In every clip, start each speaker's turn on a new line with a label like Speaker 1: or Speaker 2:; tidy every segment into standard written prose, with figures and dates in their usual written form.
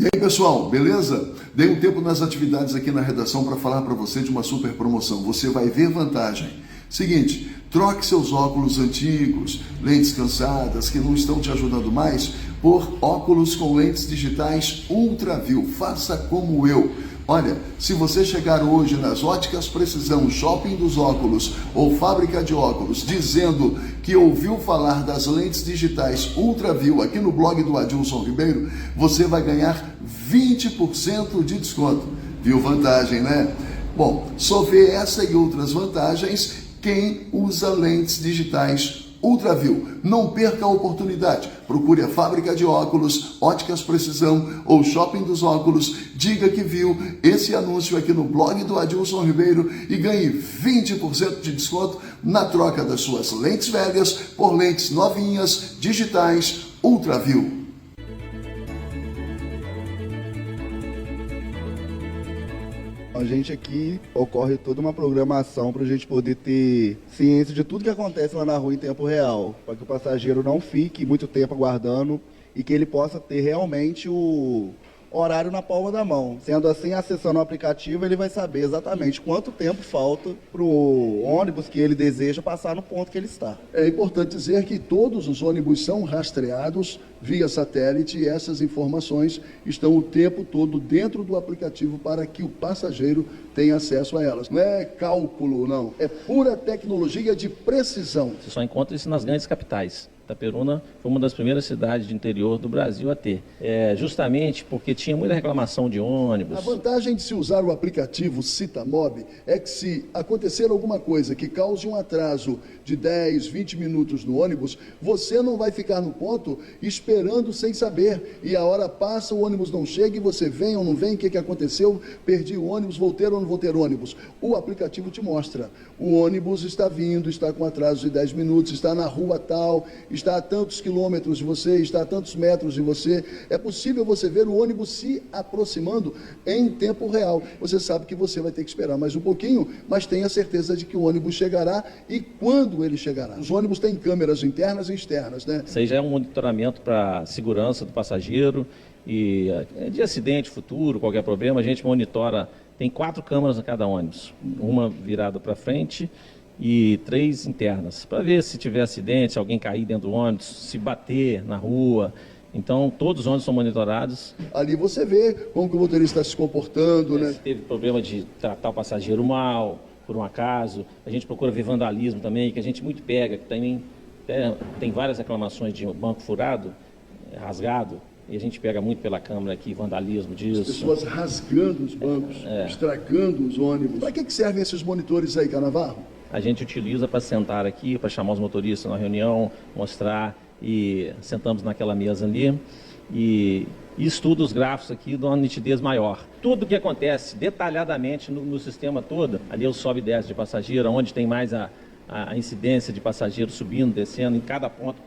Speaker 1: E aí, pessoal, beleza? Dei um tempo nas atividades aqui na redação para falar para você de uma super promoção. Você vai ver vantagem. Seguinte, troque seus óculos antigos, lentes cansadas que não estão te ajudando mais, por óculos com lentes digitais UltraView. Faça como eu. Olha, se você chegar hoje nas Óticas Precisão, Shopping dos Óculos ou Fábrica de Óculos, dizendo que ouviu falar das lentes digitais UltraView aqui no blog do Adilson Ribeiro, você vai ganhar 20% de desconto. Viu vantagem, né? Bom, só vê essa e outras vantagens quem usa lentes digitais UltraView. Não perca a oportunidade. Procure a Fábrica de Óculos, Óticas Precisão ou Shopping dos Óculos. Diga que viu esse anúncio aqui no blog do Adilson Ribeiro e ganhe 20% de desconto na troca das suas lentes velhas por lentes novinhas, digitais, UltraView.
Speaker 2: A gente aqui ocorre toda uma programação para a gente poder ter ciência de tudo que acontece lá na rua em tempo real, para que o passageiro não fique muito tempo aguardando e que ele possa ter realmente o horário na palma da mão. Sendo assim, acessando o aplicativo, ele vai saber exatamente quanto tempo falta para o ônibus que ele deseja passar no ponto que ele está.
Speaker 1: É importante dizer que todos os ônibus são rastreados via satélite e essas informações estão o tempo todo dentro do aplicativo para que o passageiro tenha acesso a elas. Não é cálculo, não. É pura tecnologia de precisão.
Speaker 3: Você só encontra isso nas grandes capitais. Itaperuna foi uma das primeiras cidades de interior do Brasil a ter. Justamente porque tinha muita reclamação de ônibus.
Speaker 1: A vantagem de se usar o aplicativo Citamob é que se acontecer alguma coisa que cause um atraso de 10, 20 minutos no ônibus, você não vai ficar no ponto esperando sem saber. E a hora passa, o ônibus não chega e você vem ou não vem, o que aconteceu? Perdi o ônibus, vou ter ou não vou ter ônibus? O aplicativo te mostra. O ônibus está vindo, está com atraso de 10 minutos, está na rua tal, está a tantos quilômetros de você, está a tantos metros de você. É possível você ver o ônibus se aproximando em tempo real. Você sabe que você vai ter que esperar mais um pouquinho, mas tenha certeza de que o ônibus chegará e quando ele chegará. Os ônibus têm câmeras internas e externas, né?
Speaker 3: Isso aí já é um monitoramento para segurança do passageiro e de acidente futuro, qualquer problema, a gente monitora. Tem 4 câmeras a cada ônibus, uma virada para frente e 3 internas, para ver se tiver acidente, se alguém cair dentro do ônibus, se bater na rua. Então, todos os ônibus são monitorados.
Speaker 1: Ali você vê como que o motorista está se comportando, né?
Speaker 3: Se teve problema de tratar o passageiro mal, por um acaso. A gente procura ver vandalismo também, que a gente muito pega, que também tem várias reclamações de banco furado, rasgado. E a gente pega muito pela câmera aqui, vandalismo disso.
Speaker 1: As pessoas rasgando os bancos, estragando os ônibus. Para que servem esses monitores aí, Canavarro?
Speaker 3: A gente utiliza para sentar aqui, para chamar os motoristas na reunião, mostrar, e sentamos naquela mesa ali e estuda os gráficos aqui de uma nitidez maior. Tudo que acontece detalhadamente no sistema todo, ali é o sobe e desce de passageiro, onde tem mais a incidência de passageiros subindo, descendo, em cada ponto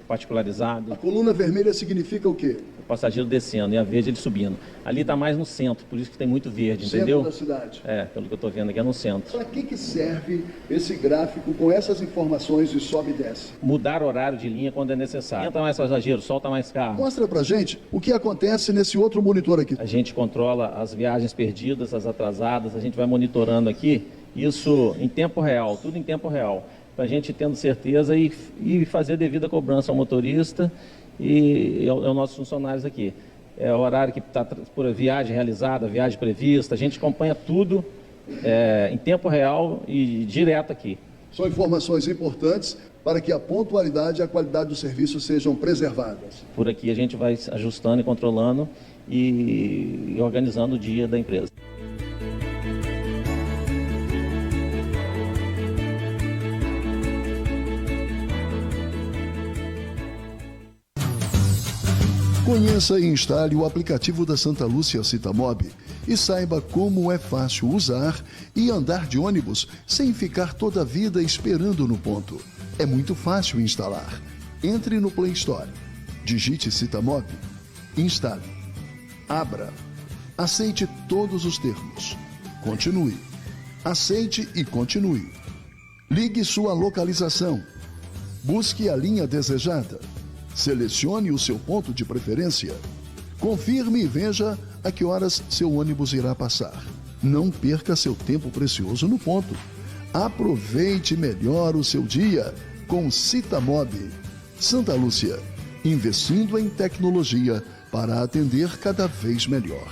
Speaker 3: particularizado.
Speaker 1: A coluna vermelha significa o quê?
Speaker 3: O passageiro descendo e a verde ele subindo. Ali está mais no centro, por isso que tem muito verde, entendeu?
Speaker 1: Centro da cidade.
Speaker 3: Pelo que eu estou vendo aqui, é no centro.
Speaker 1: Para que serve esse gráfico com essas informações de sobe e desce?
Speaker 3: Mudar horário de linha quando é necessário. Entra mais passageiro, solta mais carro.
Speaker 1: Mostra pra gente o que acontece nesse outro monitor aqui.
Speaker 3: A gente controla as viagens perdidas, as atrasadas, a gente vai monitorando aqui. Isso em tempo real, tudo em tempo real, para a gente tendo certeza e fazer a devida cobrança ao motorista e aos nossos funcionários aqui. É o horário que está por viagem realizada, viagem prevista, a gente acompanha tudo em tempo real e direto aqui.
Speaker 1: São informações importantes para que a pontualidade e a qualidade do serviço sejam preservadas.
Speaker 3: Por aqui a gente vai ajustando e controlando e organizando o dia da empresa.
Speaker 1: Conheça e instale o aplicativo da Santa Lúcia Citamob e saiba como é fácil usar e andar de ônibus sem ficar toda a vida esperando no ponto. É muito fácil instalar. Entre no Play Store, digite Citamob, instale, abra, aceite todos os termos, continue, aceite e continue. Ligue sua localização, busque a linha desejada. Selecione o seu ponto de preferência. Confirme e veja a que horas seu ônibus irá passar. Não perca seu tempo precioso no ponto. Aproveite melhor o seu dia com Citamob. Santa Lúcia, investindo em tecnologia para atender cada vez melhor.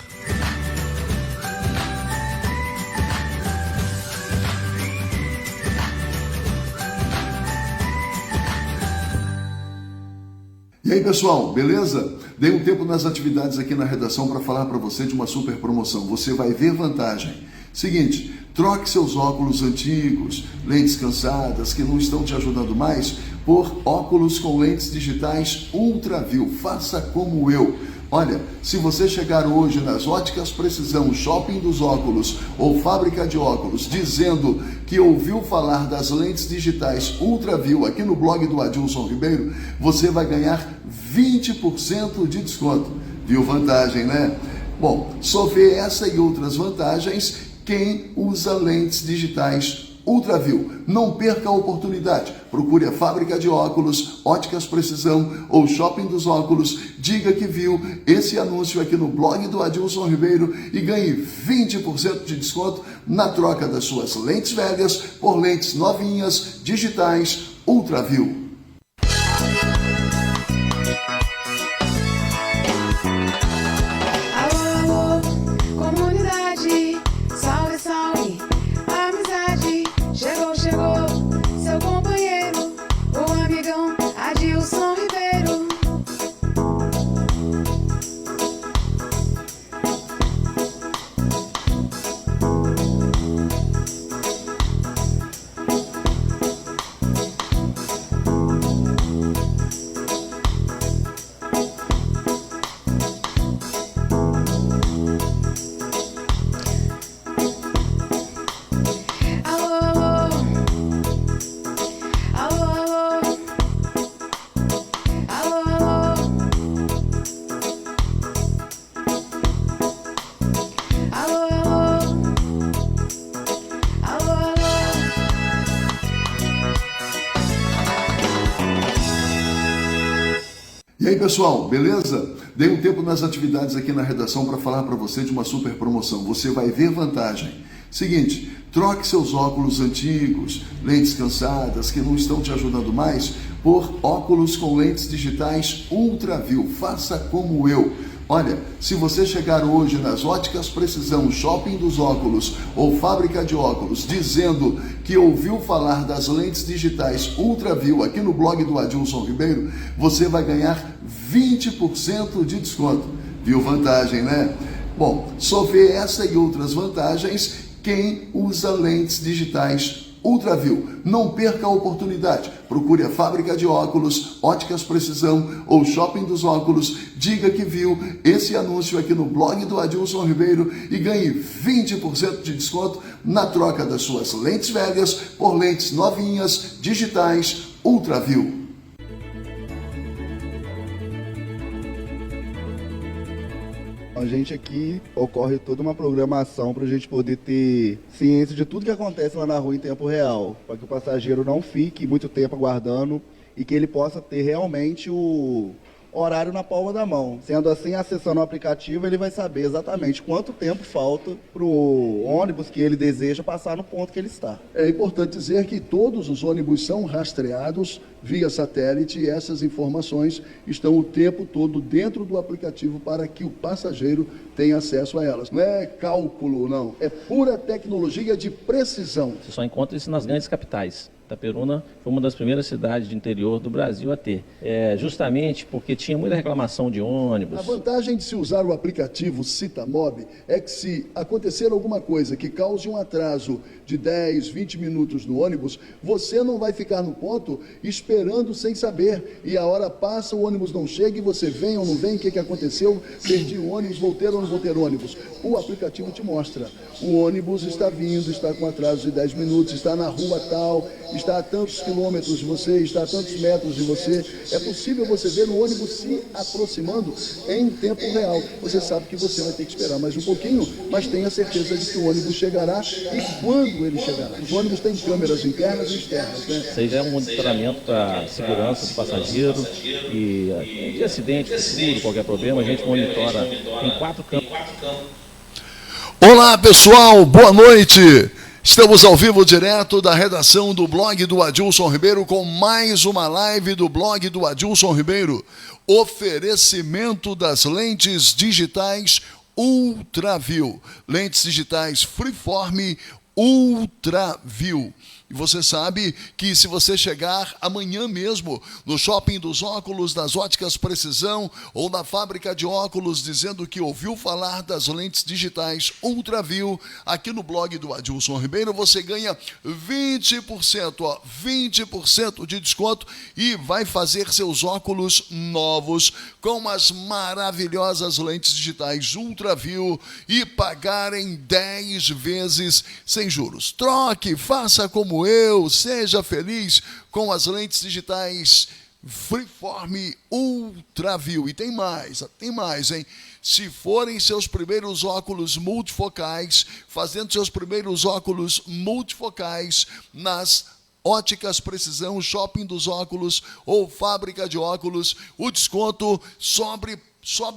Speaker 1: E aí, pessoal, beleza? Dei um tempo nas atividades aqui na redação para falar para você de uma super promoção. Você vai ver vantagem. Seguinte, troque seus óculos antigos, lentes cansadas que não estão te ajudando mais, por óculos com lentes digitais UltraView. Faça como eu. Olha, se você chegar hoje nas Óticas Precisão, Shopping dos Óculos ou Fábrica de Óculos, dizendo que ouviu falar das lentes digitais UltraView aqui no blog do Adilson Ribeiro, você vai ganhar 20% de desconto. Viu vantagem, né? Bom, só vê essa e outras vantagens quem usa lentes digitais UltraView. Não perca a oportunidade. Procure a Fábrica de Óculos, Óticas Precisão ou Shopping dos Óculos. Diga que viu esse anúncio aqui no blog do Adilson Ribeiro e ganhe 20% de desconto na troca das suas lentes velhas por lentes novinhas, digitais, UltraView.
Speaker 4: Alô, comunidade, salve, salve, amizade, chegou, seu companheiro, o amigão Adilson Ribeiro.
Speaker 1: E aí, pessoal, beleza? Dei um tempo nas atividades aqui na redação para falar para você de uma super promoção. Você vai ver vantagem. Seguinte, troque seus óculos antigos, lentes cansadas que não estão te ajudando mais, por óculos com lentes digitais UltraView. Faça como eu. Olha, se você chegar hoje nas Óticas Precisão, Shopping dos Óculos ou Fábrica de Óculos, dizendo que ouviu falar das lentes digitais UltraView aqui no blog do Adilson Ribeiro, você vai ganhar 20% de desconto. Viu vantagem, né? Bom, só vê essa e outras vantagens quem usa lentes digitais UltraView. Não perca a oportunidade. Procure a Fábrica de Óculos, Óticas Precisão ou Shopping dos Óculos. Diga que viu esse anúncio aqui no blog do Adilson Ribeiro e ganhe 20% de desconto na troca das suas lentes velhas por lentes novinhas, digitais, UltraView.
Speaker 2: A gente aqui ocorre toda uma programação para a gente poder ter ciência de tudo que acontece lá na rua em tempo real, para que o passageiro não fique muito tempo aguardando e que ele possa ter realmente o horário na palma da mão. Sendo assim, acessando o aplicativo, ele vai saber exatamente quanto tempo falta para o ônibus que ele deseja passar no ponto que ele está.
Speaker 5: É importante dizer que todos os ônibus são rastreados via satélite e essas informações estão o tempo todo dentro do aplicativo para que o passageiro tenha acesso a elas. Não é cálculo, não. É pura tecnologia de precisão.
Speaker 3: Você só encontra isso nas grandes capitais. Itaperuna foi uma das primeiras cidades de interior do Brasil a ter. Justamente porque tinha muita reclamação de ônibus.
Speaker 5: A vantagem de se usar o aplicativo Citamob é que se acontecer alguma coisa que cause um atraso de 10, 20 minutos no ônibus, você não vai ficar no ponto esperando sem saber. E a hora passa, o ônibus não chega e você vem ou não vem, o que aconteceu? Perdi o ônibus, vou ter ou não vou ter ônibus? O aplicativo te mostra. O ônibus está vindo, está com atraso de 10 minutos, está na rua tal, está a tantos quilômetros de você, está a tantos metros de você. É possível você ver o ônibus se aproximando em tempo real. Você sabe que você vai ter que esperar mais um pouquinho, mas tenha certeza de que o ônibus chegará e quando ele chegará. Os ônibus têm câmeras internas e externas, né?
Speaker 3: Isso aí já é um monitoramento para segurança do passageiro e de acidente, futuro, qualquer problema, a gente monitora em 4 campos.
Speaker 1: Olá, pessoal, boa noite. Estamos ao vivo direto da redação do blog do Adilson Ribeiro com mais uma live do blog do Adilson Ribeiro. Oferecimento das lentes digitais UltraView. Lentes digitais Freeform UltraView. E você sabe que se você chegar amanhã mesmo no Shopping dos Óculos, nas Óticas Precisão ou na fábrica de óculos dizendo que ouviu falar das lentes digitais UltraView, aqui no blog do Adilson Ribeiro você ganha 20%, 20% de desconto e vai fazer seus óculos novos com as maravilhosas lentes digitais UltraView e pagar em 10 vezes sem juros. Troque, faça como eu, seja feliz com as lentes digitais Freeform UltraView. E tem mais, hein? Se forem seus primeiros óculos multifocais, fazendo seus primeiros óculos multifocais nas Óticas Precisão, Shopping dos Óculos ou Fábrica de Óculos, o desconto sobe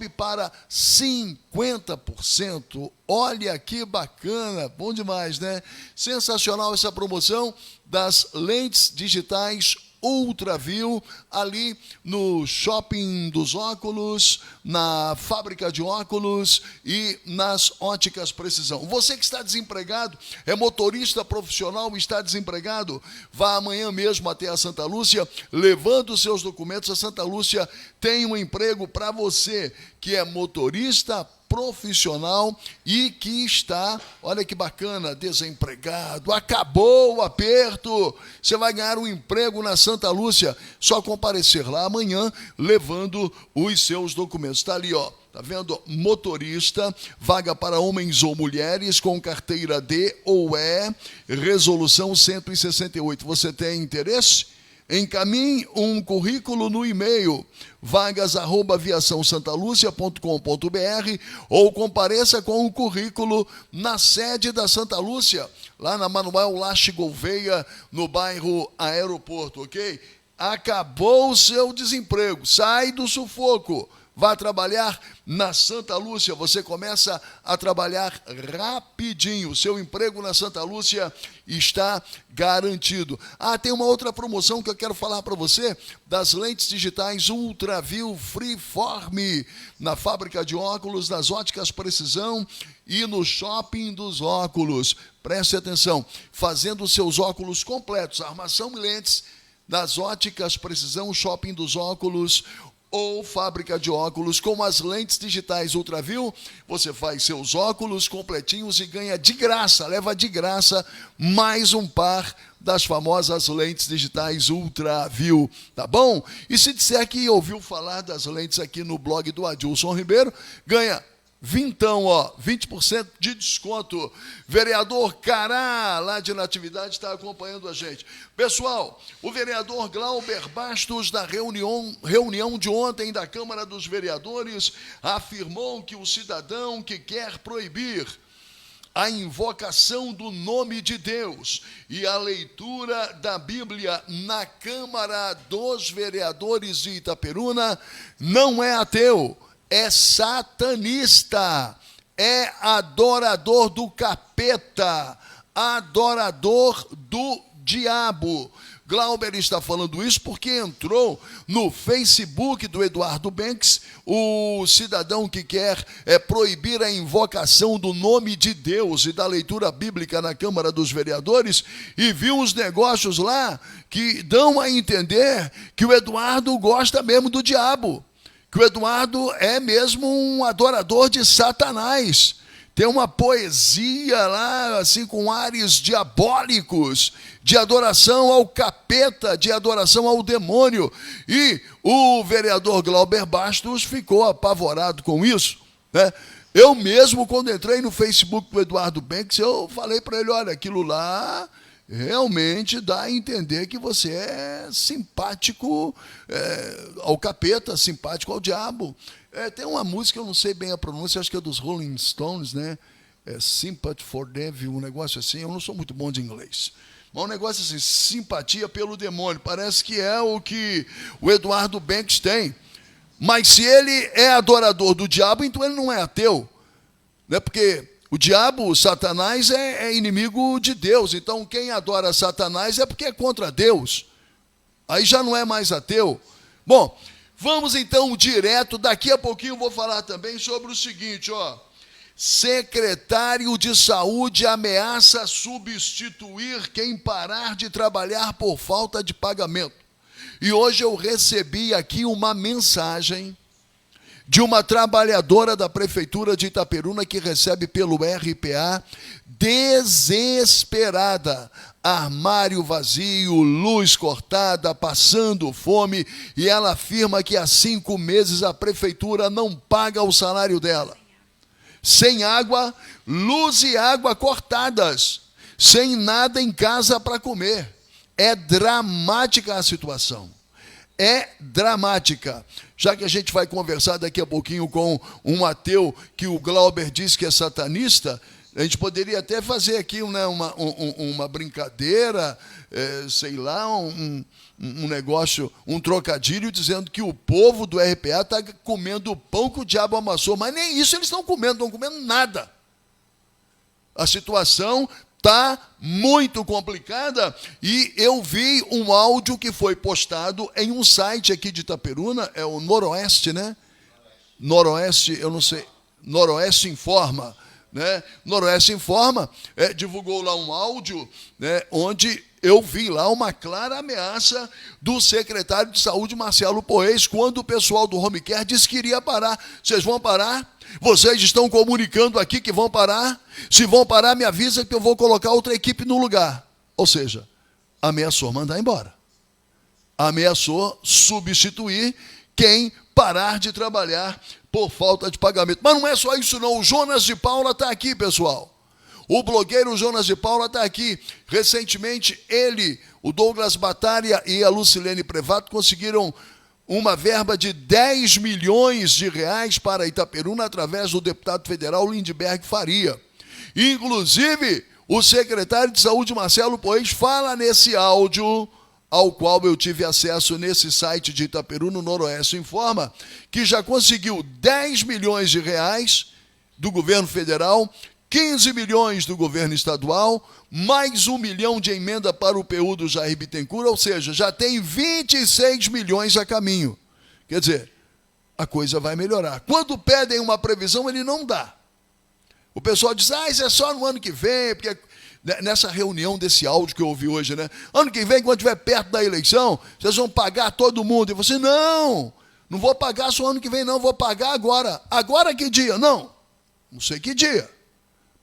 Speaker 1: para 50%. Olha que bacana, bom demais, né? Sensacional essa promoção das lentes digitais UltraView, ali no Shopping dos Óculos, na Fábrica de Óculos e nas Óticas Precisão. Você que está desempregado, é motorista profissional e está desempregado, vá amanhã mesmo até a Santa Lúcia, levando os seus documentos. A Santa Lúcia tem um emprego para você que é motorista profissional e que está, olha que bacana, desempregado, acabou o aperto, você vai ganhar um emprego na Santa Lúcia, só comparecer lá amanhã, levando os seus documentos. Está ali, ó, tá vendo? Motorista, vaga para homens ou mulheres com carteira D ou E, resolução 168. Você tem interesse? Encaminhe um currículo no e-mail vagas@viaçãosantalucia.com.br ou compareça com o currículo na sede da Santa Lúcia, lá na Manuel Lache Gouveia, no bairro Aeroporto, ok? Acabou o seu desemprego, sai do sufoco. Vá trabalhar na Santa Lúcia, você começa a trabalhar rapidinho. O seu emprego na Santa Lúcia está garantido. Tem uma outra promoção que eu quero falar para você, das lentes digitais UltraView Freeform, na Fábrica de Óculos, nas Óticas Precisão e no Shopping dos Óculos. Preste atenção, fazendo seus óculos completos, armação e lentes, nas Óticas Precisão, Shopping dos Óculos ou Fábrica de Óculos, com as lentes digitais UltraView, você faz seus óculos completinhos e ganha de graça, leva de graça mais um par das famosas lentes digitais UltraView, tá bom? E se disser que ouviu falar das lentes aqui no blog do Adilson Ribeiro, ganha 20% de desconto. Vereador Cará, lá de Natividade, está acompanhando a gente. Pessoal, o vereador Glauber Bastos, da reunião de ontem da Câmara dos Vereadores, afirmou que o cidadão que quer proibir a invocação do nome de Deus e a leitura da Bíblia na Câmara dos Vereadores de Itaperuna não é ateu, é satanista, é adorador do capeta, adorador do diabo. Glauber está falando isso porque entrou no Facebook do Eduardo Banks, o cidadão que quer proibir a invocação do nome de Deus e da leitura bíblica na Câmara dos Vereadores, e viu os negócios lá que dão a entender que o Eduardo gosta mesmo do diabo, que o Eduardo é mesmo um adorador de Satanás. Tem uma poesia lá, assim, com ares diabólicos, de adoração ao capeta, de adoração ao demônio. E o vereador Glauber Bastos ficou apavorado com isso, né? Eu mesmo, quando entrei no Facebook do Eduardo Banks, eu falei para ele, olha, aquilo lá realmente dá a entender que você é simpático ao capeta, simpático ao diabo. Tem uma música, eu não sei bem a pronúncia, acho que é dos Rolling Stones, né? Sympathy for Devil, um negócio assim, eu não sou muito bom de inglês. Mas um negócio assim, simpatia pelo demônio, parece que é o que o Eduardo Banks tem. Mas se ele é adorador do diabo, então ele não é ateu, né? Porque o diabo, o Satanás, é inimigo de Deus. Então, quem adora Satanás é porque é contra Deus. Aí já não é mais ateu. Bom, vamos então direto. Daqui a pouquinho eu vou falar também sobre o seguinte, ó. Secretário de Saúde ameaça substituir quem parar de trabalhar por falta de pagamento. E hoje eu recebi aqui uma mensagem de uma trabalhadora da Prefeitura de Itaperuna que recebe pelo RPA, desesperada. Armário vazio, luz cortada, passando fome, e ela afirma que há 5 meses a Prefeitura não paga o salário dela. Sem água, luz e água cortadas, sem nada em casa para comer. É dramática a situação. É dramática. Já que a gente vai conversar daqui a pouquinho com um ateu que o Glauber diz que é satanista, a gente poderia até fazer aqui, né, uma brincadeira, sei lá, um negócio, um trocadilho, dizendo que o povo do RPA está comendo o pão que o diabo amassou, mas nem isso eles estão comendo nada. A situação está muito complicada e eu vi um áudio que foi postado em um site aqui de Itaperuna, é o Noroeste, né? Noroeste, eu não sei, Noroeste Informa, né? Noroeste Informa divulgou lá um áudio, né, onde eu vi lá uma clara ameaça do secretário de Saúde, Marcelo Poês, quando o pessoal do Home Care disse que iria parar. Vocês vão parar? Vocês estão comunicando aqui que vão parar? Se vão parar, me avisa que eu vou colocar outra equipe no lugar. Ou seja, ameaçou mandar embora. Ameaçou substituir quem parar de trabalhar por falta de pagamento. Mas não é só isso não, o Jonas de Paula está aqui, pessoal. O blogueiro Jonas de Paula está aqui. Recentemente, ele, o Douglas Batalha e a Lucilene Prevato conseguiram uma verba de 10 milhões de reais para Itaperuna através do deputado federal Lindbergh Faria. Inclusive, o secretário de Saúde, Marcelo Poês, fala nesse áudio, ao qual eu tive acesso nesse site de Itaperuna, no Noroeste Informa, que já conseguiu 10 milhões de reais do governo federal, 15 milhões do governo estadual, mais 1 milhão de emenda para o PU do Jair Bittencourt, ou seja, já tem 26 milhões a caminho. Quer dizer, a coisa vai melhorar. Quando pedem uma previsão, ele não dá. O pessoal diz, isso é só no ano que vem, porque nessa reunião desse áudio que eu ouvi hoje, né? Ano que vem, quando estiver perto da eleição, vocês vão pagar todo mundo. E você, não vou pagar só ano que vem, não, vou pagar agora. Agora que dia? Não sei que dia.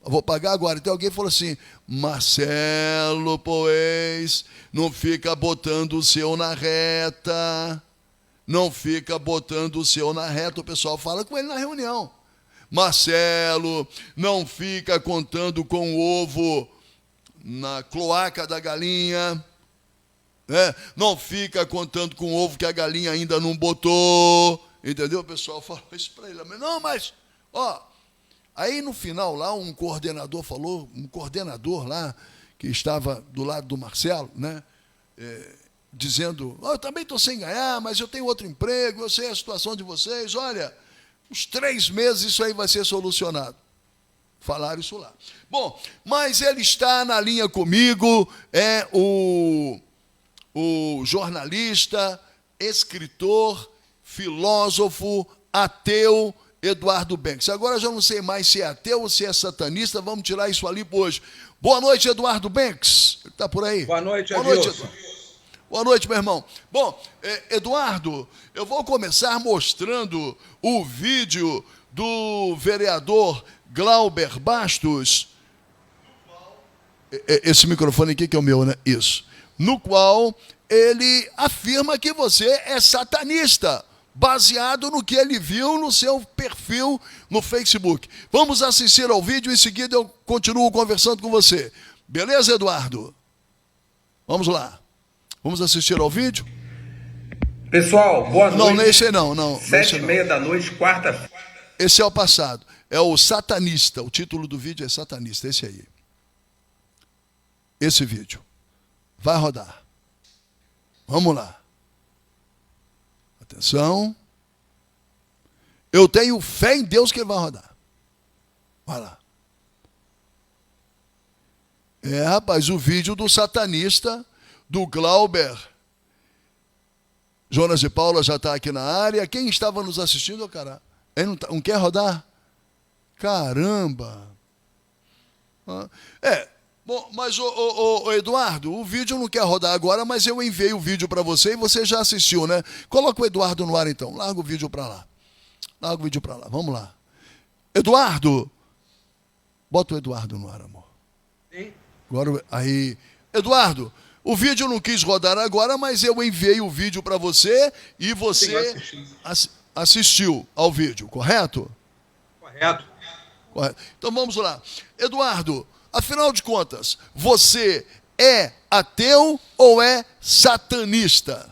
Speaker 1: Eu vou pagar agora. Então alguém falou assim, Marcelo Poês, não fica botando o seu na reta. Não fica botando o seu na reta. O pessoal fala com ele na reunião. Marcelo, não fica contando com o ovo na cloaca da galinha. Não fica contando com o ovo que a galinha ainda não botou. Entendeu? O pessoal fala isso para ele. Não, mas, aí no final lá um coordenador falou, um coordenador lá que estava do lado do Marcelo, né, dizendo, eu também estou sem ganhar, mas eu tenho outro emprego, eu sei a situação de vocês, olha, uns 3 meses isso aí vai ser solucionado. Falaram isso lá. Bom, mas ele está na linha comigo, é o jornalista, escritor, filósofo, ateu, Eduardo Banks. Agora eu já não sei mais se é ateu ou se é satanista, vamos tirar isso ali por hoje. Boa noite, Eduardo Banks. Ele está por aí?
Speaker 6: Boa noite, Adilson.
Speaker 1: Boa noite, meu irmão. Bom, Eduardo, eu vou começar mostrando o vídeo do vereador Glauber Bastos. Esse microfone aqui que é o meu, né? Isso. No qual ele afirma que você é satanista, baseado no que ele viu no seu perfil no Facebook. Vamos assistir ao vídeo e em seguida eu continuo conversando com você. Beleza, Eduardo? Vamos lá. Vamos assistir ao vídeo?
Speaker 6: Pessoal, boa noite.
Speaker 1: Não, nesse não.
Speaker 6: 7h30 da noite, quarta-feira.
Speaker 1: Esse é o passado. É o Satanista. O título do vídeo é Satanista. Esse aí. Esse vídeo. Vai rodar. Vamos lá. Atenção. Eu tenho fé em Deus que ele vai rodar. Vai lá. Rapaz, o vídeo do Satanista, do Glauber. Jonas de Paula já está aqui na área. Quem estava nos assistindo, cara? Ele não quer rodar? Caramba! Bom, mas o Eduardo, o vídeo não quer rodar agora, mas eu enviei o vídeo para você e você já assistiu, né? Coloca o Eduardo no ar então. Larga o vídeo para lá. Vamos lá. Eduardo! Bota o Eduardo no ar, amor.
Speaker 6: Sim.
Speaker 1: Agora, aí. Eduardo, o vídeo não quis rodar agora, mas eu enviei o vídeo para você e você assistiu ao vídeo, correto?
Speaker 6: Correto.
Speaker 1: Então vamos lá. Eduardo, afinal de contas, você é ateu ou é satanista?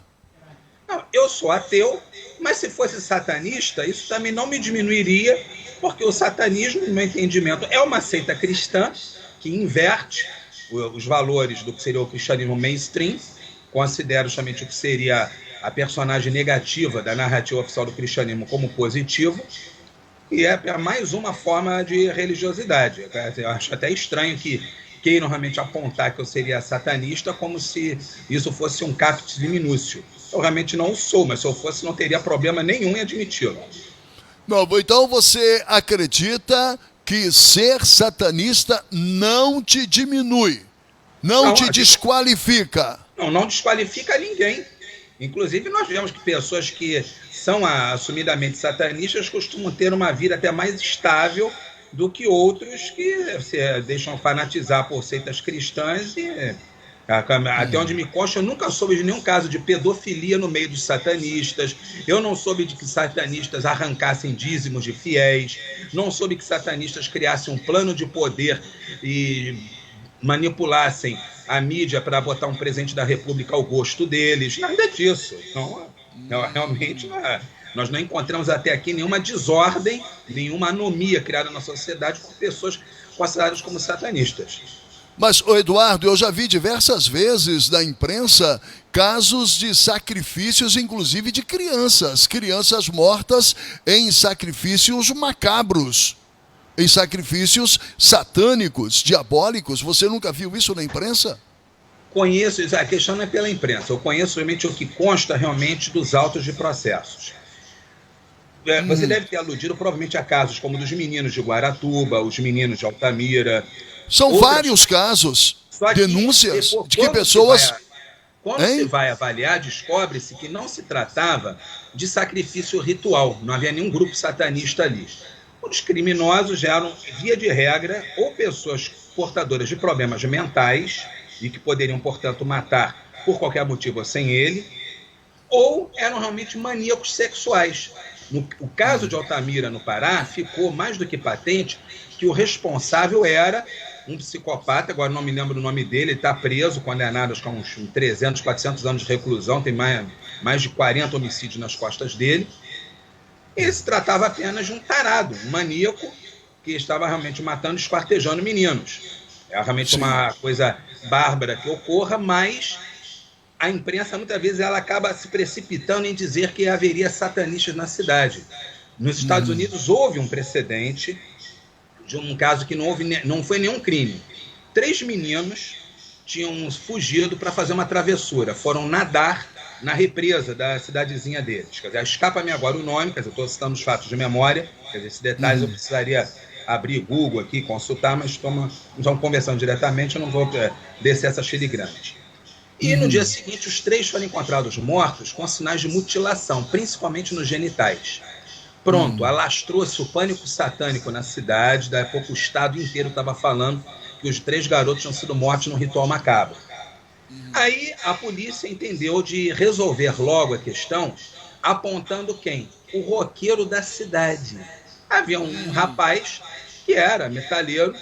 Speaker 6: Não, eu sou ateu, mas se fosse satanista, isso também não me diminuiria, porque o satanismo, no meu entendimento, é uma seita cristã que inverte os valores do que seria o cristianismo mainstream, considera justamente o que seria a personagem negativa da narrativa oficial do cristianismo como positivo, e é mais uma forma de religiosidade. Eu acho até estranho que queiram realmente apontar que eu seria satanista como se isso fosse um caput minúsculo. Eu realmente não sou, mas se eu fosse não teria problema nenhum em admiti-lo.
Speaker 1: Não, então você acredita que ser satanista não te diminui, não te desqualifica?
Speaker 6: Não desqualifica ninguém. Inclusive, nós vemos que pessoas que são assumidamente satanistas costumam ter uma vida até mais estável do que outros que se deixam fanatizar por seitas cristãs. E até onde me consta, eu nunca soube de nenhum caso de pedofilia no meio dos satanistas. Eu não soube de que satanistas arrancassem dízimos de fiéis. Não soube que satanistas criassem um plano de poder e manipulassem a mídia para botar um presidente da República ao gosto deles. Nada disso. Então, realmente, nós não encontramos até aqui nenhuma desordem, nenhuma anomia criada na sociedade por pessoas consideradas como satanistas.
Speaker 1: Mas, Eduardo, eu já vi diversas vezes na imprensa casos de sacrifícios, inclusive de crianças mortas em sacrifícios macabros, em sacrifícios satânicos, diabólicos. Você nunca viu isso na imprensa?
Speaker 6: Conheço, a questão não é pela imprensa, eu conheço realmente o que consta realmente dos autos de processos. Você deve ter aludido provavelmente a casos como dos meninos de Guaratuba, os meninos de Altamira.
Speaker 1: São vários casos, denúncias de que pessoas...
Speaker 6: Quando se vai avaliar, descobre-se que não se tratava de sacrifício ritual, não havia nenhum grupo satanista ali. Os criminosos eram, via de regra, ou pessoas portadoras de problemas mentais e que poderiam, portanto, matar por qualquer motivo sem ele, ou eram realmente maníacos sexuais. No caso de Altamira, no Pará, ficou mais do que patente que o responsável era um psicopata, agora não me lembro o nome dele, ele está preso, condenado acho que a uns 300, 400 anos de reclusão, tem mais de 40 homicídios nas costas dele. Ele se tratava apenas de um tarado, um maníaco, que estava realmente matando e esquartejando meninos. É realmente uma coisa bárbara que ocorra, mas a imprensa muitas vezes ela acaba se precipitando em dizer que haveria satanistas na cidade. Nos Estados Unidos houve um precedente de um caso que não foi nenhum crime. 3 meninos tinham fugido para fazer uma travessura, foram nadar na represa da cidadezinha deles. Quer dizer, escapa-me agora o nome, quer dizer, estou citando os fatos de memória, quer dizer, esses detalhes eu precisaria abrir Google aqui, consultar, mas estamos conversando diretamente, eu não vou descer essa filigrante. E no dia seguinte, os 3 foram encontrados mortos com sinais de mutilação, principalmente nos genitais. Pronto, alastrou-se o pânico satânico na cidade, daí a pouco o estado inteiro estava falando que os 3 garotos tinham sido mortos num ritual macabro. Aí a polícia entendeu de resolver logo a questão, apontando quem? O roqueiro da cidade. Havia um rapaz que era metalheiro,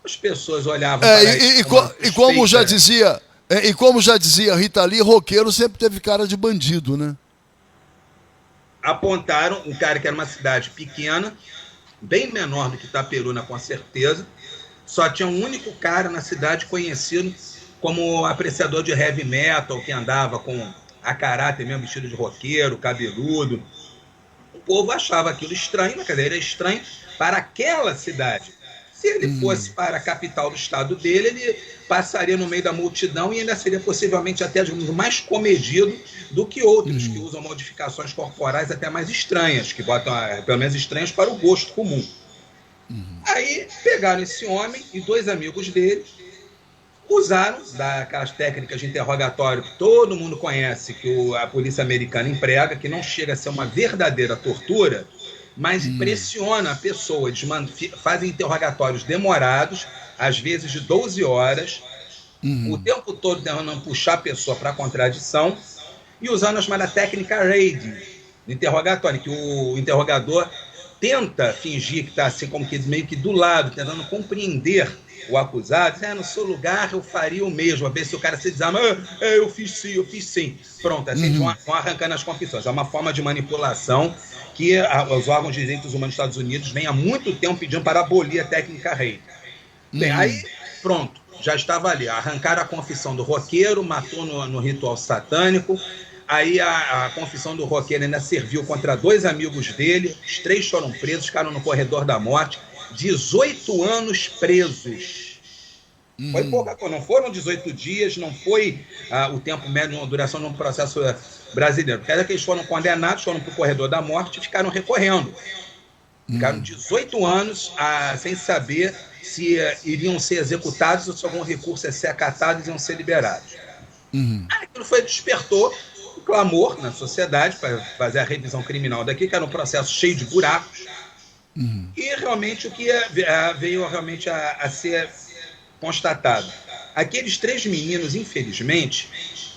Speaker 6: as pessoas olhavam para
Speaker 1: ele. E como já dizia E como já dizia Rita Lee, roqueiro sempre teve cara de bandido, né?
Speaker 6: Apontaram um cara que era uma cidade pequena, bem menor do que Itaperuna, com certeza. Só tinha um único cara na cidade conhecido como apreciador de heavy metal, que andava com a caráter mesmo, vestido de roqueiro, cabeludo. O povo achava aquilo estranho, mas era estranho para aquela cidade. Se ele fosse para a capital do estado dele, ele passaria no meio da multidão e ainda seria possivelmente até, digamos, mais comedido do que outros que usam modificações corporais até mais estranhas, que botam, pelo menos, estranhas para o gosto comum. Aí pegaram esse homem e 2 amigos dele, usaram daquelas técnicas de interrogatório que todo mundo conhece, que a polícia americana emprega, que não chega a ser uma verdadeira tortura, mas pressiona a pessoa. Eles fazem interrogatórios demorados, às vezes de 12 horas, o tempo todo tentando puxar a pessoa para a contradição, e usando a chamada técnica raid, de interrogatório, que o interrogador tenta fingir que está assim, como que meio que do lado, tentando compreender o acusado. No seu lugar eu faria o mesmo, a ver se o cara se desarma. Eu fiz sim. Pronto, assim vão arrancando as confissões. É uma forma de manipulação que os órgãos de direitos humanos dos Estados Unidos vêm há muito tempo pedindo para abolir a técnica raid. Bem, aí pronto, já estava ali. Arrancaram a confissão do roqueiro, matou no ritual satânico. Aí a confissão do roqueiro ainda serviu contra 2 amigos dele. Os 3 foram presos, ficaram no corredor da morte. 18 anos presos. Foi pouca coisa, não foram 18 dias, não foi o tempo médio, a duração de um processo brasileiro. Quer dizer que eles foram condenados, foram para o corredor da morte e ficaram recorrendo. Ficaram 18 anos sem saber se iriam ser executados ou se algum recurso ia ser acatado e iam ser liberados. Aquilo despertou o clamor na sociedade para fazer a revisão criminal daqui, que era um processo cheio de buracos. E realmente o que veio realmente a ser constatado. Aqueles 3 meninos, infelizmente,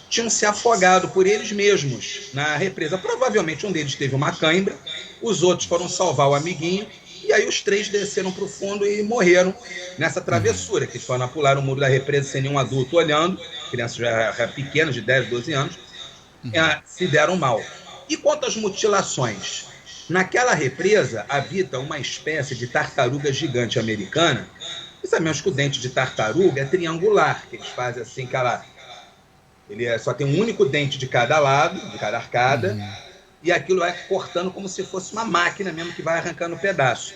Speaker 6: tinham se afogado por eles mesmos na represa. Provavelmente um deles teve uma cãibra, os outros foram salvar o amiguinho, e aí os 3 desceram para o fundo e morreram nessa travessura, que eles foram pular o muro da represa sem nenhum adulto olhando, crianças já pequenas, de 10, 12 anos, se deram mal. E quanto às mutilações? Naquela represa habita uma espécie de tartaruga gigante americana. E sabemos que o dente de tartaruga é triangular, que eles fazem assim, ele só tem um único dente de cada lado, de cada arcada, e aquilo vai cortando como se fosse uma máquina mesmo que vai arrancando pedaço.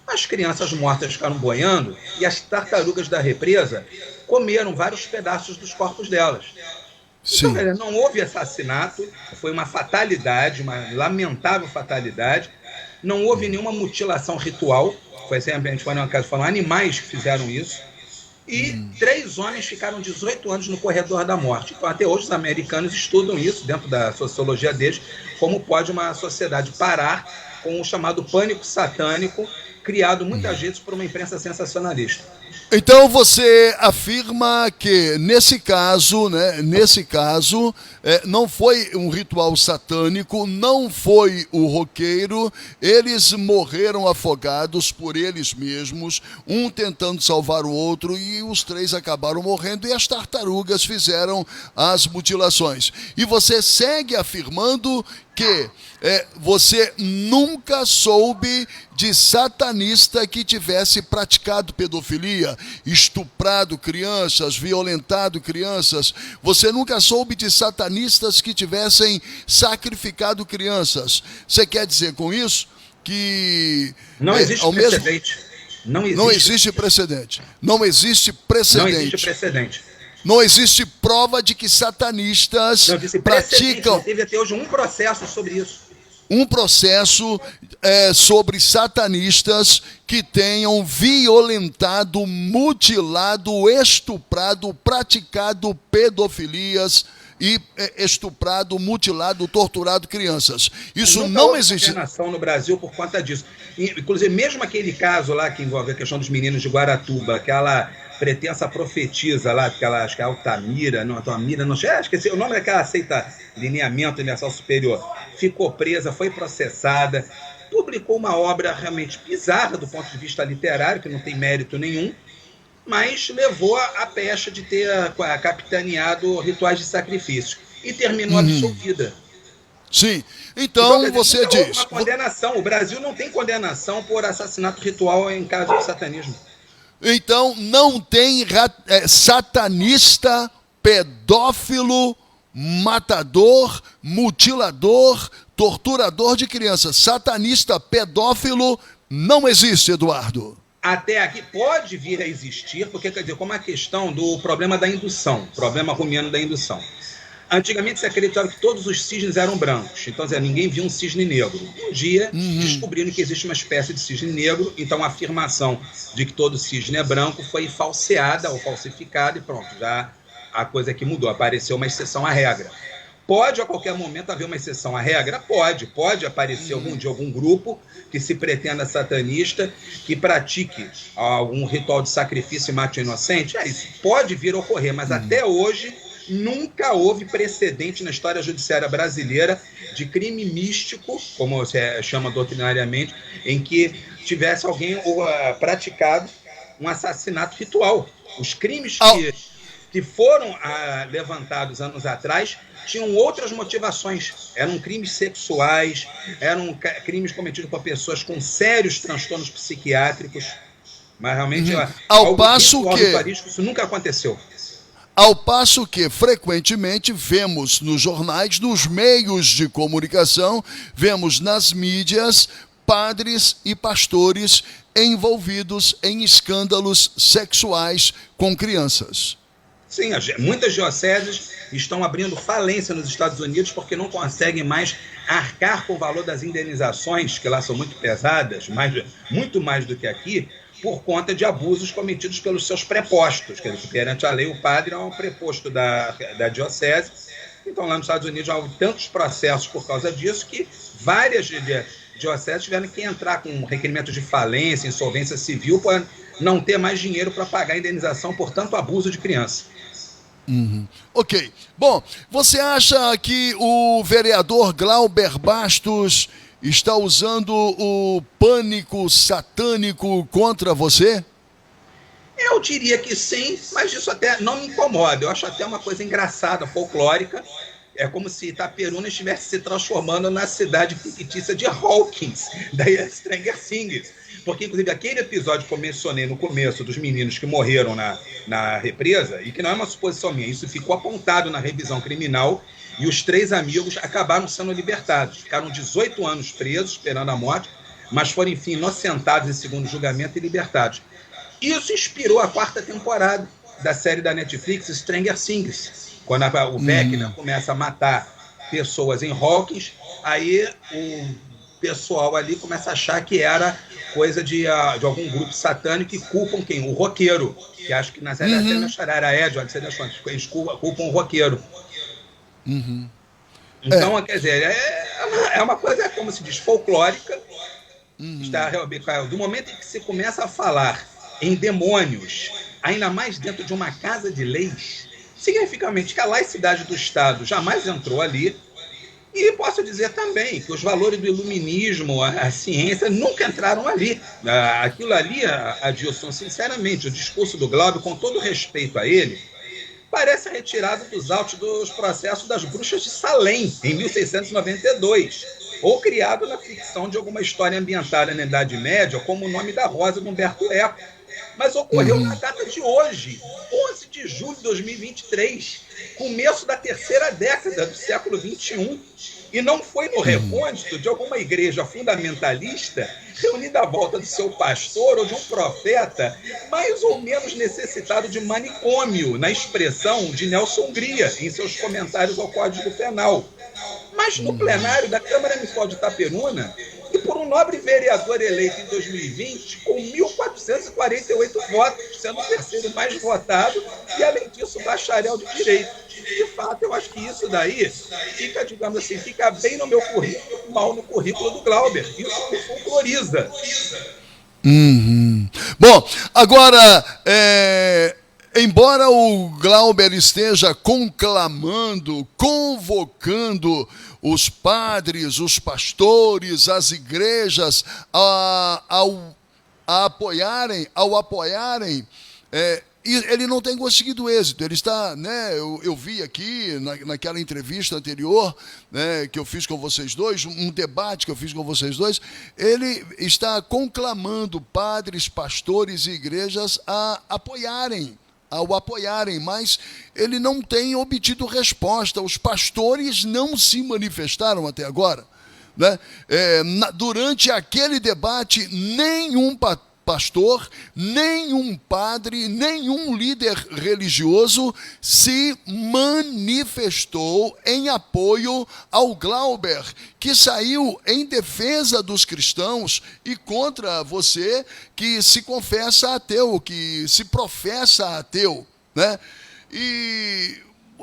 Speaker 6: As crianças mortas ficaram boiando e as tartarugas da represa comeram vários pedaços dos corpos delas. Então, não houve assassinato, foi uma fatalidade, uma lamentável fatalidade. Não houve nenhuma mutilação ritual, foi sempre, a gente foram animais que fizeram isso. E 3 homens ficaram 18 anos no corredor da morte. Então, até hoje, os americanos estudam isso, dentro da sociologia deles, como pode uma sociedade parar com o chamado pânico satânico, criado muitas vezes por uma imprensa sensacionalista.
Speaker 1: Então você afirma que nesse caso, não foi um ritual satânico, não foi o roqueiro, eles morreram afogados por eles mesmos, um tentando salvar o outro, e os 3 acabaram morrendo, e as tartarugas fizeram as mutilações. E você segue afirmando que você nunca soube de satanista que tivesse praticado pedofilia, estuprado crianças, violentado crianças. Você nunca soube de satanistas que tivessem sacrificado crianças. Você quer dizer com isso que...
Speaker 6: Não existe precedente.
Speaker 1: Não existe precedente. Não existe precedente. Não existe prova de que satanistas praticam...
Speaker 6: Não teve até hoje um processo sobre isso.
Speaker 1: Um processo sobre satanistas que tenham violentado, mutilado, estuprado, praticado pedofilias e estuprado, mutilado, torturado crianças. Isso não existe.
Speaker 6: Condenação no Brasil por conta disso. Inclusive, mesmo aquele caso lá que envolve a questão dos meninos de Guaratuba, aquela pretensa profetisa lá, acho que é Altamira, esqueci o nome daquela seita Lineamento Universal Superior, ficou presa, foi processada, publicou uma obra realmente bizarra do ponto de vista literário, que não tem mérito nenhum, mas levou a pecha de ter capitaneado rituais de sacrifício e terminou absolvida.
Speaker 1: Sim. Então
Speaker 6: quer dizer,
Speaker 1: você
Speaker 6: nunca houve
Speaker 1: diz...
Speaker 6: uma condenação. O Brasil não tem condenação por assassinato ritual em caso de satanismo.
Speaker 1: Então não tem satanista, pedófilo, matador, mutilador, torturador de crianças. Satanista, pedófilo não existe, Eduardo.
Speaker 6: Até aqui pode vir a existir, porque, quer dizer, como a questão do problema da indução, problema rumiano da indução. Antigamente se acreditava que todos os cisnes eram brancos, então ninguém via um cisne negro. Um dia descobriram que existe uma espécie de cisne negro, então a afirmação de que todo cisne é branco foi falseada ou falsificada e pronto, já a coisa que mudou, apareceu uma exceção à regra. Pode a qualquer momento haver uma exceção à regra? Pode aparecer algum dia algum grupo que se pretenda satanista, que pratique algum ritual de sacrifício e mate o inocente. Isso pode vir a ocorrer, mas até hoje nunca houve precedente na história judiciária brasileira de crime místico, como se chama doutrinariamente, em que tivesse alguém praticado um assassinato ritual. Os crimes que foram levantados anos atrás tinham outras motivações. Eram crimes sexuais, eram crimes cometidos por pessoas com sérios transtornos psiquiátricos. Mas realmente,
Speaker 1: ao passo que
Speaker 6: isso nunca aconteceu.
Speaker 1: Ao passo que, frequentemente, vemos nos jornais, nos meios de comunicação, vemos nas mídias, padres e pastores envolvidos em escândalos sexuais com crianças.
Speaker 6: Sim, muitas dioceses estão abrindo falência nos Estados Unidos porque não conseguem mais arcar com o valor das indenizações, que lá são muito pesadas, muito mais do que aqui, por conta de abusos cometidos pelos seus prepostos. Quer dizer, perante a lei, o padre é um preposto da diocese. Então, lá nos Estados Unidos, há tantos processos por causa disso que várias dioceses tiveram que entrar com requerimento de falência, insolvência civil, para não ter mais dinheiro para pagar a indenização por tanto abuso de criança.
Speaker 1: Ok. Bom, você acha que o vereador Glauber Bastos está usando o pânico satânico contra você?
Speaker 6: Eu diria que sim, mas isso até não me incomoda. Eu acho até uma coisa engraçada, folclórica. É como se Itaperuna estivesse se transformando na cidade fictícia de Hawkins, da Stranger Things. Porque, inclusive, aquele episódio que eu mencionei no começo dos meninos que morreram na represa, e que não é uma suposição minha, isso ficou apontado na revisão criminal, e os 3 amigos acabaram sendo libertados. Ficaram 18 anos presos, esperando a morte, mas foram, enfim, inocentados em segundo julgamento e libertados. Isso inspirou a 4ª temporada da série da Netflix, Stranger Things. Quando o Vecna começa a matar pessoas em Hawkins, aí o pessoal ali começa a achar que era coisa de algum grupo satânico e culpam quem? O roqueiro, que acho que na série até me acharam, eles culpam o roqueiro. Então, quer dizer, é uma coisa, como se diz, folclórica. Do momento em que se começa a falar em demônios, ainda mais dentro de uma casa de leis, significativamente que a laicidade do Estado jamais entrou ali. E posso dizer também que os valores do iluminismo, a ciência, nunca entraram ali. Aquilo ali, Adilson, sinceramente, o discurso do Glauber, com todo respeito a ele, parece retirado dos autos dos processos das bruxas de Salem, em 1692, ou criado na ficção de alguma história ambientada na Idade Média, como O Nome da Rosa, de Humberto Eco. Mas ocorreu na data de hoje, 11 de julho de 2023, começo da 3ª década do século XXI, e não foi no recôndito de alguma igreja fundamentalista reunida à volta do seu pastor ou de um profeta mais ou menos necessitado de manicômio, na expressão de Nelson Hungria, em seus comentários ao Código Penal. Mas no plenário da Câmara Municipal de Itaperuna, e por um nobre vereador eleito em 2020, com 1.448 votos, sendo o 3º mais votado, e além disso, bacharel de Direito. De fato, eu acho que isso daí fica, digamos assim, fica bem no meu currículo, mal no currículo do Glauber. Isso me folcloriza.
Speaker 1: Bom, agora, embora o Glauber esteja conclamando, convocando os padres, os pastores, as igrejas ao apoiarem E ele não tem conseguido êxito. Ele está, né, eu vi aqui naquela entrevista anterior, né, que eu fiz com vocês dois, um debate que eu fiz com vocês dois, ele está conclamando padres, pastores e igrejas ao apoiarem, mas ele não tem obtido resposta. Os pastores não se manifestaram até agora, né? Durante aquele debate, nenhum pastor, nenhum padre, nenhum líder religioso se manifestou em apoio ao Glauber, que saiu em defesa dos cristãos e contra você que se confessa ateu, que se professa ateu, né? E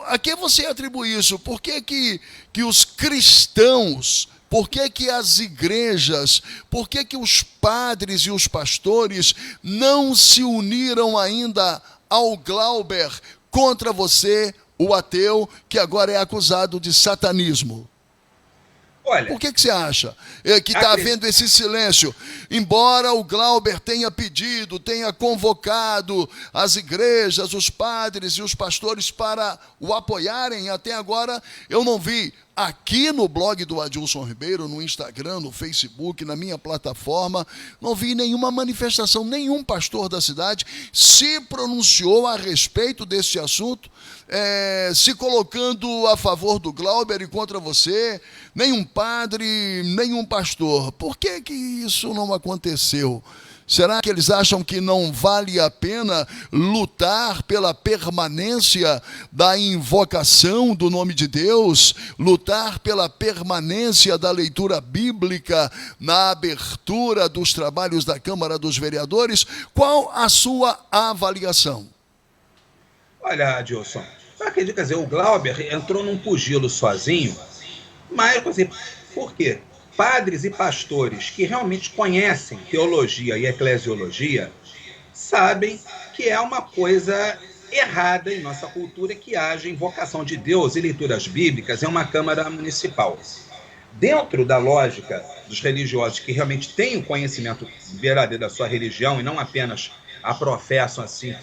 Speaker 1: a que você atribui isso? Por que os cristãos, por que as igrejas, por que os padres e os pastores não se uniram ainda ao Glauber contra você, o ateu, que agora é acusado de satanismo?
Speaker 6: Olha,
Speaker 1: por que você acha que está havendo esse silêncio? Embora o Glauber tenha pedido, tenha convocado as igrejas, os padres e os pastores para o apoiarem, até agora eu não vi aqui no blog do Adilson Ribeiro, no Instagram, no Facebook, na minha plataforma, não vi nenhuma manifestação, nenhum pastor da cidade se pronunciou a respeito desse assunto, se colocando a favor do Glauber e contra você, nenhum padre, nenhum pastor. Por que isso não aconteceu? Será que eles acham que não vale a pena lutar pela permanência da invocação do nome de Deus, lutar pela permanência da leitura bíblica na abertura dos trabalhos da Câmara dos Vereadores? Qual a sua avaliação?
Speaker 6: Olha, Adilson, quer dizer, o Glauber entrou num pugilo sozinho, mas, por quê? Padres e pastores que realmente conhecem teologia e eclesiologia sabem que é uma coisa errada em nossa cultura que haja invocação de Deus e leituras bíblicas em uma Câmara Municipal. Dentro da lógica dos religiosos que realmente têm o conhecimento verdadeiro da sua religião e não apenas a professam assim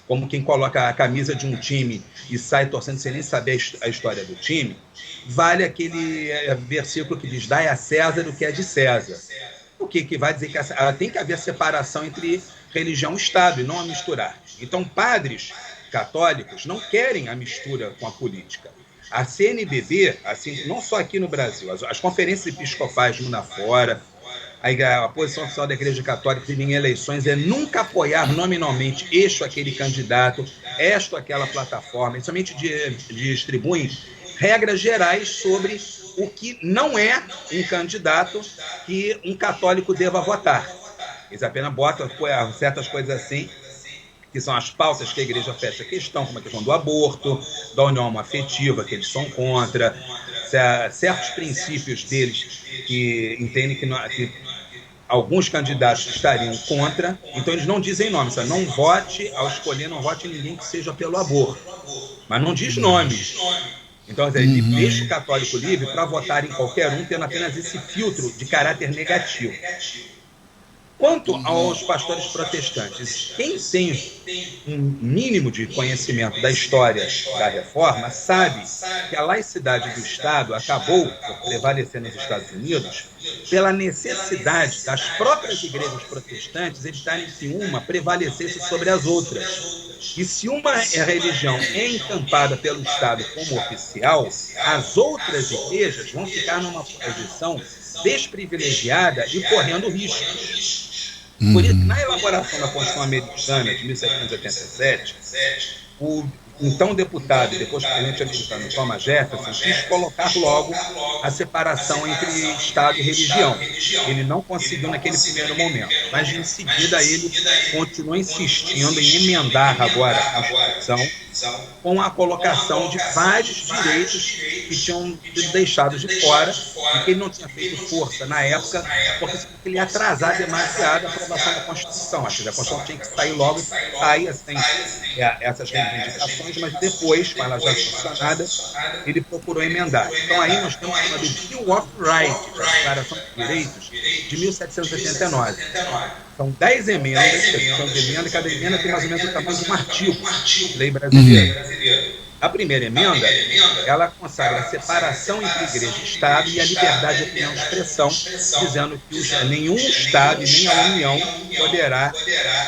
Speaker 6: como quem coloca a camisa de um time e sai torcendo sem nem saber a história do time, vale aquele versículo que diz: dai a César o que é de César. O que vai dizer que tem que haver separação entre religião e Estado e não a misturar. Então, padres católicos não querem a mistura com a política. A CNBB, assim, não só aqui no Brasil, as conferências episcopais mundo afora, a posição oficial da Igreja Católica em eleições é nunca apoiar nominalmente este ou aquele candidato, esta ou aquela plataforma. Eles somente distribuem regras gerais sobre o que não é um candidato que um católico deva votar. Eles apenas botam certas coisas assim, que são as pautas que a igreja fecha questão, como a questão do aborto, da união homoafetiva, que eles são contra, certos princípios deles que entendem que alguns candidatos estariam contra, então eles não dizem nome, sabe? Não vote, ao escolher, não vote em ninguém que seja pelo aborto, mas não diz nomes. Então, ele deixa o católico livre para votar em qualquer um, tendo apenas esse filtro de caráter negativo. Quanto aos pastores protestantes, quem tem um mínimo de conhecimento da história da reforma sabe que a laicidade do Estado acabou por prevalecer nos Estados Unidos pela necessidade das próprias igrejas protestantes evitarem que uma prevalecesse sobre as outras. E se uma religião é encampada pelo Estado como oficial, as outras igrejas vão ficar numa posição desprivilegiada e correndo riscos. Por isso, na elaboração da Constituição Americana de 1787, o então deputado e depois presidente americano Thomas Jefferson quis colocar logo a separação entre Estado e religião. Ele não conseguiu naquele primeiro momento, mas em seguida ele continuou insistindo em emendar agora a Constituição com a colocação de vários direitos que tinham sido deixados de fora e que ele não tinha feito força na época, porque ele ia atrasar demasiado a aprovação da Constituição. Acho que a Constituição tinha que sair logo e sair assim, essas reivindicações participações, mas depois, com ela já sancionada, ele procurou emendar. Então aí nós temos uma do Bill of Rights, a Declaração de Direitos, de 1789. São 10 emendas, cada emenda tem mais ou menos o tamanho de um artigo, lei brasileira. A primeira emenda, ela consagra a separação entre igreja e Estado e a liberdade de opinião e expressão, dizendo que nenhum Estado e nem a União poderá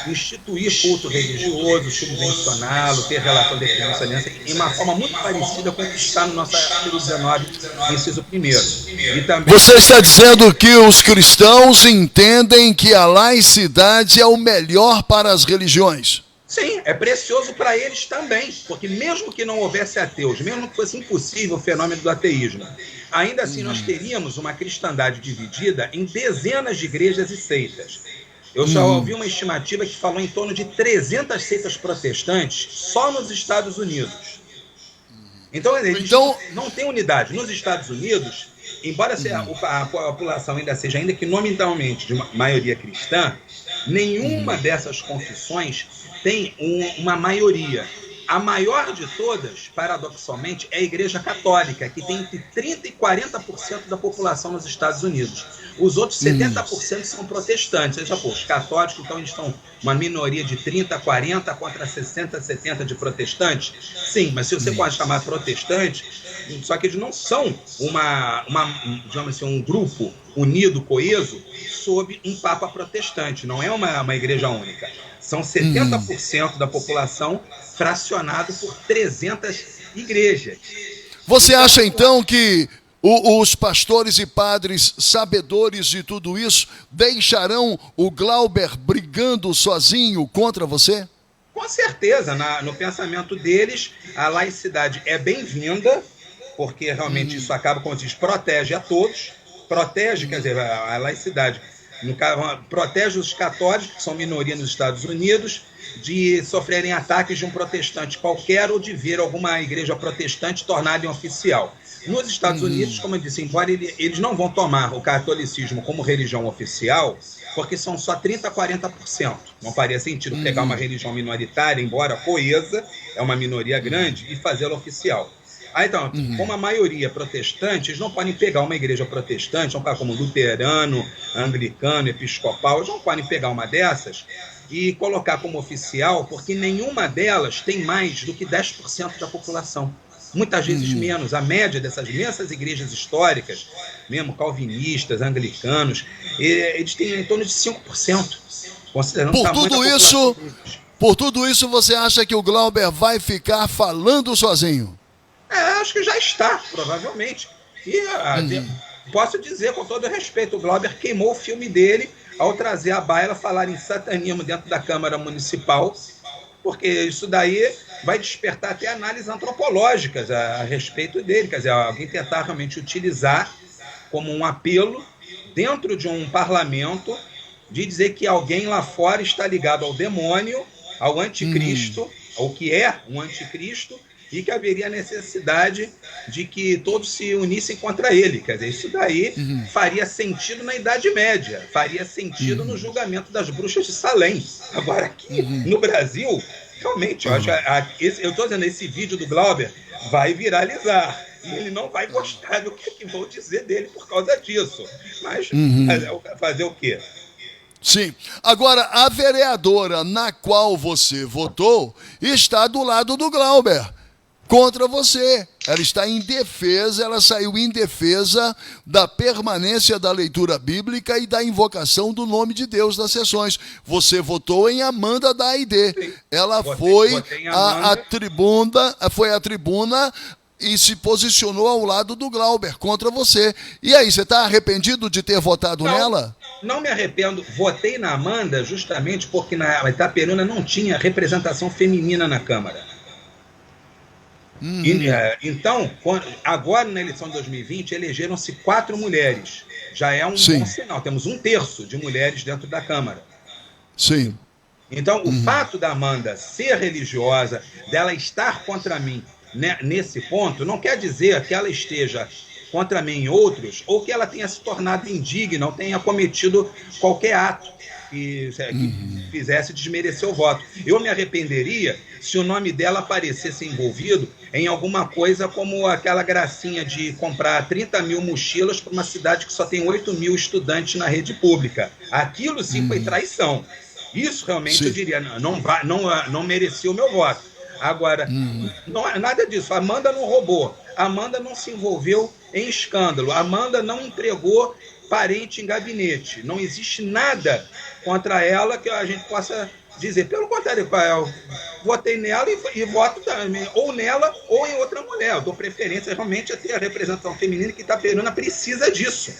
Speaker 6: instituir culto religioso, subvencioná-lo, ter relação de aliança, em uma forma muito parecida com o que está no nosso artigo 19, inciso 1º. E também...
Speaker 1: Você está dizendo que os cristãos entendem que a laicidade é o melhor para as religiões?
Speaker 6: Sim, é precioso para eles também, porque mesmo que não houvesse ateus, mesmo que fosse impossível o fenômeno do ateísmo, ainda assim nós teríamos uma cristandade dividida em dezenas de igrejas e seitas. Eu já ouvi uma estimativa que falou em torno de 300 seitas protestantes só nos Estados Unidos. Então eles não têm unidade. Nos Estados Unidos, embora a população ainda seja, ainda que nominalmente de maioria cristã, nenhuma dessas confissões tem uma maioria. A maior de todas, paradoxalmente, é a Igreja Católica, que tem entre 30% e 40% da população nos Estados Unidos. Os outros 70% são protestantes. Seja, os católicos, então, eles estão uma minoria de 30% a 40% contra 60% a 70% de protestantes. Sim, mas se você pode chamar protestante, só que eles não são digamos assim, um grupo unido, coeso, sob um papa protestante. Não é uma igreja única. São 70% da população fracionado por 300 igrejas.
Speaker 1: Você acha, então, que os pastores e padres, sabedores de tudo isso, deixarão o Glauber brigando sozinho contra você?
Speaker 6: Com certeza. No pensamento deles, a laicidade é bem-vinda, porque realmente isso acaba, como se diz, protege a todos. Protege, quer dizer, a laicidade... No caso, protege os católicos, que são minoria nos Estados Unidos, de sofrerem ataques de um protestante qualquer ou de ver alguma igreja protestante tornada oficial. Nos Estados Unidos, como eu disse, embora eles não vão tomar o catolicismo como religião oficial, porque são só 30% a 40%. Não faria sentido pegar uma religião minoritária, embora coesa, é uma minoria grande, e fazê-la oficial. Então, como a maioria é protestante, eles não podem pegar uma igreja protestante, como luterano, anglicano, episcopal, eles não podem pegar uma dessas e colocar como oficial, porque nenhuma delas tem mais do que 10% da população. Muitas vezes menos. A média dessas imensas igrejas históricas, mesmo calvinistas, anglicanos, eles têm em torno de 5%. Considerando o tamanho da população.
Speaker 1: Por tudo isso, você acha que o Glauber vai ficar falando sozinho?
Speaker 6: Acho que já está, provavelmente. E posso dizer com todo respeito, o Glauber queimou o filme dele ao trazer à baila falar em satanismo dentro da Câmara Municipal, porque isso daí vai despertar até análises antropológicas a respeito dele. Quer dizer, alguém tentar realmente utilizar como um apelo dentro de um parlamento de dizer que alguém lá fora está ligado ao demônio, ao anticristo, ao que é um anticristo, e que haveria necessidade de que todos se unissem contra ele. Quer dizer, isso daí faria sentido na Idade Média, faria sentido no julgamento das bruxas de Salem. Agora, aqui no Brasil, realmente, eu estou dizendo, esse vídeo do Glauber vai viralizar. E ele não vai gostar do que vou dizer dele por causa disso. Mas fazer o quê?
Speaker 1: Sim. Agora, a vereadora na qual você votou está do lado do Glauber, contra você. Ela está em defesa, ela saiu em defesa da permanência da leitura bíblica e da invocação do nome de Deus nas sessões. Você votou em Amanda da AID.
Speaker 6: Sim.
Speaker 1: Ela foi à tribuna e se posicionou ao lado do Glauber, contra você. E aí, você está arrependido de ter votado nela?
Speaker 6: Não me arrependo. Votei na Amanda justamente porque na Itaperuna não tinha representação feminina na Câmara. Então, agora na eleição de 2020, elegeram-se 4 mulheres. Já é um bom sinal. Temos 1/3 de mulheres dentro da Câmara.
Speaker 1: Sim.
Speaker 6: Então, o fato da Amanda ser religiosa, dela estar contra mim, né, nesse ponto, não quer dizer que ela esteja contra mim em outros, ou que ela tenha se tornado indigna, ou tenha cometido qualquer ato. que fizesse desmerecer o voto. Eu me arrependeria se o nome dela aparecesse envolvido em alguma coisa como aquela gracinha de comprar 30 mil mochilas para uma cidade que só tem 8 mil estudantes na rede pública. Aquilo sim foi traição. Isso realmente eu diria, não merecia o meu voto. Agora, não é nada disso. A Amanda não roubou. A Amanda não se envolveu em escândalo. A Amanda não entregou parente em gabinete. Não existe nada contra ela que a gente possa dizer. Pelo contrário, eu votei nela e voto também, ou nela ou em outra mulher. Eu dou preferência realmente a ter a representação feminina, que Itaperuna precisa disso.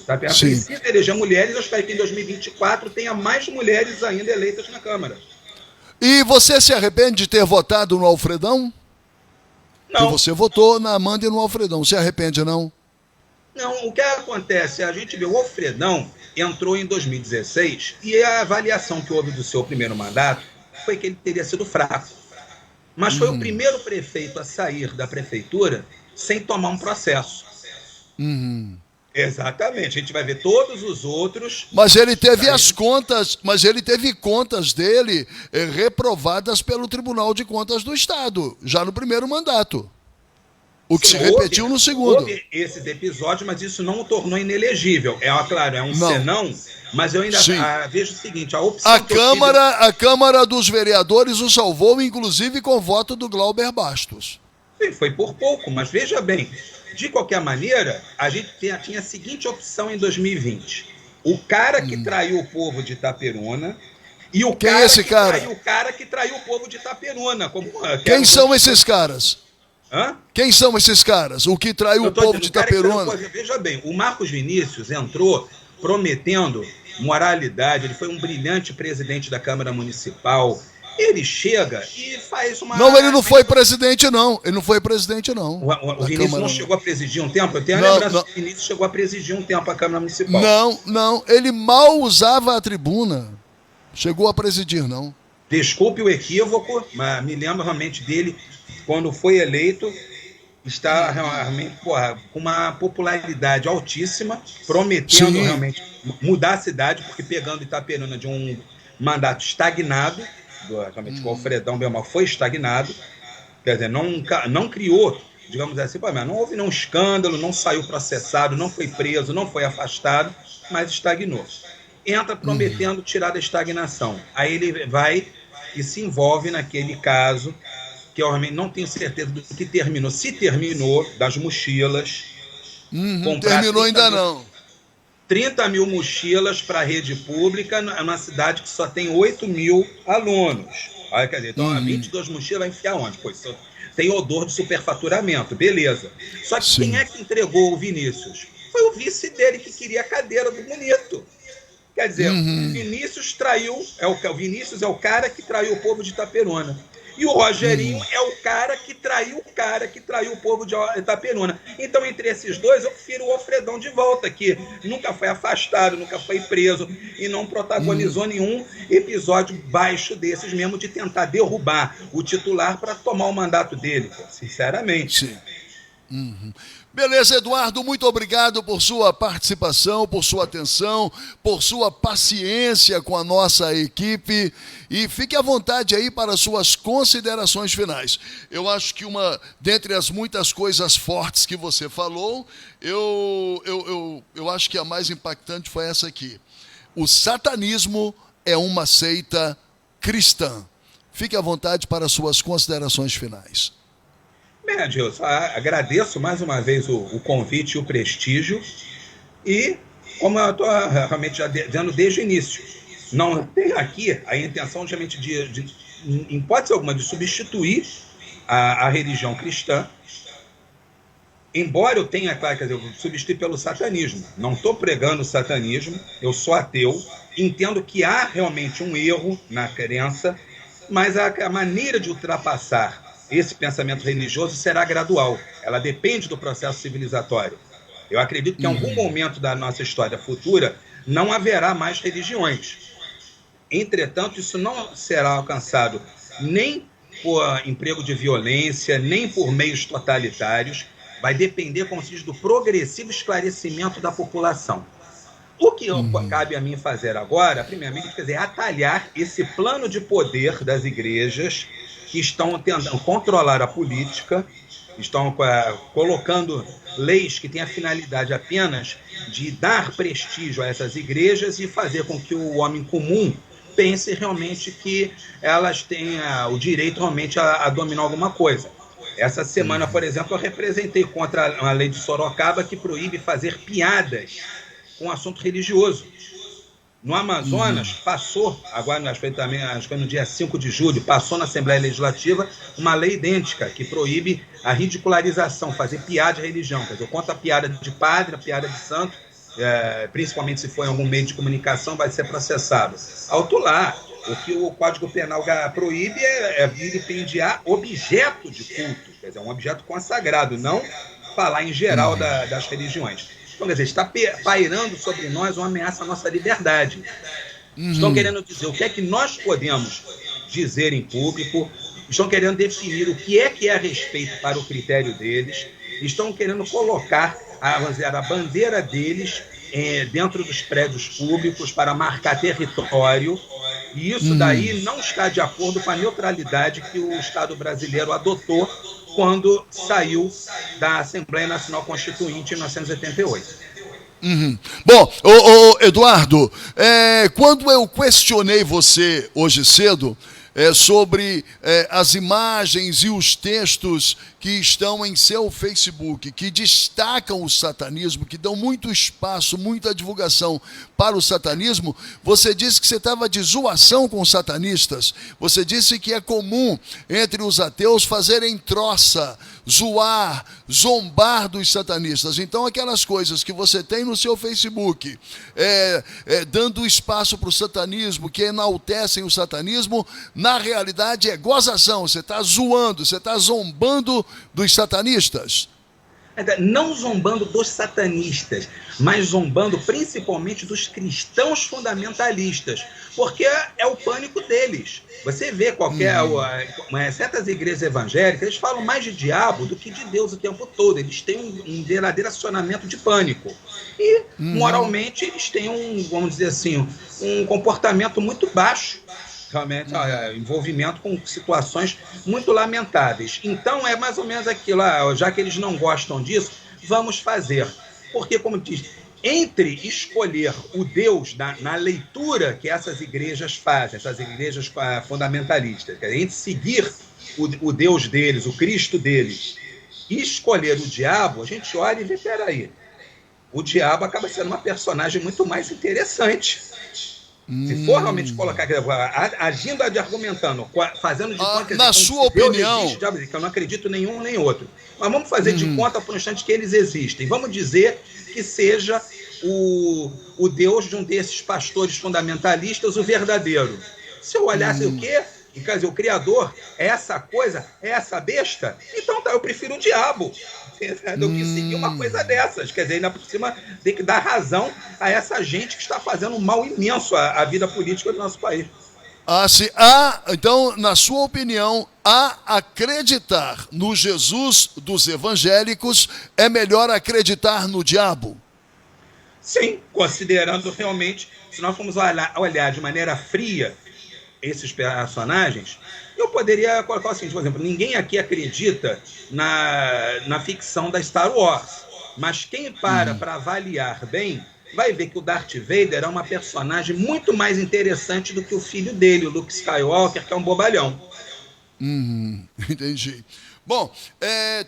Speaker 6: Itaperuna precisa eleger mulheres. Eu espero que em 2024 tenha mais mulheres ainda eleitas na Câmara.
Speaker 1: E você se arrepende de ter votado no Alfredão?
Speaker 6: Não.
Speaker 1: Porque você votou na Amanda e no Alfredão. Se arrepende, não?
Speaker 6: Não, o que acontece, a gente vê, o Alfredão entrou em 2016 e a avaliação que houve do seu primeiro mandato foi que ele teria sido fraco. Mas foi o primeiro prefeito a sair da prefeitura sem tomar um processo. Exatamente, a gente vai ver todos os outros...
Speaker 1: Mas ele teve contas dele reprovadas pelo Tribunal de Contas do Estado, já no primeiro mandato. O que se repetiu no segundo.
Speaker 6: Houve esses episódios, mas isso não o tornou inelegível. Claro, é um senão, mas eu ainda vejo o seguinte, a opção...
Speaker 1: A Câmara dos Vereadores o salvou, inclusive com o voto do Glauber Bastos.
Speaker 6: Sim, foi por pouco, mas veja bem, de qualquer maneira, a gente tinha a seguinte opção em 2020. O cara que traiu o povo de Itaperuna e o
Speaker 1: Quem é esse cara?
Speaker 6: O cara que traiu o povo de Itaperuna.
Speaker 1: Quem são esses caras?
Speaker 6: Hã?
Speaker 1: Quem são esses caras? O que traiu o povo de Itaperuna?
Speaker 6: Veja bem, o Marcos Vinícius entrou prometendo moralidade, ele foi um brilhante presidente da Câmara Municipal. Ele chega e faz uma...
Speaker 1: Não, ele não foi presidente, não. Ele não foi presidente, não.
Speaker 6: O Vinícius não chegou a presidir um tempo? Eu tenho a lembrança que o Vinícius chegou a presidir um tempo a Câmara Municipal.
Speaker 1: Não. Ele mal usava a tribuna. Chegou a presidir, não.
Speaker 6: Desculpe o equívoco, mas me lembro realmente dele, quando foi eleito, está realmente com uma popularidade altíssima, prometendo realmente mudar a cidade, porque pegando Itaperuna de um mandato estagnado, realmente o Alfredão Belmar foi estagnado, quer dizer, não criou, digamos assim, mas não houve nenhum escândalo, não saiu processado, não foi preso, não foi afastado, mas estagnou. Entra prometendo tirar da estagnação. Aí ele vai e se envolve naquele caso, que eu realmente não tenho certeza do que terminou. Se terminou, das mochilas.
Speaker 1: Terminou ainda não.
Speaker 6: 30 mil mochilas para a rede pública numa cidade que só tem 8 mil alunos. Aí, quer dizer, então 22 mochilas vai enfiar onde? Pois tem odor de superfaturamento, beleza. Só que quem é que entregou o Vinícius? Foi o vice dele que queria a cadeira do bonito. Quer dizer, o Vinícius traiu, o Vinícius é o cara que traiu o povo de Itaperuna. E o Rogerinho é o cara que traiu o povo de Itaperuna. Então, entre esses dois, eu prefiro o Alfredão de volta, que nunca foi afastado, nunca foi preso e não protagonizou nenhum episódio baixo desses mesmo, de tentar derrubar o titular para tomar o mandato dele, sinceramente.
Speaker 1: Beleza, Eduardo, muito obrigado por sua participação, por sua atenção, por sua paciência com a nossa equipe, e fique à vontade aí para suas considerações finais. Eu acho que dentre as muitas coisas fortes que você falou, eu acho que a mais impactante foi essa aqui. O satanismo é uma seita cristã. Fique à vontade para suas considerações finais.
Speaker 6: Adilson, agradeço mais uma vez o convite e o prestígio, e como eu estou realmente já dizendo desde o início, não tem aqui a intenção realmente em hipótese alguma, de substituir a religião cristã, embora eu tenha, claro, quer dizer, eu substituir pelo satanismo. Não estou pregando o satanismo, eu sou ateu, entendo que há realmente um erro na crença, mas a maneira de ultrapassar esse pensamento religioso será gradual. Ela depende do processo civilizatório. Eu acredito que em algum momento da nossa história futura não haverá mais religiões. Entretanto, isso não será alcançado nem por emprego de violência, nem por meios totalitários. Vai depender, como se diz, do progressivo esclarecimento da população. O que cabe a mim fazer agora, primeiramente, quer dizer, atalhar esse plano de poder das igrejas que estão tentando controlar a política, estão colocando leis que têm a finalidade apenas de dar prestígio a essas igrejas e fazer com que o homem comum pense realmente que elas têm o direito realmente a dominar alguma coisa. Essa semana, por exemplo, eu representei contra a lei de Sorocaba que proíbe fazer piadas com assunto religioso. No Amazonas, passou, agora acho que foi no dia 5 de julho, passou na Assembleia Legislativa uma lei idêntica que proíbe a ridicularização, fazer piada de religião. Quer dizer, eu conto a piada de padre, a piada de santo, principalmente se for em algum meio de comunicação, vai ser processado. Alto lá, o que o Código Penal proíbe é vilipendiar objeto de culto, quer dizer, um objeto consagrado, não falar em geral das religiões. Então, quer dizer, está pairando sobre nós uma ameaça à nossa liberdade. Estão querendo dizer o que é que nós podemos dizer em público, estão querendo definir o que é respeito para o critério deles, estão querendo colocar a bandeira deles dentro dos prédios públicos para marcar território, e isso daí não está de acordo com a neutralidade que o Estado brasileiro adotou quando saiu da Assembleia Nacional Constituinte em 1988.
Speaker 1: Bom, Eduardo, quando eu questionei você hoje cedo sobre as imagens e os textos que estão em seu Facebook, que destacam o satanismo, que dão muito espaço, muita divulgação para o satanismo, você disse que você estava de zoação com os satanistas. Você disse que é comum entre os ateus fazerem troça, zoar, zombar dos satanistas. Então, aquelas coisas que você tem no seu Facebook, dando espaço para o satanismo, que enaltecem o satanismo, na realidade é gozação. Você está zoando, você está zombando dos satanistas.
Speaker 6: Não zombando dos satanistas, mas zombando principalmente dos cristãos fundamentalistas, porque é o pânico deles. Você vê certas igrejas evangélicas, eles falam mais de diabo do que de Deus o tempo todo. Eles têm um verdadeiro acionamento de pânico. E, moralmente, eles têm vamos dizer assim, um comportamento muito baixo. Realmente, envolvimento com situações muito lamentáveis. Então, é mais ou menos aquilo, já que eles não gostam disso, vamos fazer. Porque, como diz, entre escolher o Deus na leitura que essas igrejas fazem, essas igrejas fundamentalistas, entre seguir o Deus deles, o Cristo deles, e escolher o diabo, a gente olha e vê, peraí, o diabo acaba sendo uma personagem muito mais interessante. Se for realmente colocar, agindo, argumentando, fazendo de conta que
Speaker 1: na sua opinião,
Speaker 6: existe, que eu não acredito nenhum nem outro, mas vamos fazer de conta por um instante que eles existem. Vamos dizer que seja o Deus de um desses pastores fundamentalistas, o verdadeiro. Se eu olhasse o quê? Quer dizer, o Criador é essa coisa, é essa besta, então eu prefiro o diabo do que seguir uma coisa dessas. Quer dizer, ainda por cima tem que dar razão a essa gente que está fazendo um mal imenso à vida política do nosso país.
Speaker 1: Então, na sua opinião, acreditar no Jesus dos evangélicos é melhor acreditar no diabo?
Speaker 6: Sim, considerando realmente, se nós formos olhar de maneira fria esses personagens, eu poderia colocar o seguinte, por exemplo, ninguém aqui acredita na ficção da Star Wars, mas quem para avaliar bem, vai ver que o Darth Vader é uma personagem muito mais interessante do que o filho dele, o Luke Skywalker, que é um bobalhão.
Speaker 1: Entendi. Bom,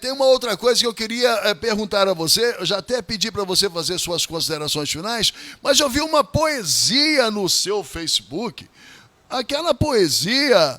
Speaker 1: tem uma outra coisa que eu queria perguntar a você. Eu já até pedi para você fazer suas considerações finais, mas eu vi uma poesia no seu Facebook. Aquela poesia,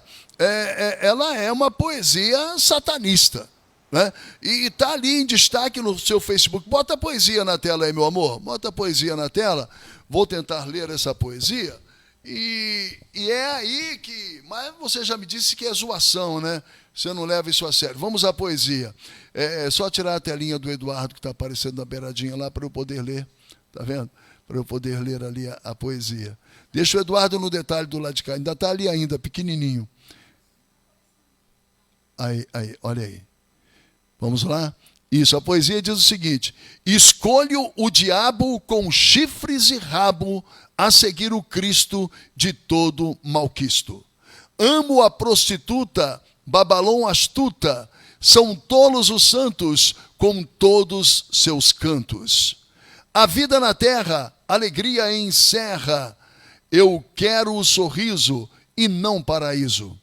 Speaker 1: ela é uma poesia satanista, né? E está ali em destaque no seu Facebook. Bota a poesia na tela aí, meu amor. Bota a poesia na tela. Vou tentar ler essa poesia. E é aí que... Mas você já me disse que é zoação, né? Você não leva isso a sério. Vamos à poesia. É só tirar a telinha do Eduardo, que está aparecendo na beiradinha lá, para eu poder ler. Está vendo? Para eu poder ler ali a poesia. Deixa o Eduardo no detalhe do lado de cá. Ainda está ali ainda, pequenininho. Aí, olha aí. Vamos lá? Isso, a poesia diz o seguinte: escolho o diabo com chifres e rabo a seguir o Cristo de todo malquisto. Amo a prostituta, Babalão astuta, são tolos os santos com todos seus cantos. A vida na terra, alegria encerra, eu quero o sorriso e não paraíso.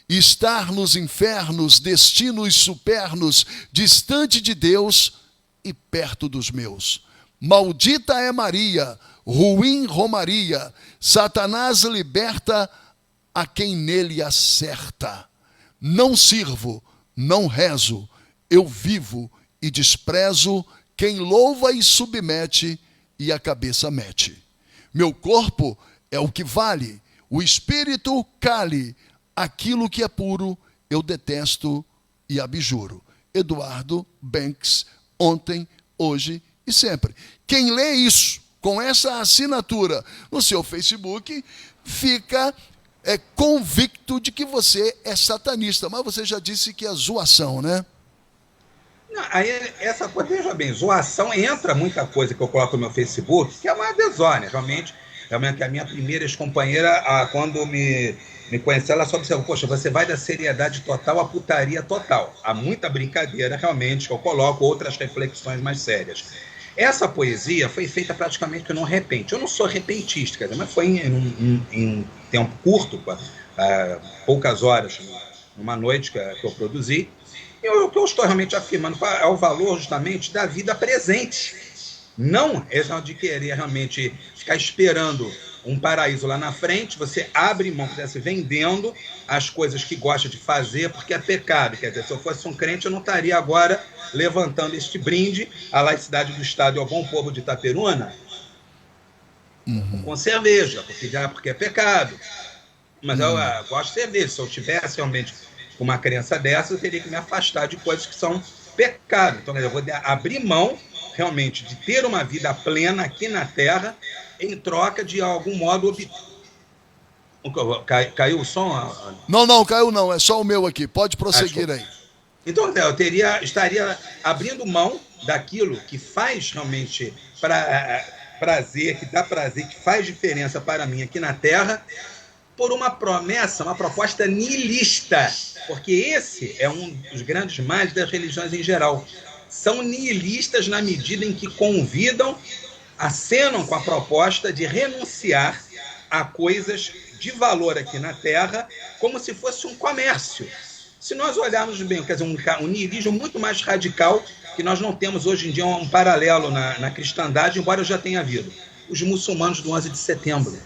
Speaker 1: Estar nos infernos, destinos supernos, distante de Deus e perto dos meus. Maldita é Maria, ruim Romaria, Satanás liberta a quem nele acerta. Não sirvo, não rezo, eu vivo e desprezo quem louva e submete e a cabeça mete. Meu corpo é o que vale, o espírito cale, aquilo que é puro eu detesto e abjuro. Eduardo Banks, ontem, hoje e sempre. Quem lê isso com essa assinatura no seu Facebook fica convicto de que você é satanista, mas você já disse que é zoação, né?
Speaker 6: Não, aí essa coisa, veja bem, zoação entra muita coisa que eu coloco no meu Facebook, que é uma desordem, realmente que a minha primeira ex-companheira, quando me conheceu, ela só observou, poxa, você vai da seriedade total à putaria total. Há muita brincadeira, realmente, que eu coloco outras reflexões mais sérias. Essa poesia foi feita praticamente no repente. Eu não sou repentista, quer dizer, mas foi em tempo curto, poucas horas, numa noite que eu produzi. E o que eu estou realmente afirmando é o valor justamente da vida presente. Não essa de querer realmente ficar esperando um paraíso lá na frente, você abre mão, se vendendo as coisas que gosta de fazer, porque é pecado. Quer dizer, se eu fosse um crente, eu não estaria agora levantando este brinde à laicidade do Estado e ao bom povo de Itaperuna com cerveja, porque é pecado. Mas eu gosto de cerveja. Se eu tivesse realmente uma crença dessa, eu teria que me afastar de coisas que são pecado. Então, eu vou abrir mão realmente de ter uma vida plena aqui na Terra, em troca de algum modo... Caiu o som?
Speaker 1: Não, caiu não, é só o meu aqui, pode prosseguir aí.
Speaker 6: Então, eu estaria abrindo mão daquilo que faz realmente prazer, que dá prazer, que faz diferença para mim aqui na Terra, por uma promessa, uma proposta nihilista, porque esse é um dos grandes males das religiões em geral. São nihilistas na medida em que convidam, acenam com a proposta de renunciar a coisas de valor aqui na Terra, como se fosse um comércio. Se nós olharmos bem, quer dizer, um nihilismo muito mais radical, que nós não temos hoje em dia um paralelo na cristandade, embora já tenha havido. Os muçulmanos do 11 de setembro.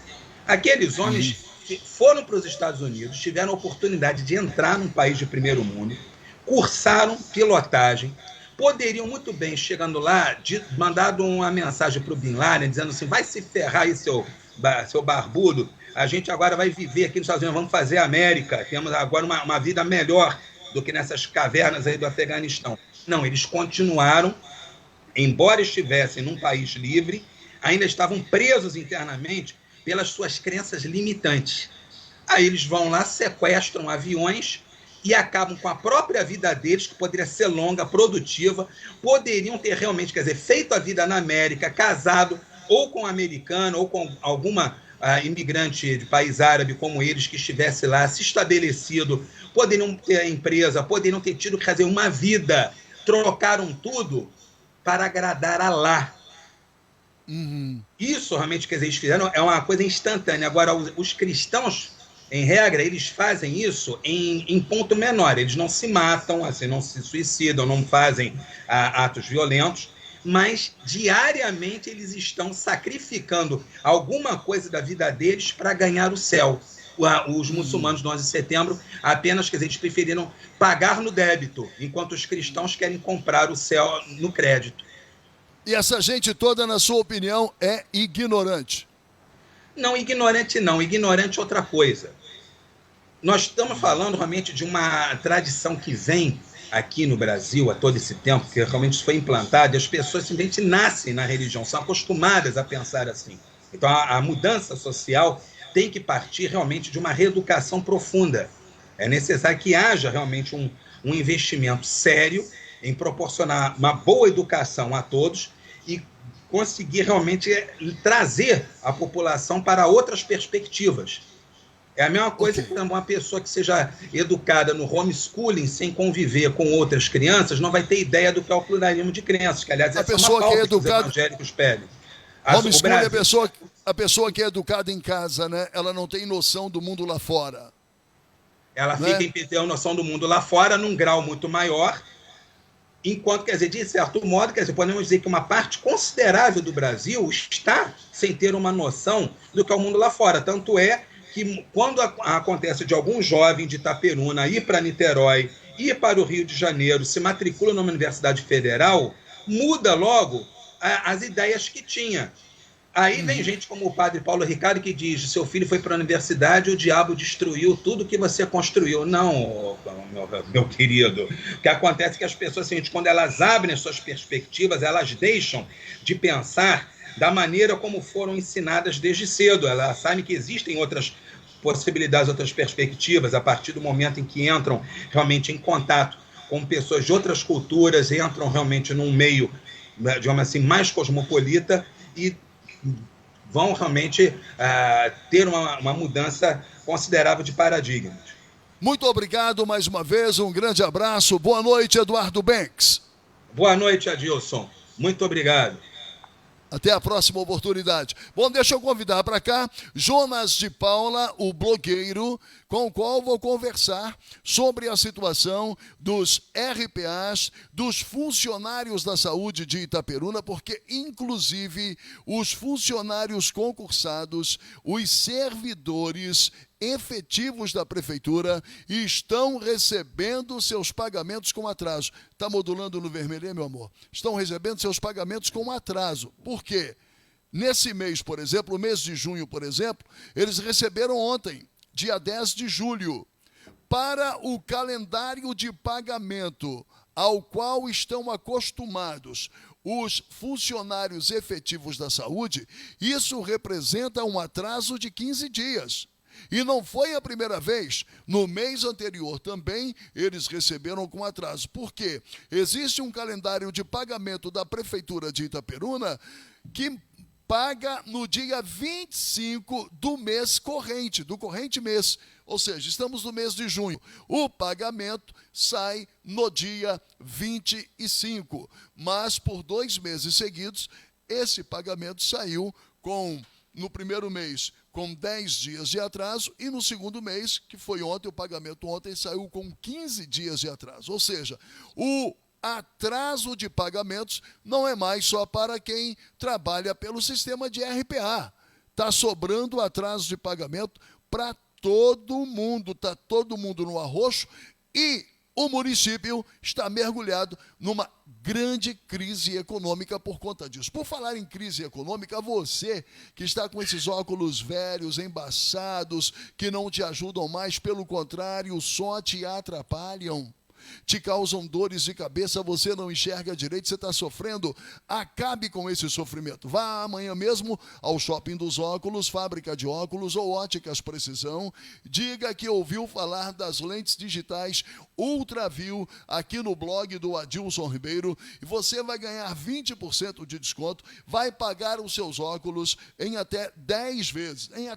Speaker 6: Aqueles homens foram para os Estados Unidos, tiveram a oportunidade de entrar num país de primeiro mundo, cursaram pilotagem, poderiam muito bem, chegando lá, mandado uma mensagem para o Bin Laden, dizendo assim, vai se ferrar aí, seu barbudo, a gente agora vai viver aqui nos Estados Unidos, vamos fazer a América, temos agora uma vida melhor do que nessas cavernas aí do Afeganistão. Não, eles continuaram, embora estivessem num país livre, ainda estavam presos internamente pelas suas crenças limitantes. Aí eles vão lá, sequestram aviões e acabam com a própria vida deles, que poderia ser longa, produtiva, poderiam ter realmente, quer dizer, feito a vida na América, casado ou com um americano ou com alguma imigrante de país árabe como eles, que estivesse lá, se estabelecido, poderiam ter empresa, poderiam ter tido, quer dizer, uma vida, trocaram tudo para agradar a Alá. Isso realmente, quer dizer, eles fizeram, é uma coisa instantânea. Agora, os cristãos, em regra, eles fazem isso em ponto menor. Eles não se matam, assim, não se suicidam, não fazem atos violentos, mas diariamente eles estão sacrificando alguma coisa da vida deles para ganhar o céu. Os muçulmanos do 11 de setembro apenas, quer dizer, eles preferiram pagar no débito, enquanto os cristãos querem comprar o céu no crédito.
Speaker 1: E essa gente toda, na sua opinião, é ignorante?
Speaker 6: Não, ignorante não. Ignorante é outra coisa. Nós estamos falando realmente de uma tradição que vem aqui no Brasil há todo esse tempo, que realmente isso foi implantado, e as pessoas simplesmente nascem na religião, são acostumadas a pensar assim. Então, a mudança social tem que partir realmente de uma reeducação profunda. É necessário que haja realmente um investimento sério em proporcionar uma boa educação a todos e conseguir realmente trazer a população para outras perspectivas. É a mesma coisa que uma pessoa que seja educada no homeschooling, sem conviver com outras crianças, não vai ter ideia do que é o pluralismo de crenças, que, aliás, essa é uma pauta que os evangélicos pedem.
Speaker 1: Homeschooling é a pessoa que é educada em casa, né? Ela não tem noção do mundo lá fora.
Speaker 6: Ela fica em ter noção do mundo lá fora num grau muito maior, enquanto, quer dizer, de certo modo, quer dizer, podemos dizer que uma parte considerável do Brasil está sem ter uma noção do que é o mundo lá fora. Tanto é que quando acontece de algum jovem de Itaperuna ir para Niterói, ir para o Rio de Janeiro, se matricula numa universidade federal, muda logo as ideias que tinha. Aí vem gente como o padre Paulo Ricardo que diz: seu filho foi para a universidade, o diabo destruiu tudo que você construiu. Não, meu querido. O que acontece é que as pessoas, assim, quando elas abrem as suas perspectivas, elas deixam de pensar da maneira como foram ensinadas desde cedo. Elas sabem que existem outras possibilidades, outras perspectivas, a partir do momento em que entram realmente em contato com pessoas de outras culturas, entram realmente num meio, digamos assim, mais cosmopolita e vão realmente ter uma mudança considerável de paradigmas.
Speaker 1: Muito obrigado mais uma vez, um grande abraço. Boa noite, Eduardo Banks.
Speaker 6: Boa noite, Adilson. Muito obrigado.
Speaker 1: Até a próxima oportunidade. Bom, deixa eu convidar para cá Jonas de Paula, o blogueiro, com o qual vou conversar sobre a situação dos RPAs, dos funcionários da saúde de Itaperuna, porque, inclusive, os funcionários concursados, os servidores efetivos da prefeitura estão recebendo seus pagamentos com atraso. Está modulando no vermelho, meu amor? Estão recebendo seus pagamentos com atraso. Por quê? Nesse mês, por exemplo, o mês de junho, por exemplo, eles receberam ontem, dia 10 de julho, para o calendário de pagamento ao qual estão acostumados os funcionários efetivos da saúde, isso representa um atraso de 15 dias. E não foi a primeira vez. No mês anterior também eles receberam com atraso. Por quê? Existe um calendário de pagamento da Prefeitura de Itaperuna que paga no dia 25 do mês corrente, do corrente mês. Ou seja, estamos no mês de junho. O pagamento sai no dia 25. Mas por 2 meses seguidos, esse pagamento saiu no primeiro mês com 10 dias de atraso e no segundo mês, que foi ontem, o pagamento ontem saiu com 15 dias de atraso. Ou seja, o atraso de pagamentos não é mais só para quem trabalha pelo sistema de RPA. Está sobrando atraso de pagamento para todo mundo, está todo mundo no arroxo e o município está mergulhado numa grande crise econômica por conta disso. Por falar em crise econômica, você que está com esses óculos velhos, embaçados, que não te ajudam mais, pelo contrário, só te atrapalham, te causam dores de cabeça, você não enxerga direito, você está sofrendo, acabe com esse sofrimento. Vá amanhã mesmo ao Shopping dos Óculos, Fábrica de Óculos ou Óticas Precisão, diga que ouviu falar das lentes digitais Ultraview aqui no blog do Adilson Ribeiro e você vai ganhar 20% de desconto, vai pagar os seus óculos em até 10 vezes, em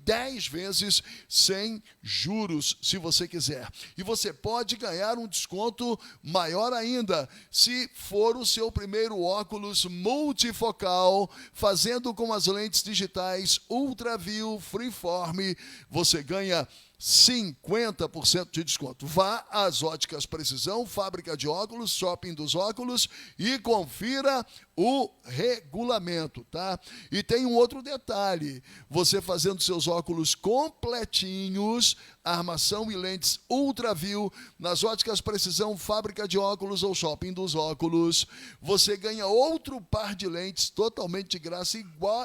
Speaker 1: 10 vezes sem juros, se você quiser. E você pode ganhar um desconto maior ainda, se for o seu primeiro óculos multifocal, fazendo com as lentes digitais Ultraview Freeform, você ganha 50% de desconto. Vá às Óticas Precisão, Fábrica de Óculos, Shopping dos Óculos e confira o regulamento, tá? E tem um outro detalhe, você fazendo seus óculos completinhos, armação e lentes Ultraview, nas Óticas Precisão, Fábrica de Óculos ou Shopping dos Óculos, você ganha outro par de lentes totalmente de graça,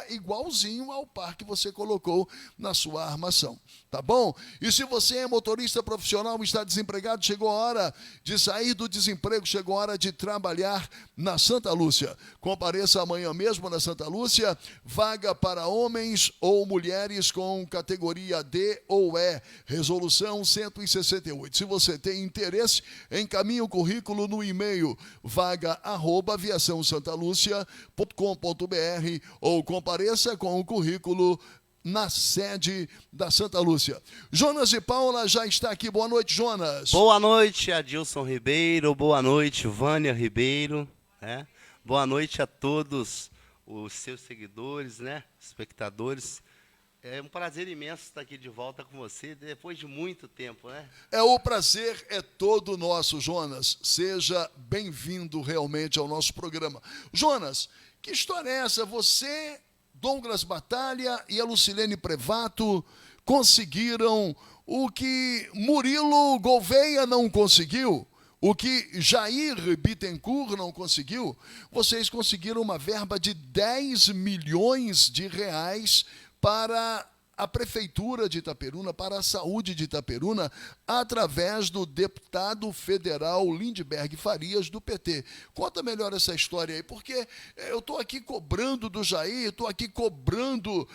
Speaker 1: igualzinho ao par que você colocou na sua armação, tá bom? E se você é motorista profissional e está desempregado, chegou a hora de sair do desemprego, chegou a hora de trabalhar na Santa Lúcia. Compareça amanhã mesmo na Santa Lúcia, vaga para homens ou mulheres com categoria D ou E, resolução 168. Se você tem interesse, encaminhe o currículo no e-mail vaga@aviaçãosantalucia.com.br ou compareça com o currículo na sede da Santa Lúcia. Jonas de Paula já está aqui. Boa noite, Jonas.
Speaker 7: Boa noite, Adilson Ribeiro. Boa noite, Vânia Ribeiro. Boa noite a todos os seus seguidores, espectadores. É um prazer imenso estar aqui de volta com você, depois de muito tempo, né?
Speaker 1: O prazer é todo nosso, Jonas. Seja bem-vindo realmente ao nosso programa. Jonas, que história é essa? Você, Douglas Batalha e a Lucilene Prevato conseguiram o que Murilo Gouveia não conseguiu, o que Jair Bittencourt não conseguiu. Vocês conseguiram uma verba de 10 milhões de reais para a Prefeitura de Itaperuna, para a saúde de Itaperuna, através do deputado federal Lindbergh Farias, do PT. Conta melhor essa história aí, porque eu estou aqui cobrando do Jair, estou aqui cobrando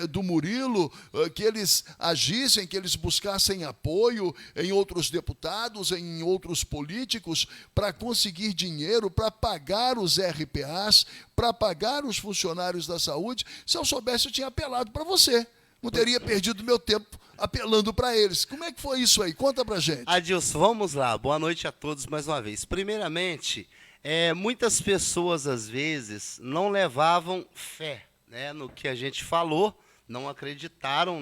Speaker 1: do Murilo, que eles agissem, que eles buscassem apoio em outros deputados, em outros políticos, para conseguir dinheiro, para pagar os RPAs, para pagar os funcionários da saúde. Se eu soubesse, eu tinha apelado para você. Não teria perdido meu tempo apelando para eles. Como é que foi isso aí? Conta pra gente.
Speaker 7: Adilson, vamos lá. Boa noite a todos mais uma vez. Primeiramente, muitas pessoas, às vezes, não levavam fé, no que a gente falou, não acreditaram,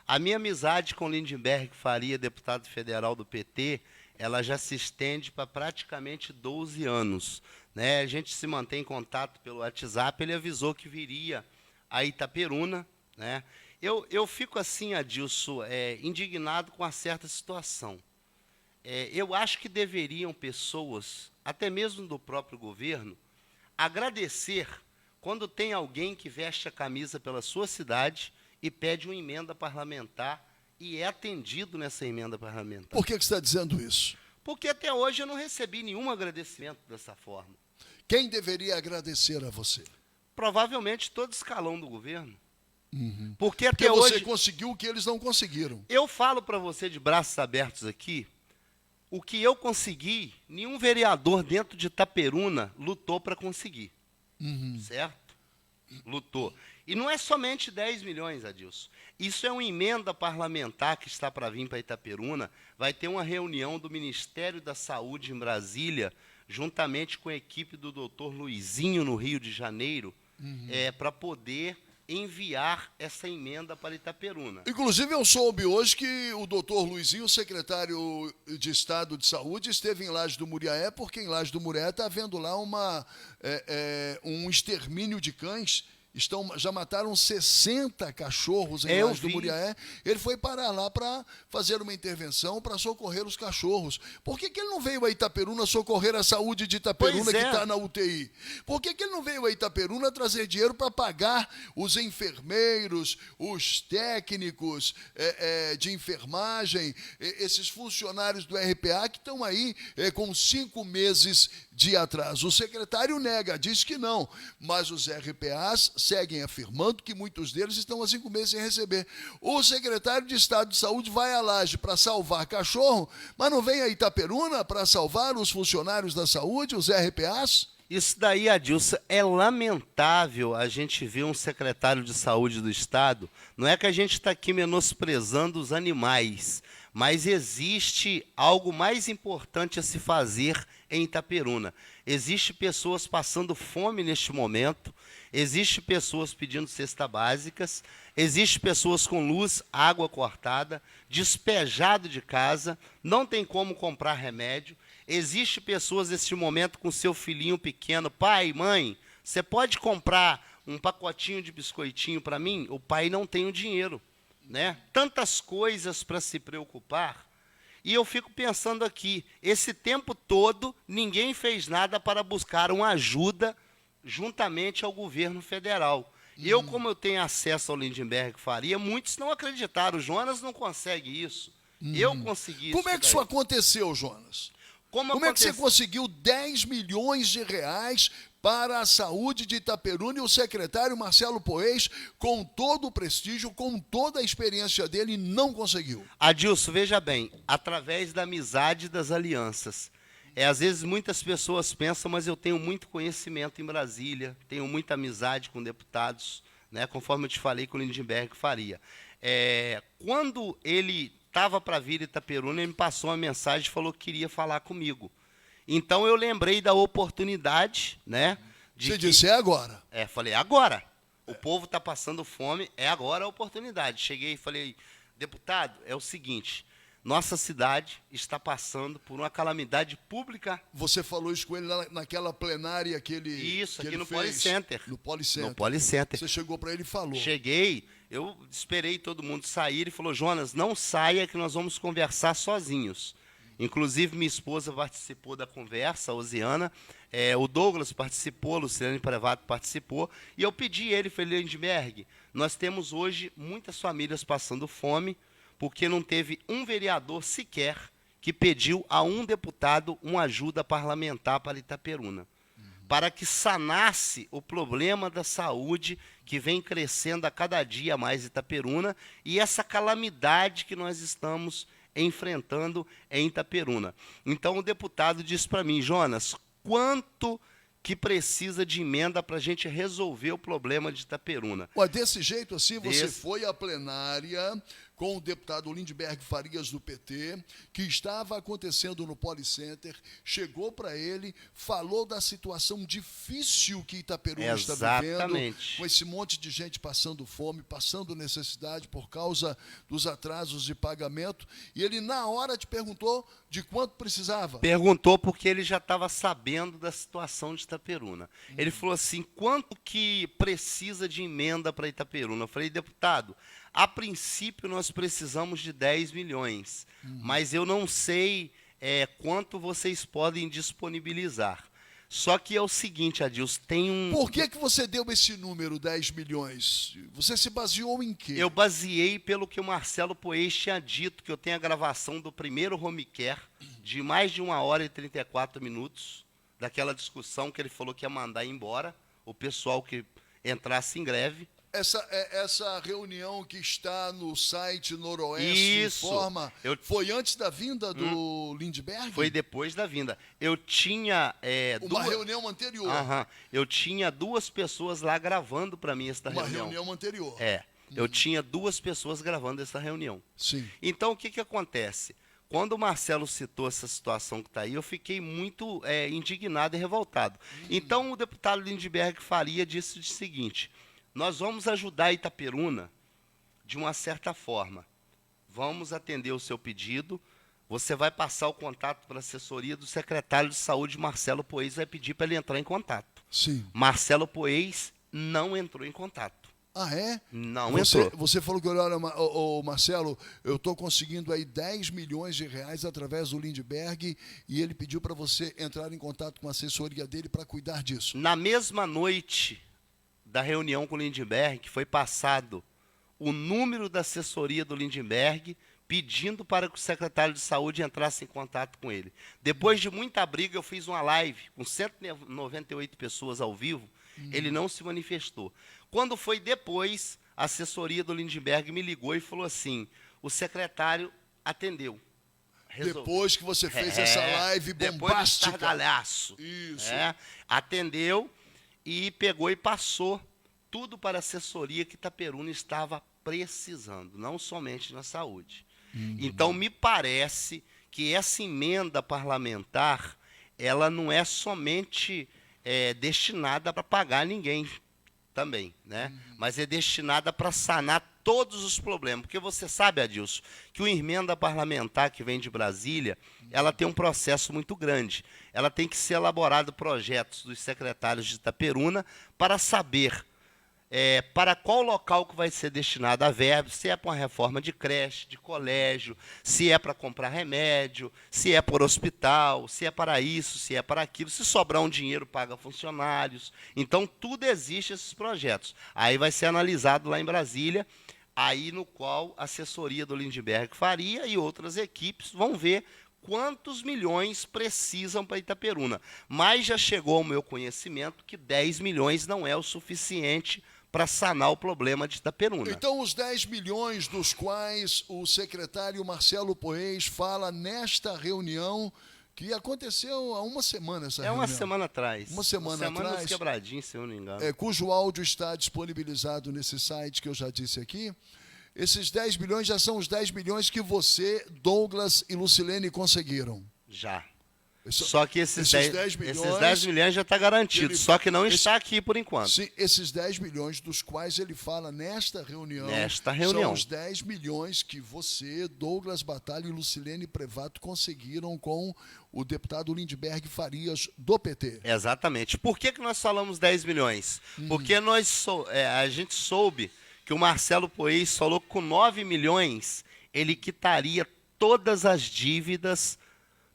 Speaker 7: A minha amizade com Lindbergh Faria, deputado federal do PT, ela já se estende para praticamente 12 anos. A gente se mantém em contato pelo WhatsApp, ele avisou que viria a Itaperuna, Eu fico assim, Adilson, indignado com uma certa situação. Eu acho que deveriam pessoas, até mesmo do próprio governo, agradecer quando tem alguém que veste a camisa pela sua cidade e pede uma emenda parlamentar e é atendido nessa emenda parlamentar.
Speaker 1: Por que você está dizendo isso?
Speaker 7: Porque até hoje eu não recebi nenhum agradecimento dessa forma.
Speaker 1: Quem deveria agradecer a você?
Speaker 7: Provavelmente todo escalão do governo.
Speaker 1: Uhum.
Speaker 7: Porque
Speaker 1: Porque
Speaker 7: até
Speaker 1: você
Speaker 7: hoje
Speaker 1: conseguiu o que eles não conseguiram.
Speaker 7: eu falo para você de braços abertos aqui, o que eu consegui, nenhum vereador dentro de Itaperuna lutou para conseguir. Certo? Lutou. E não é somente 10 milhões, Adilson. Isso é uma emenda parlamentar que está para vir para Itaperuna. Vai ter uma reunião do Ministério da Saúde em Brasília, juntamente com a equipe do doutor Luizinho, no Rio de Janeiro, para poder enviar essa emenda para Itaperuna.
Speaker 1: Inclusive, eu soube hoje que o doutor Luizinho, secretário de Estado de Saúde, esteve em Laje do Muriaé, porque em Laje do Muriaé está havendo lá um extermínio de cães. Já mataram 60 cachorros em Laje do Muriaé. Ele foi parar lá para fazer uma intervenção para socorrer os cachorros. Por que ele não veio a Itaperuna socorrer a saúde de Itaperuna, que está na UTI? Por que ele não veio a Itaperuna trazer dinheiro para pagar os enfermeiros, os técnicos de enfermagem, esses funcionários do RPA que estão aí com 5 meses de atraso? O secretário nega, diz que não, mas os RPAs seguem afirmando que muitos deles estão há 5 meses sem receber. O secretário de Estado de Saúde vai a Laje para salvar cachorro, mas não vem a Itaperuna para salvar os funcionários da saúde, os RPAs?
Speaker 7: Isso daí, Adilson, é lamentável a gente ver um secretário de saúde do Estado. Não é que a gente está aqui menosprezando os animais, mas existe algo mais importante a se fazer em Itaperuna. Existem pessoas passando fome neste momento, existem pessoas pedindo cestas básicas, existem pessoas com luz, água cortada, despejado de casa, não tem como comprar remédio. Existem pessoas neste momento com seu filhinho pequeno, pai, mãe, você pode comprar um pacotinho de biscoitinho para mim? O pai não tem o dinheiro, Tantas coisas para se preocupar. E eu fico pensando aqui, esse tempo todo, ninguém fez nada para buscar uma ajuda juntamente ao governo federal. Eu, como eu tenho acesso ao Lindenberg Faria, muitos não acreditaram. O Jonas não consegue isso. Eu consegui isso.
Speaker 5: Como é que isso aconteceu, Jonas? Como é que você conseguiu 10 milhões de reais para a saúde de Itaperuna e o secretário Marcelo Poês, com todo o prestígio, com toda a experiência dele, não conseguiu?
Speaker 7: Adilson, veja bem, através da amizade e das alianças. Às vezes muitas pessoas pensam, mas eu tenho muito conhecimento em Brasília, tenho muita amizade com deputados, né, conforme eu te falei com o Lindenberg Faria. Quando ele estava para vir a Itaperuna, ele me passou uma mensagem e falou que queria falar comigo. Então eu lembrei da oportunidade, né?
Speaker 5: Você disse, é agora.
Speaker 7: Falei, agora. O povo está passando fome, é agora a oportunidade. Cheguei e falei, deputado, é o seguinte, nossa cidade está passando por uma calamidade pública.
Speaker 5: Você falou isso com ele naquela plenária que ele
Speaker 7: Isso,
Speaker 5: que
Speaker 7: aqui
Speaker 5: ele
Speaker 7: no
Speaker 5: fez,
Speaker 7: Policenter.
Speaker 5: No Policenter.
Speaker 7: No Policenter.
Speaker 5: Você chegou para ele e falou.
Speaker 7: Cheguei, eu esperei todo mundo sair e falou, Jonas, não saia que nós vamos conversar sozinhos. Inclusive, minha esposa participou da conversa, a Osiana, o Douglas participou, a Luciane Prevato participou, e eu pedi ele, falei, Lindenberg, nós temos hoje muitas famílias passando fome, porque não teve um vereador sequer que pediu a um deputado uma ajuda parlamentar para Itaperuna, para que sanasse o problema da saúde que vem crescendo a cada dia mais em Itaperuna e essa calamidade que nós estamos enfrentando em Itaperuna. Então o deputado disse para mim, Jonas, quanto que precisa de emenda para a gente resolver o problema de Itaperuna?
Speaker 5: Desse jeito assim, você foi à plenária com o deputado Lindenberg Farias do PT, que estava acontecendo no Policenter, chegou para ele, falou da situação difícil que Itaperuna está vivendo, com esse monte de gente passando fome, passando necessidade por causa dos atrasos de pagamento, e ele na hora te perguntou de quanto precisava.
Speaker 7: Perguntou porque ele já estava sabendo da situação de Itaperuna. Ele falou assim, quanto que precisa de emenda para Itaperuna? Eu falei, deputado, a princípio nós precisamos de 10 milhões, mas eu não sei quanto vocês podem disponibilizar. Só que é o seguinte, Adilson, tem um...
Speaker 5: Por que você deu esse número, 10 milhões? Você se baseou em quê?
Speaker 7: Eu baseei pelo que o Marcelo Poês tinha dito, que eu tenho a gravação do primeiro home care, de mais de 1 hora e 34 minutos, daquela discussão que ele falou que ia mandar embora o pessoal que entrasse em greve.
Speaker 5: Essa reunião que está no site Noroeste Informa, foi antes da vinda do Lindenberg?
Speaker 7: Foi depois da vinda. Eu tinha...
Speaker 5: uma reunião anterior.
Speaker 7: Eu tinha 2 pessoas lá gravando para mim esta reunião.
Speaker 5: Uma reunião anterior.
Speaker 7: Eu tinha 2 pessoas gravando essa reunião.
Speaker 5: Sim.
Speaker 7: Então, o que acontece? Quando o Marcelo citou essa situação que está aí, eu fiquei muito indignado e revoltado. Então, o deputado Lindenberg Faria disse o seguinte... Nós vamos ajudar Itaperuna de uma certa forma. Vamos atender o seu pedido. Você vai passar o contato para a assessoria do secretário de Saúde, Marcelo Poês, vai pedir para ele entrar em contato.
Speaker 5: Sim.
Speaker 7: Marcelo Poês não entrou em contato.
Speaker 5: Ah, é?
Speaker 7: Não entrou.
Speaker 5: Você falou que, olha, Marcelo, eu estou conseguindo aí 10 milhões de reais através do Lindenberg e ele pediu para você entrar em contato com a assessoria dele para cuidar disso.
Speaker 7: Na mesma noite da reunião com o Lindenberg, foi passado o número da assessoria do Lindenberg, pedindo para que o secretário de Saúde entrasse em contato com ele. Depois de muita briga, eu fiz uma live com 198 pessoas ao vivo, ele não se manifestou. Quando foi depois, a assessoria do Lindenberg me ligou e falou assim, o secretário atendeu.
Speaker 5: Depois que você fez essa live bombástica.
Speaker 7: Depois do
Speaker 5: Isso.
Speaker 7: Atendeu, e pegou e passou tudo para a assessoria que Itaperuna estava precisando, não somente na saúde. Então, me parece que essa emenda parlamentar, ela não é somente destinada para pagar ninguém também, né? Mas é destinada para sanar todos os problemas. Porque você sabe, Adilson, que uma emenda parlamentar que vem de Brasília, ela tem um processo muito grande. Ela tem que ser elaborado projetos dos secretários de Itaperuna para saber para qual local que vai ser destinado a verba, se é para uma reforma de creche, de colégio, se é para comprar remédio, se é por hospital, se é para isso, se é para aquilo, se sobrar um dinheiro, paga funcionários. Então, tudo existe esses projetos. Aí vai ser analisado lá em Brasília, aí no qual a assessoria do Lindbergh Faria e outras equipes vão ver quantos milhões precisam para Itaperuna. Mas já chegou ao meu conhecimento que 10 milhões não é o suficiente para sanar o problema de Itaperuna.
Speaker 5: Então, os 10 milhões dos quais o secretário Marcelo Poês fala nesta reunião, que aconteceu há uma semana essa reunião.
Speaker 7: Uma semana atrás.
Speaker 5: Uma semana atrás.
Speaker 7: Dos quebradinhos, se eu não me engano.
Speaker 5: Cujo áudio está disponibilizado nesse site que eu já disse aqui. Esses 10 milhões já são os 10 milhões que você, Douglas e Lucilene conseguiram.
Speaker 7: Já. Só que esses 10 milhões já está garantido, só que não está aqui por enquanto.
Speaker 5: Sim, esses 10 milhões dos quais ele fala nesta reunião, são os 10 milhões que você, Douglas Batalha e Lucilene Prevato conseguiram com o deputado Lindbergh Farias, do PT.
Speaker 7: Exatamente. Por que nós falamos 10 milhões? Porque a gente soube que o Marcelo Poês falou que com 9 milhões ele quitaria todas as dívidas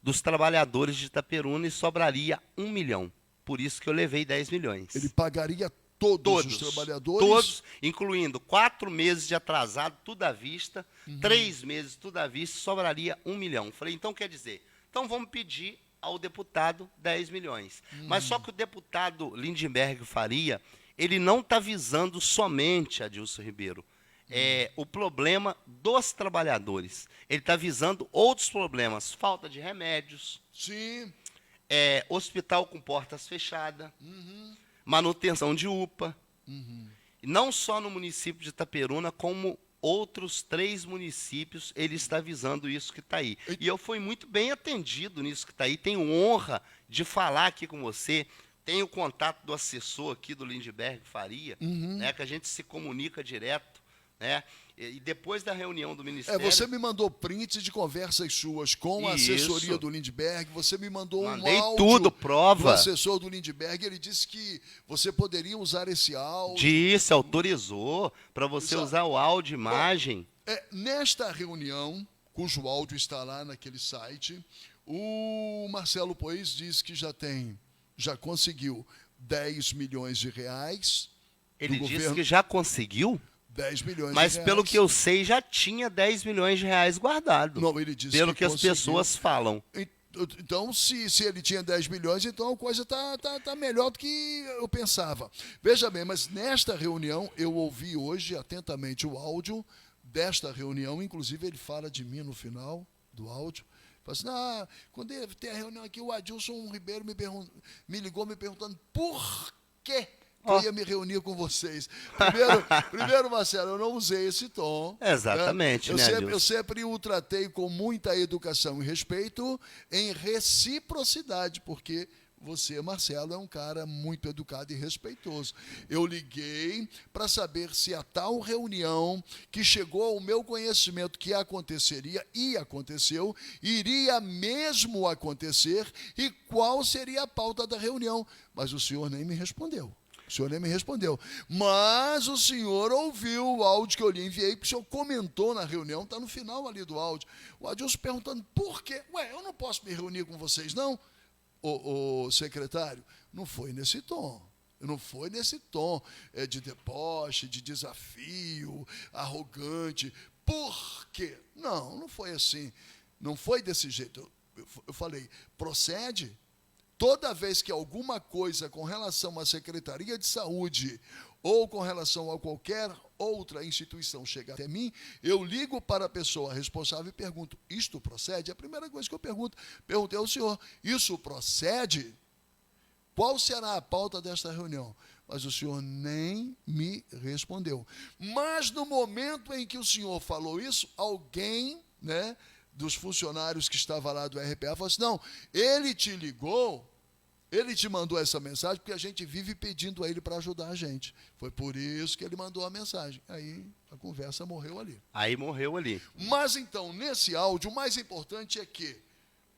Speaker 7: dos trabalhadores de Itaperuna e sobraria 1 milhão. Por isso que eu levei 10 milhões.
Speaker 5: Ele pagaria todos os trabalhadores?
Speaker 7: Todos, incluindo 4 meses de atrasado, tudo à vista, 3 meses, tudo à vista, sobraria 1 milhão. Falei, então quer dizer, então vamos pedir ao deputado 10 milhões. Mas só que o deputado Lindbergh Faria, ele não está visando somente a Adilson Ribeiro. O problema dos trabalhadores. Ele está visando outros problemas. Falta de remédios.
Speaker 5: Sim.
Speaker 7: Hospital com portas fechadas. Manutenção de UPA. Não só no município de Itaperuna, como outros 3 municípios, ele está visando isso que está aí. E eu fui muito bem atendido nisso que está aí. Tenho honra de falar aqui com você. Tenho o contato do assessor aqui do Lindbergh Faria, né, que a gente se comunica direto. Né? E depois da reunião do Ministério...
Speaker 5: Você me mandou prints de conversas suas com a assessoria do Lindbergh, você me mandou um áudio do assessor do Lindbergh, ele disse que você poderia usar esse áudio.
Speaker 7: Disse, autorizou para você usar o áudio, imagem.
Speaker 5: Nesta reunião, cujo áudio está lá naquele site, o Marcelo Poês diz que já conseguiu 10 milhões de reais.
Speaker 7: Ele disse que já conseguiu?
Speaker 5: 10 milhões
Speaker 7: Mas
Speaker 5: de reais.
Speaker 7: Pelo que eu sei, já tinha 10 milhões de reais guardado.
Speaker 5: Não, ele disse
Speaker 7: pelo que as pessoas falam.
Speaker 5: Então, se ele tinha 10 milhões, então a coisa tá melhor do que eu pensava. Veja bem, mas nesta reunião, eu ouvi hoje atentamente o áudio desta reunião, inclusive ele fala de mim no final do áudio. Fala assim, quando tem a reunião aqui, o Adilson Ribeiro me ligou me perguntando por quê que eu ia me reunir com vocês. Primeiro, Marcelo, eu não usei esse tom.
Speaker 7: Exatamente,
Speaker 5: né? Eu sempre o tratei com muita educação e respeito em reciprocidade, porque você, Marcelo, é um cara muito educado e respeitoso. Eu liguei para saber se a tal reunião que chegou ao meu conhecimento que aconteceria e aconteceu, iria mesmo acontecer e qual seria a pauta da reunião. Mas o senhor nem me respondeu. Mas o senhor ouviu o áudio que eu lhe enviei, porque o senhor comentou na reunião, está no final ali do áudio. O Adilson perguntando, por quê? Eu não posso me reunir com vocês, não? O secretário, não foi nesse tom. Não foi nesse tom de deboche, de desafio, arrogante. Por quê? Não foi assim. Não foi desse jeito. Eu falei, procede. Toda vez que alguma coisa com relação à Secretaria de Saúde ou com relação a qualquer outra instituição chegar até mim, eu ligo para a pessoa responsável e pergunto, isto procede? A primeira coisa que eu perguntei ao senhor, isso procede? Qual será a pauta desta reunião? Mas o senhor nem me respondeu. Mas no momento em que o senhor falou isso, alguém, né, dos funcionários que estava lá do RPA, falou assim, não, ele te ligou, ele te mandou essa mensagem porque a gente vive pedindo a ele para ajudar a gente. Foi por isso que ele mandou a mensagem. Aí a conversa morreu ali.
Speaker 7: Mas então, nesse áudio, o mais importante é que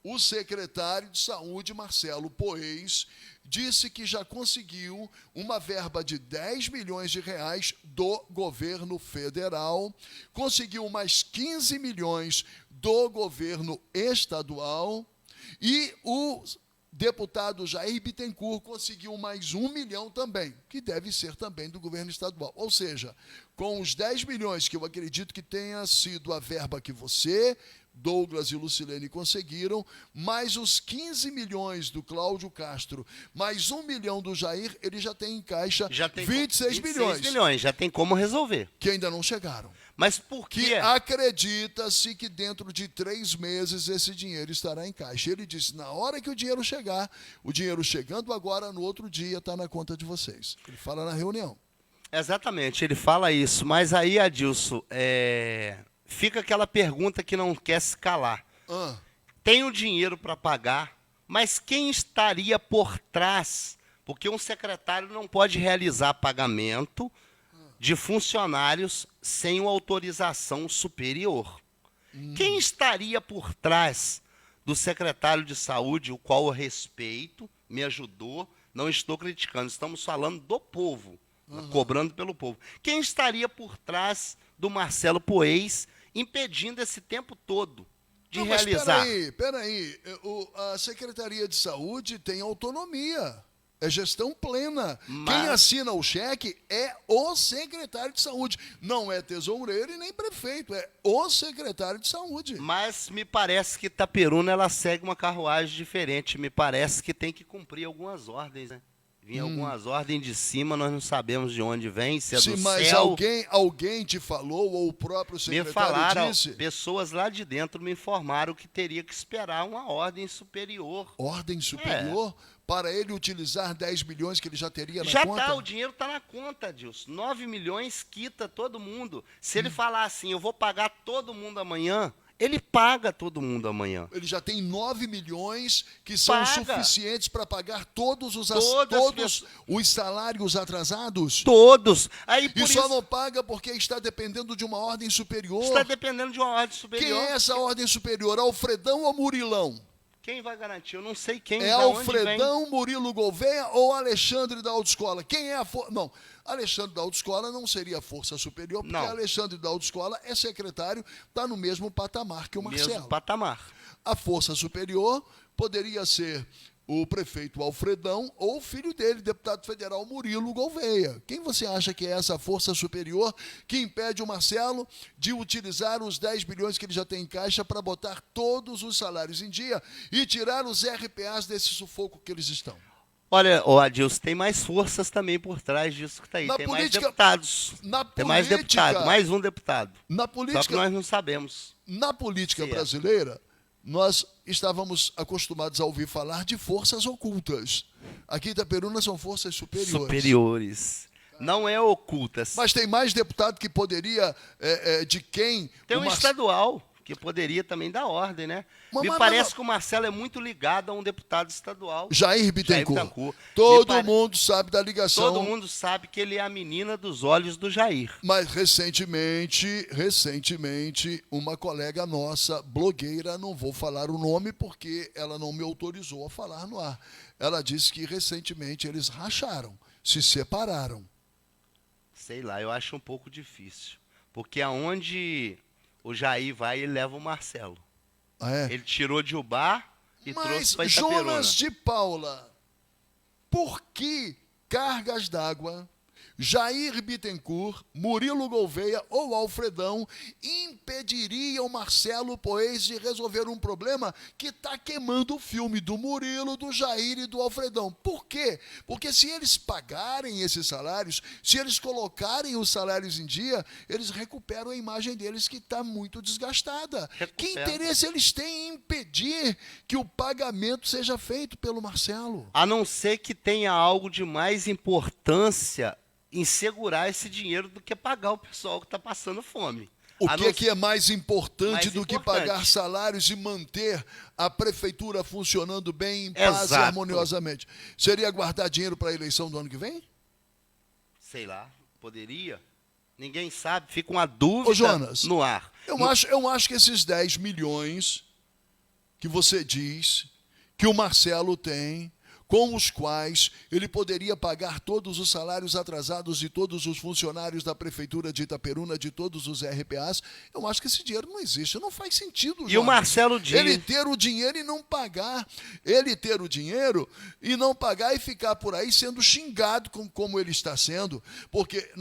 Speaker 5: o secretário de Saúde, Marcelo Poês, disse que já conseguiu uma verba de 10 milhões de reais do governo federal, conseguiu mais 15 milhões do governo estadual e o deputado Jair Bittencourt conseguiu mais 1 milhão também, que deve ser também do governo estadual. Ou seja, com os 10 milhões, que eu acredito que tenha sido a verba que você, Douglas e Lucilene conseguiram, mais os 15 milhões do Cláudio Castro, mais 1 milhão do Jair, ele já tem em caixa 26 milhões.
Speaker 7: Já tem como resolver.
Speaker 5: Que ainda não chegaram.
Speaker 7: Mas por quê?
Speaker 5: Que acredita-se que dentro de 3 meses esse dinheiro estará em caixa. Ele disse, na hora que o dinheiro chegar, o dinheiro chegando agora, no outro dia, está na conta de vocês. Ele fala na reunião.
Speaker 7: Exatamente, ele fala isso. Mas aí, Adilson, fica aquela pergunta que não quer se calar. Tem o dinheiro para pagar, mas quem estaria por trás? Porque um secretário não pode realizar pagamento de funcionários sem uma autorização superior. Quem estaria por trás do secretário de saúde, o qual eu respeito, me ajudou, não estou criticando, estamos falando do povo, cobrando pelo povo. Quem estaria por trás do Marcelo Poês, impedindo esse tempo todo de realizar?
Speaker 5: Mas peraí, a Secretaria de Saúde tem autonomia. É gestão plena. Quem assina o cheque é o secretário de saúde. Não é tesoureiro e nem prefeito, é o secretário de saúde.
Speaker 7: Mas me parece que Itaperuna ela segue uma carruagem diferente. Me parece que tem que cumprir algumas ordens, né? Vinha algumas ordens de cima, nós não sabemos de onde vem, se é do
Speaker 5: mas
Speaker 7: céu.
Speaker 5: alguém te falou, ou o próprio secretário
Speaker 7: me falaram,
Speaker 5: disse?
Speaker 7: Pessoas lá de dentro me informaram que teria que esperar uma ordem superior.
Speaker 5: Ordem superior? Para ele utilizar 10 milhões que ele já teria na
Speaker 7: conta?
Speaker 5: conta?
Speaker 7: Já está, o dinheiro está na conta, Dilson. 9 milhões quita todo mundo. Se ele falar assim, eu vou pagar todo mundo amanhã, ele paga todo mundo amanhã.
Speaker 5: Ele já tem 9 milhões que são suficientes para pagar todos os salários atrasados?
Speaker 7: Todos. Aí,
Speaker 5: e só não paga porque está dependendo de uma ordem superior?
Speaker 7: Está dependendo de uma ordem superior.
Speaker 5: Quem é essa ordem superior? Alfredão ou Murilão?
Speaker 7: Quem vai garantir? Eu não sei quem.
Speaker 5: É Alfredão, Murilo Gouveia ou Alexandre da Autoescola? Quem é a força? Não, Alexandre da Autoescola não seria a força superior, porque Alexandre da Autoescola é secretário, está no mesmo patamar que o Marcelo.
Speaker 7: Mesmo patamar.
Speaker 5: A força superior poderia ser o prefeito Alfredão ou o filho dele, deputado federal Murilo Gouveia. Quem você acha que é essa força superior que impede o Marcelo de utilizar os 10 bilhões que ele já tem em caixa para botar todos os salários em dia e tirar os RPAs desse sufoco que eles estão?
Speaker 7: Olha, Adilson, tem mais forças também por trás disso que está aí. Tem mais deputados. Tem mais deputado, mais um deputado. Só que nós não sabemos.
Speaker 5: Na política brasileira, nós estávamos acostumados a ouvir falar de forças ocultas. Aqui em Itaperuna são forças superiores.
Speaker 7: Não é ocultas.
Speaker 5: Mas tem mais deputado que poderia, de quem...
Speaker 7: Tem um estadual que poderia também dar ordem, né? Me parece que o Marcelo é muito ligado a um deputado estadual.
Speaker 5: Jair Bittencourt. Todo mundo sabe da ligação.
Speaker 7: Todo mundo sabe que ele é a menina dos olhos do Jair.
Speaker 5: Mas recentemente, uma colega nossa, blogueira, não vou falar o nome porque ela não me autorizou a falar no ar. Ela disse que recentemente eles racharam, se separaram.
Speaker 7: Sei lá, eu acho um pouco difícil. Porque aonde o Jair vai, ele leva o Marcelo. Ele tirou de Ubá e trouxe para Itaperuna.
Speaker 5: Jonas de Paula, por que cargas d'água, Jair Bittencourt, Murilo Gouveia ou Alfredão impediriam Marcelo Poês de resolver um problema que está queimando o filme do Murilo, do Jair e do Alfredão? Por quê? Porque se eles pagarem esses salários, se eles colocarem os salários em dia, eles recuperam a imagem deles que está muito desgastada. Que interesse eles têm em impedir que o pagamento seja feito pelo Marcelo?
Speaker 7: A não ser que tenha algo de mais importância em segurar esse dinheiro do que pagar o pessoal que está passando fome.
Speaker 5: O que é mais importante do que pagar salários e manter a prefeitura funcionando bem, em paz e harmoniosamente? Seria guardar dinheiro para a eleição do ano que vem?
Speaker 7: Sei lá, poderia. Ninguém sabe, fica uma dúvida no ar.
Speaker 5: Eu acho que esses 10 milhões que você diz que o Marcelo tem, com os quais ele poderia pagar todos os salários atrasados de todos os funcionários da Prefeitura de Itaperuna, de todos os RPAs, eu acho que esse dinheiro não existe, não faz sentido.
Speaker 7: E o Marcelo diz...
Speaker 5: Ele ter o dinheiro e não pagar, ele ter o dinheiro e não pagar e ficar por aí sendo xingado como ele está sendo, porque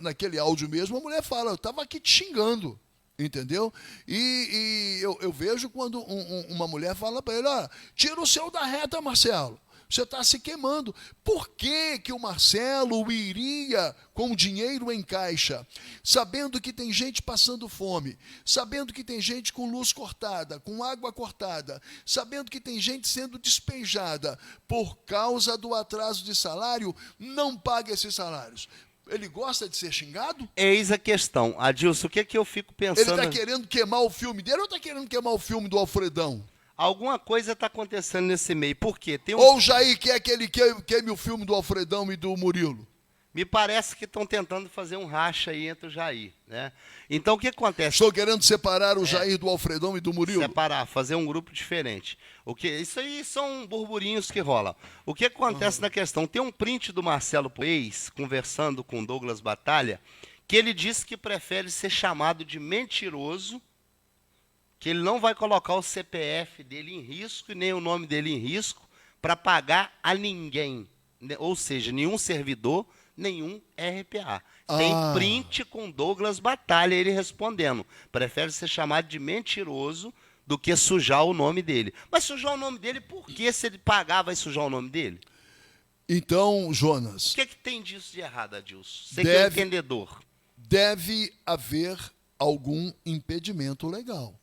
Speaker 5: naquele áudio mesmo a mulher fala, eu estava aqui te xingando. Entendeu? E eu vejo quando uma mulher fala para ele, olha, tira o seu da reta, Marcelo, você está se queimando. Por que o Marcelo iria com dinheiro em caixa, sabendo que tem gente passando fome, sabendo que tem gente com luz cortada, com água cortada, sabendo que tem gente sendo despejada por causa do atraso de salário, não paga esses salários? Ele gosta de ser xingado?
Speaker 7: Eis a questão. Adilson, o que é que eu fico pensando...
Speaker 5: Ele está querendo queimar o filme dele ou está querendo queimar o filme do Alfredão?
Speaker 7: Alguma coisa está acontecendo nesse meio. Por quê?
Speaker 5: Ou o Jair quer que ele queime o filme do Alfredão e do Murilo?
Speaker 7: Me parece que estão tentando fazer um racha aí entre o Jair, né? Então, o que acontece?
Speaker 5: Estou querendo separar o Jair do Alfredão e do Murilo?
Speaker 7: Separar, fazer um grupo diferente. Isso aí são burburinhos que rolam. O que acontece na questão? Tem um print do Marcelo Poês, conversando com Douglas Batalha, que ele disse que prefere ser chamado de mentiroso, que ele não vai colocar o CPF dele em risco e nem o nome dele em risco para pagar a ninguém. Ou seja, nenhum servidor, nenhum RPA. Tem print com Douglas Batalha, ele respondendo. Prefere ser chamado de mentiroso do que sujar o nome dele. Mas sujar o nome dele, por que se ele pagar vai sujar o nome dele?
Speaker 5: Então, Jonas...
Speaker 7: O que tem disso de errado, Adilson? Você que é entendedor.
Speaker 5: Deve haver algum impedimento legal.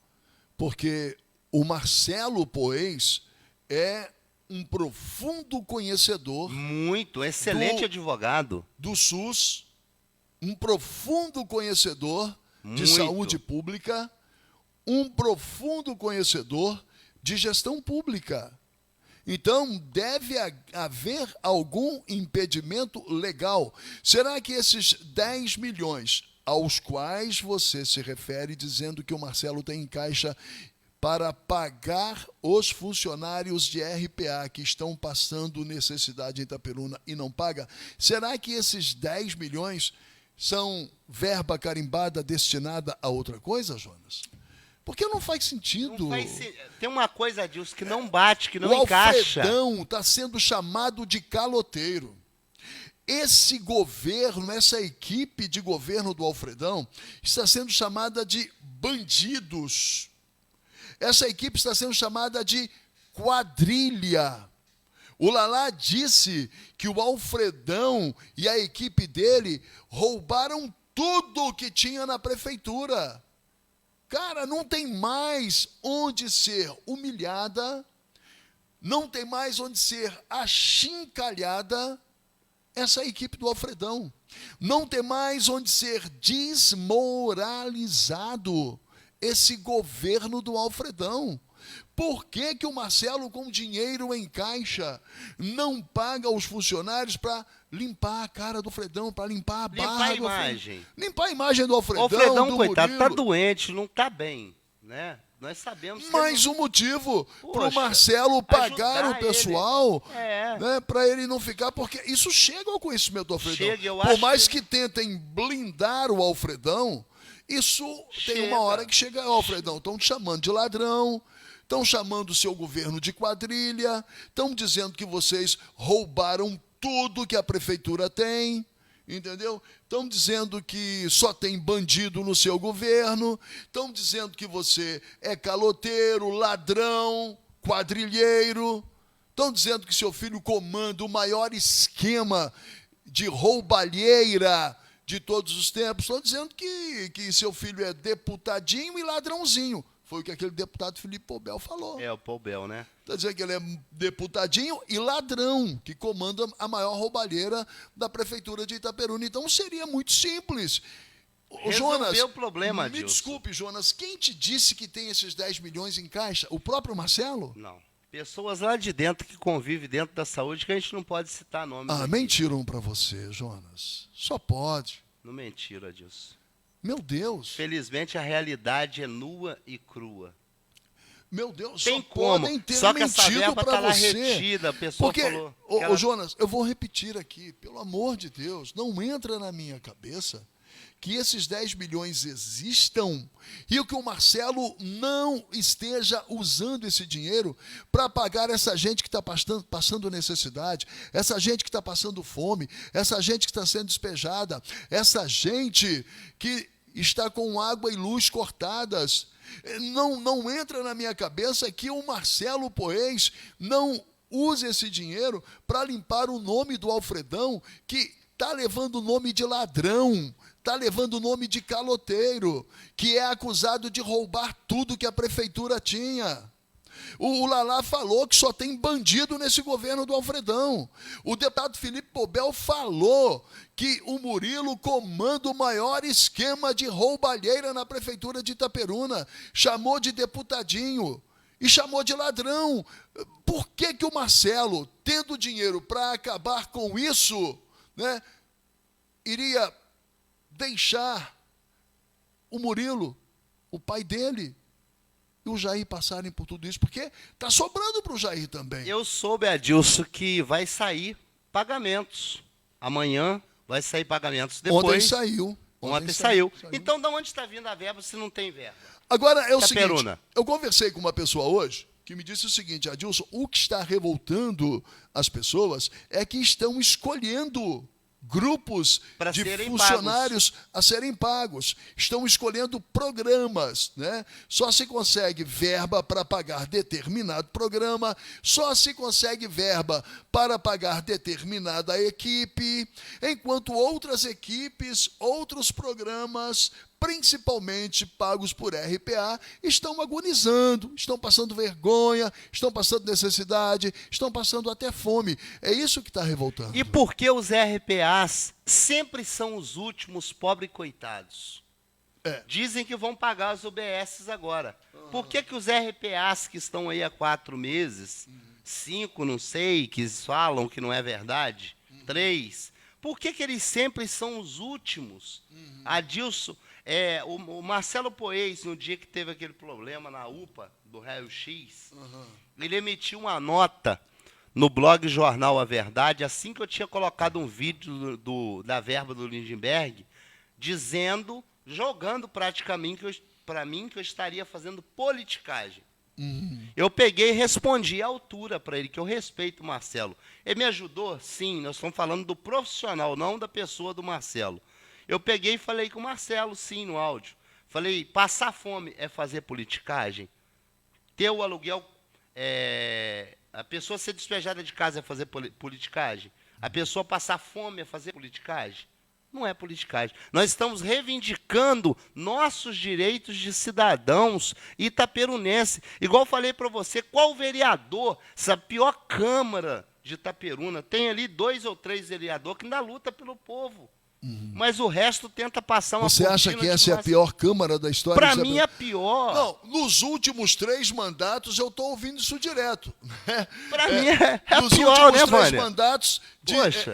Speaker 5: Porque o Marcelo Poês é um profundo conhecedor...
Speaker 7: Muito, excelente advogado.
Speaker 5: Do SUS, um profundo conhecedor de saúde pública, um profundo conhecedor de gestão pública. Então, deve haver algum impedimento legal. Será que esses 10 milhões aos quais você se refere, dizendo que o Marcelo tem em caixa para pagar os funcionários de RPA que estão passando necessidade em Itaperuna e não paga, será que esses 10 milhões são verba carimbada destinada a outra coisa, Jonas? Porque não faz sentido.
Speaker 7: Tem uma coisa, Adilson, que não bate, que não encaixa.
Speaker 5: O Alfredão está sendo chamado de caloteiro. Esse governo, essa equipe de governo do Alfredão, está sendo chamada de bandidos. Essa equipe está sendo chamada de quadrilha. O Lalá disse que o Alfredão e a equipe dele roubaram tudo o que tinha na prefeitura. Cara, não tem mais onde ser humilhada, não tem mais onde ser achincalhada essa equipe do Alfredão. Não tem mais onde ser desmoralizado esse governo do Alfredão. Por que o Marcelo, com dinheiro em caixa, não paga os funcionários para limpar a cara do Alfredão, para limpar a barra do Alfredão? Limpar a imagem do Alfredão.
Speaker 7: O Alfredão, coitado, está doente, não está bem, né? Nós sabemos que
Speaker 5: mais um motivo para o Marcelo pagar o pessoal, né, para ele não ficar, porque isso chega ao conhecimento do Alfredão. Por mais que tentem blindar o Alfredão, isso tem uma hora que chega ao Alfredão. Estão te chamando de ladrão, estão chamando o seu governo de quadrilha, estão dizendo que vocês roubaram tudo que a prefeitura tem, entendeu? Estão dizendo que só tem bandido no seu governo, estão dizendo que você é caloteiro, ladrão, quadrilheiro, estão dizendo que seu filho comanda o maior esquema de roubalheira de todos os tempos, estão dizendo que seu filho é deputadinho e ladrãozinho. Foi o que aquele deputado Felipe Poubel falou.
Speaker 7: É, o Poubel, né?
Speaker 5: Está dizendo que ele é deputadinho e ladrão, que comanda a maior roubalheira da prefeitura de Itaperuna. Então, seria muito simples. Jonas,
Speaker 7: o problema,
Speaker 5: me desculpe, Jonas, quem te disse que tem esses 10 milhões em caixa? O próprio Marcelo?
Speaker 7: Não. Pessoas lá de dentro que convivem dentro da saúde que a gente não pode citar nomes.
Speaker 5: Mentiram para você, Jonas. Só pode.
Speaker 7: Não mentiram, Adilson.
Speaker 5: Meu Deus.
Speaker 7: Felizmente, a realidade é nua e crua.
Speaker 5: Meu Deus,
Speaker 7: Tem
Speaker 5: só
Speaker 7: como.
Speaker 5: podem ter
Speaker 7: Só que essa
Speaker 5: mentido
Speaker 7: verba
Speaker 5: para
Speaker 7: tá lá
Speaker 5: você.
Speaker 7: retida, a pessoa
Speaker 5: Porque,
Speaker 7: falou.
Speaker 5: ô, Jonas, eu vou repetir aqui, pelo amor de Deus, não entra na minha cabeça que esses 10 milhões existam e que o Marcelo não esteja usando esse dinheiro para pagar essa gente que está passando necessidade, essa gente que está passando fome, essa gente que está sendo despejada, essa gente que está com água e luz cortadas. Não entra na minha cabeça que o Marcelo Poês não use esse dinheiro para limpar o nome do Alfredão, que está levando o nome de ladrão, está levando o nome de caloteiro, que é acusado de roubar tudo que a prefeitura tinha. O Lalá falou que só tem bandido nesse governo do Alfredão. O deputado Felipe Pobel falou que o Murilo comanda o maior esquema de roubalheira na prefeitura de Itaperuna. Chamou de deputadinho e chamou de ladrão. Por que que o Marcelo, tendo dinheiro para acabar com isso, né, iria deixar o Murilo, o pai dele, e o Jair passarem por tudo isso? Porque está sobrando para o Jair também.
Speaker 7: Eu soube, Adilson, que vai sair pagamentos. Amanhã vai sair pagamentos. Depois,
Speaker 5: Ontem saiu.
Speaker 7: Ontem saiu. Então, de onde está vindo a verba se não tem verba?
Speaker 5: Agora, é o seguinte,
Speaker 7: Itaperuna.
Speaker 5: eu conversei com uma pessoa hoje que me disse o seguinte: Adilson, o que está revoltando as pessoas é que estão escolhendo grupos
Speaker 7: Pra
Speaker 5: de
Speaker 7: serem
Speaker 5: funcionários a serem pagos. Estão escolhendo programas, né? Só se consegue verba para pagar determinado programa, só se consegue verba para pagar determinada equipe, enquanto outras equipes, outros programas, principalmente pagos por RPA, estão agonizando, estão passando vergonha, estão passando necessidade, estão passando até fome. É isso que está revoltando.
Speaker 7: E por que os RPAs sempre são os últimos, pobres coitados? Dizem que vão pagar as UBSs agora. Por que que os RPAs que estão aí há 4 meses, 5, não sei, que falam que não é verdade, 3, por que que eles sempre são os últimos? Adilson, o Marcelo Poês, no dia que teve aquele problema na UPA, do raio-x, ele emitiu uma nota no blog Jornal A Verdade, assim que eu tinha colocado um vídeo da verba do Lindenberg, dizendo, jogando praticamente para mim que eu estaria fazendo politicagem. Eu peguei e respondi à altura para ele, que eu respeito o Marcelo. Ele me ajudou? Sim, nós estamos falando do profissional, não da pessoa do Marcelo. Eu peguei e falei com o Marcelo, sim, no áudio. Falei, passar fome é fazer politicagem? Ter o aluguel, a pessoa ser despejada de casa é fazer politicagem? A pessoa passar fome é fazer politicagem? Não é politicagem. Nós estamos reivindicando nossos direitos de cidadãos itaperunenses. Igual falei para você, qual vereador, essa pior Câmara de Itaperuna, tem ali 2 ou 3 vereadores que ainda luta pelo povo. Mas o resto tenta passar uma
Speaker 5: Você acha que essa é a pior Câmara da história?
Speaker 7: Para mim é a pior.
Speaker 5: Não, nos últimos 3 mandatos eu estou ouvindo isso direto.
Speaker 7: Para mim é a
Speaker 5: nos
Speaker 7: pior,
Speaker 5: últimos
Speaker 7: né,
Speaker 5: 3
Speaker 7: Vânia?
Speaker 5: mandatos,
Speaker 7: Poxa.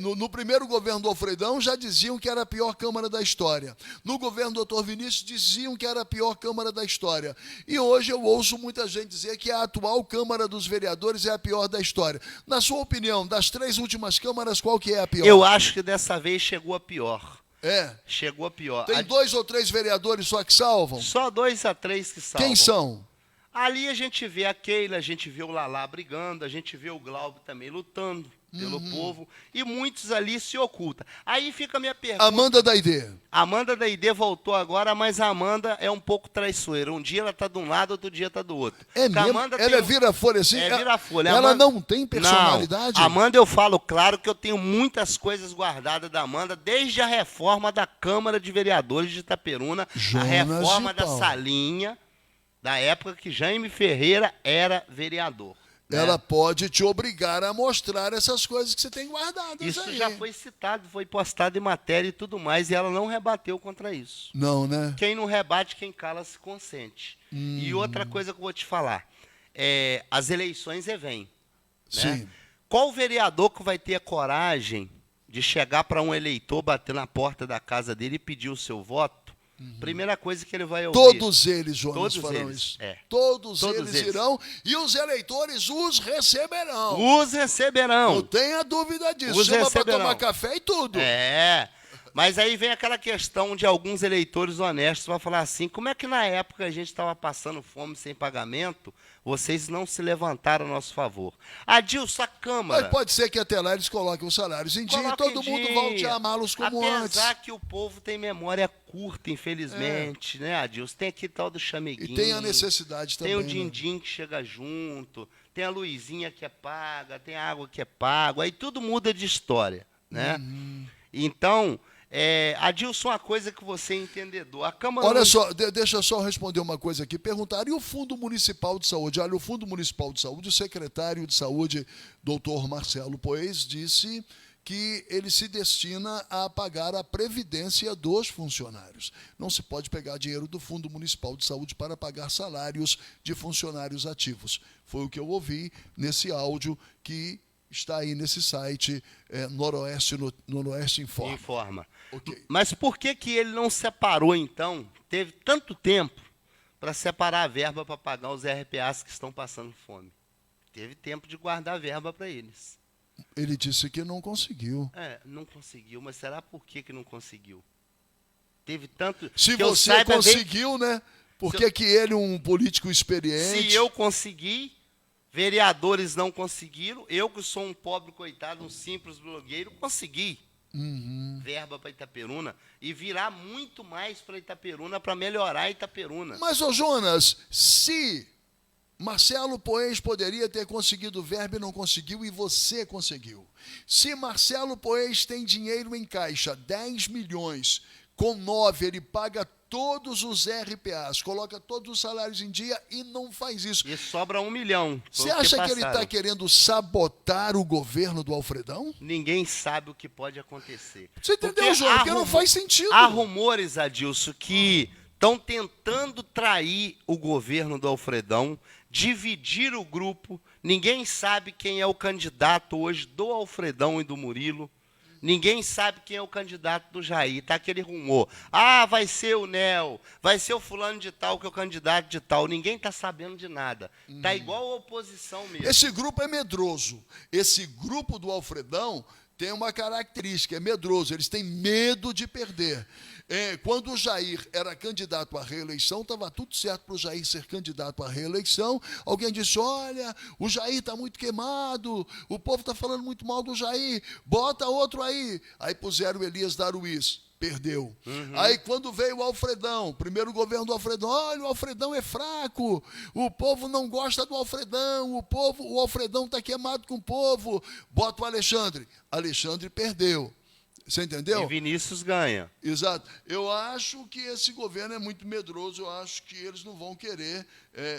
Speaker 5: no primeiro governo do Alfredão já diziam que era a pior Câmara da história. No governo do Dr. Vinícius diziam que era a pior Câmara da história. E hoje eu ouço muita gente dizer que a atual Câmara dos Vereadores é a pior da história. Na sua opinião, das 3 últimas câmaras, qual que é a pior?
Speaker 7: Eu acho que dessa vez chegou a pior. Chegou a pior.
Speaker 5: Tem 2 ou 3 vereadores só que salvam?
Speaker 7: Só 2 a 3 que salvam.
Speaker 5: Quem são?
Speaker 7: Ali a gente vê a Keila, a gente vê o Lalá brigando, a gente vê o Glauber também lutando pelo povo, e muitos ali se ocultam. Aí fica a minha pergunta.
Speaker 5: Amanda Daidê.
Speaker 7: Amanda Daidê voltou agora, mas a Amanda é um pouco traiçoeira. Um dia ela está de um lado, outro dia está do outro.
Speaker 5: É mesmo? Ela é vira-folha assim?
Speaker 7: É vira-folha.
Speaker 5: Ela
Speaker 7: Amanda...
Speaker 5: não tem personalidade?
Speaker 7: Não. Amanda, eu falo claro que eu tenho muitas coisas guardadas da Amanda, desde a reforma da Câmara de Vereadores de Itaperuna,
Speaker 5: Jonas
Speaker 7: a reforma
Speaker 5: de Paulo.
Speaker 7: da Salinha, da época que Jaime Ferreira era vereador.
Speaker 5: Ela pode te obrigar a mostrar essas coisas que você tem guardadas
Speaker 7: Isso
Speaker 5: aí.
Speaker 7: já foi citado, foi postado em matéria e tudo mais, e ela não rebateu contra isso.
Speaker 5: Não, né?
Speaker 7: Quem não rebate, quem cala se consente. E outra coisa que eu vou te falar, as eleições vêm. Né?
Speaker 5: Sim.
Speaker 7: Qual vereador que vai ter a coragem de chegar para um eleitor, bater na porta da casa dele e pedir o seu voto, Primeira coisa que ele vai ouvir.
Speaker 5: Todos eles, Jonas,
Speaker 7: Todos
Speaker 5: farão
Speaker 7: eles,
Speaker 5: isso.
Speaker 7: é.
Speaker 5: Todos
Speaker 7: Todos
Speaker 5: eles irão e os eleitores os receberão.
Speaker 7: Os receberão.
Speaker 5: Não tenha dúvida disso.
Speaker 7: Os
Speaker 5: Chama para
Speaker 7: receberão.
Speaker 5: tomar café e tudo.
Speaker 7: É. Mas aí vem aquela questão de alguns eleitores honestos, vão falar assim, como é que na época a gente estava passando fome sem pagamento, vocês não se levantaram a nosso favor? Adilson, a Câmara...
Speaker 5: Mas pode ser que até lá eles coloquem os salários em dia e
Speaker 7: coloca
Speaker 5: todo
Speaker 7: em
Speaker 5: mundo
Speaker 7: dia.
Speaker 5: volte a amá-los como antes.
Speaker 7: Apesar que o povo tem memória curta, infelizmente, né, Adilson? Tem aqui tal do chameguinho.
Speaker 5: E tem a necessidade também.
Speaker 7: Tem o
Speaker 5: né?
Speaker 7: din-din que chega junto, tem a luzinha que é paga, tem a água que é paga, aí tudo muda de história, né? Então, Adilson, uma coisa que você é entendedor. A Câmara...
Speaker 5: Olha só, deixa eu só responder uma coisa aqui. Perguntaram, e o Fundo Municipal de Saúde? Olha, o Fundo Municipal de Saúde, o secretário de Saúde, doutor Marcelo Poes, disse que ele se destina a pagar a previdência dos funcionários. Não se pode pegar dinheiro do Fundo Municipal de Saúde para pagar salários de funcionários ativos. Foi o que eu ouvi nesse áudio que está aí nesse site Noroeste Informa.
Speaker 7: Informa.
Speaker 5: Ok.
Speaker 7: Mas por que ele não separou, então? Teve tanto tempo para separar a verba para pagar os RPAs que estão passando fome. Teve tempo de guardar a verba para eles.
Speaker 5: Ele disse que não conseguiu.
Speaker 7: Não conseguiu, mas será por que não conseguiu? Teve tanto...
Speaker 5: Se
Speaker 7: que eu
Speaker 5: você
Speaker 7: saiba,
Speaker 5: conseguiu, né? Por que que ele, um político experiente...
Speaker 7: Se eu consegui, vereadores não conseguiram, eu que sou um pobre coitado, um simples blogueiro, consegui verba para Itaperuna e virar muito mais para Itaperuna para melhorar Itaperuna.
Speaker 5: Mas, ô Jonas, se Marcelo Poes poderia ter conseguido verba e não conseguiu, e você conseguiu. Se Marcelo Poes tem dinheiro em caixa, 10 milhões, com 9 ele paga todos os RPAs, coloca todos os salários em dia e não faz isso.
Speaker 7: E sobra 1 milhão.
Speaker 5: Você acha que ele está querendo sabotar o governo do Alfredão?
Speaker 7: Ninguém sabe o que pode acontecer.
Speaker 5: Você entendeu, João? Porque não faz sentido.
Speaker 7: Há rumores, Adilson, que estão tentando trair o governo do Alfredão, dividir o grupo. Ninguém sabe quem é o candidato hoje do Alfredão e do Murilo. Ninguém sabe quem é o candidato do Jair. Está aquele rumor. Vai ser o Nel, vai ser o fulano de tal que é o candidato de tal. Ninguém está sabendo de nada. Está igual a oposição mesmo.
Speaker 5: Esse grupo é medroso. Esse grupo do Alfredão tem uma característica, é medroso. Eles têm medo de perder. Quando o Jair era candidato à reeleição, estava tudo certo para o Jair ser candidato à reeleição. Alguém disse, olha, o Jair está muito queimado, o povo está falando muito mal do Jair, bota outro aí. Aí puseram o Elias Daruís, perdeu. Aí quando veio o Alfredão, primeiro governo do Alfredão, olha, o Alfredão é fraco, o povo não gosta do Alfredão, o Alfredão está queimado com o povo, bota o Alexandre. Alexandre perdeu. Você entendeu?
Speaker 7: E Vinícius ganha.
Speaker 5: Exato. Eu acho que esse governo é muito medroso, eu acho que eles não vão querer.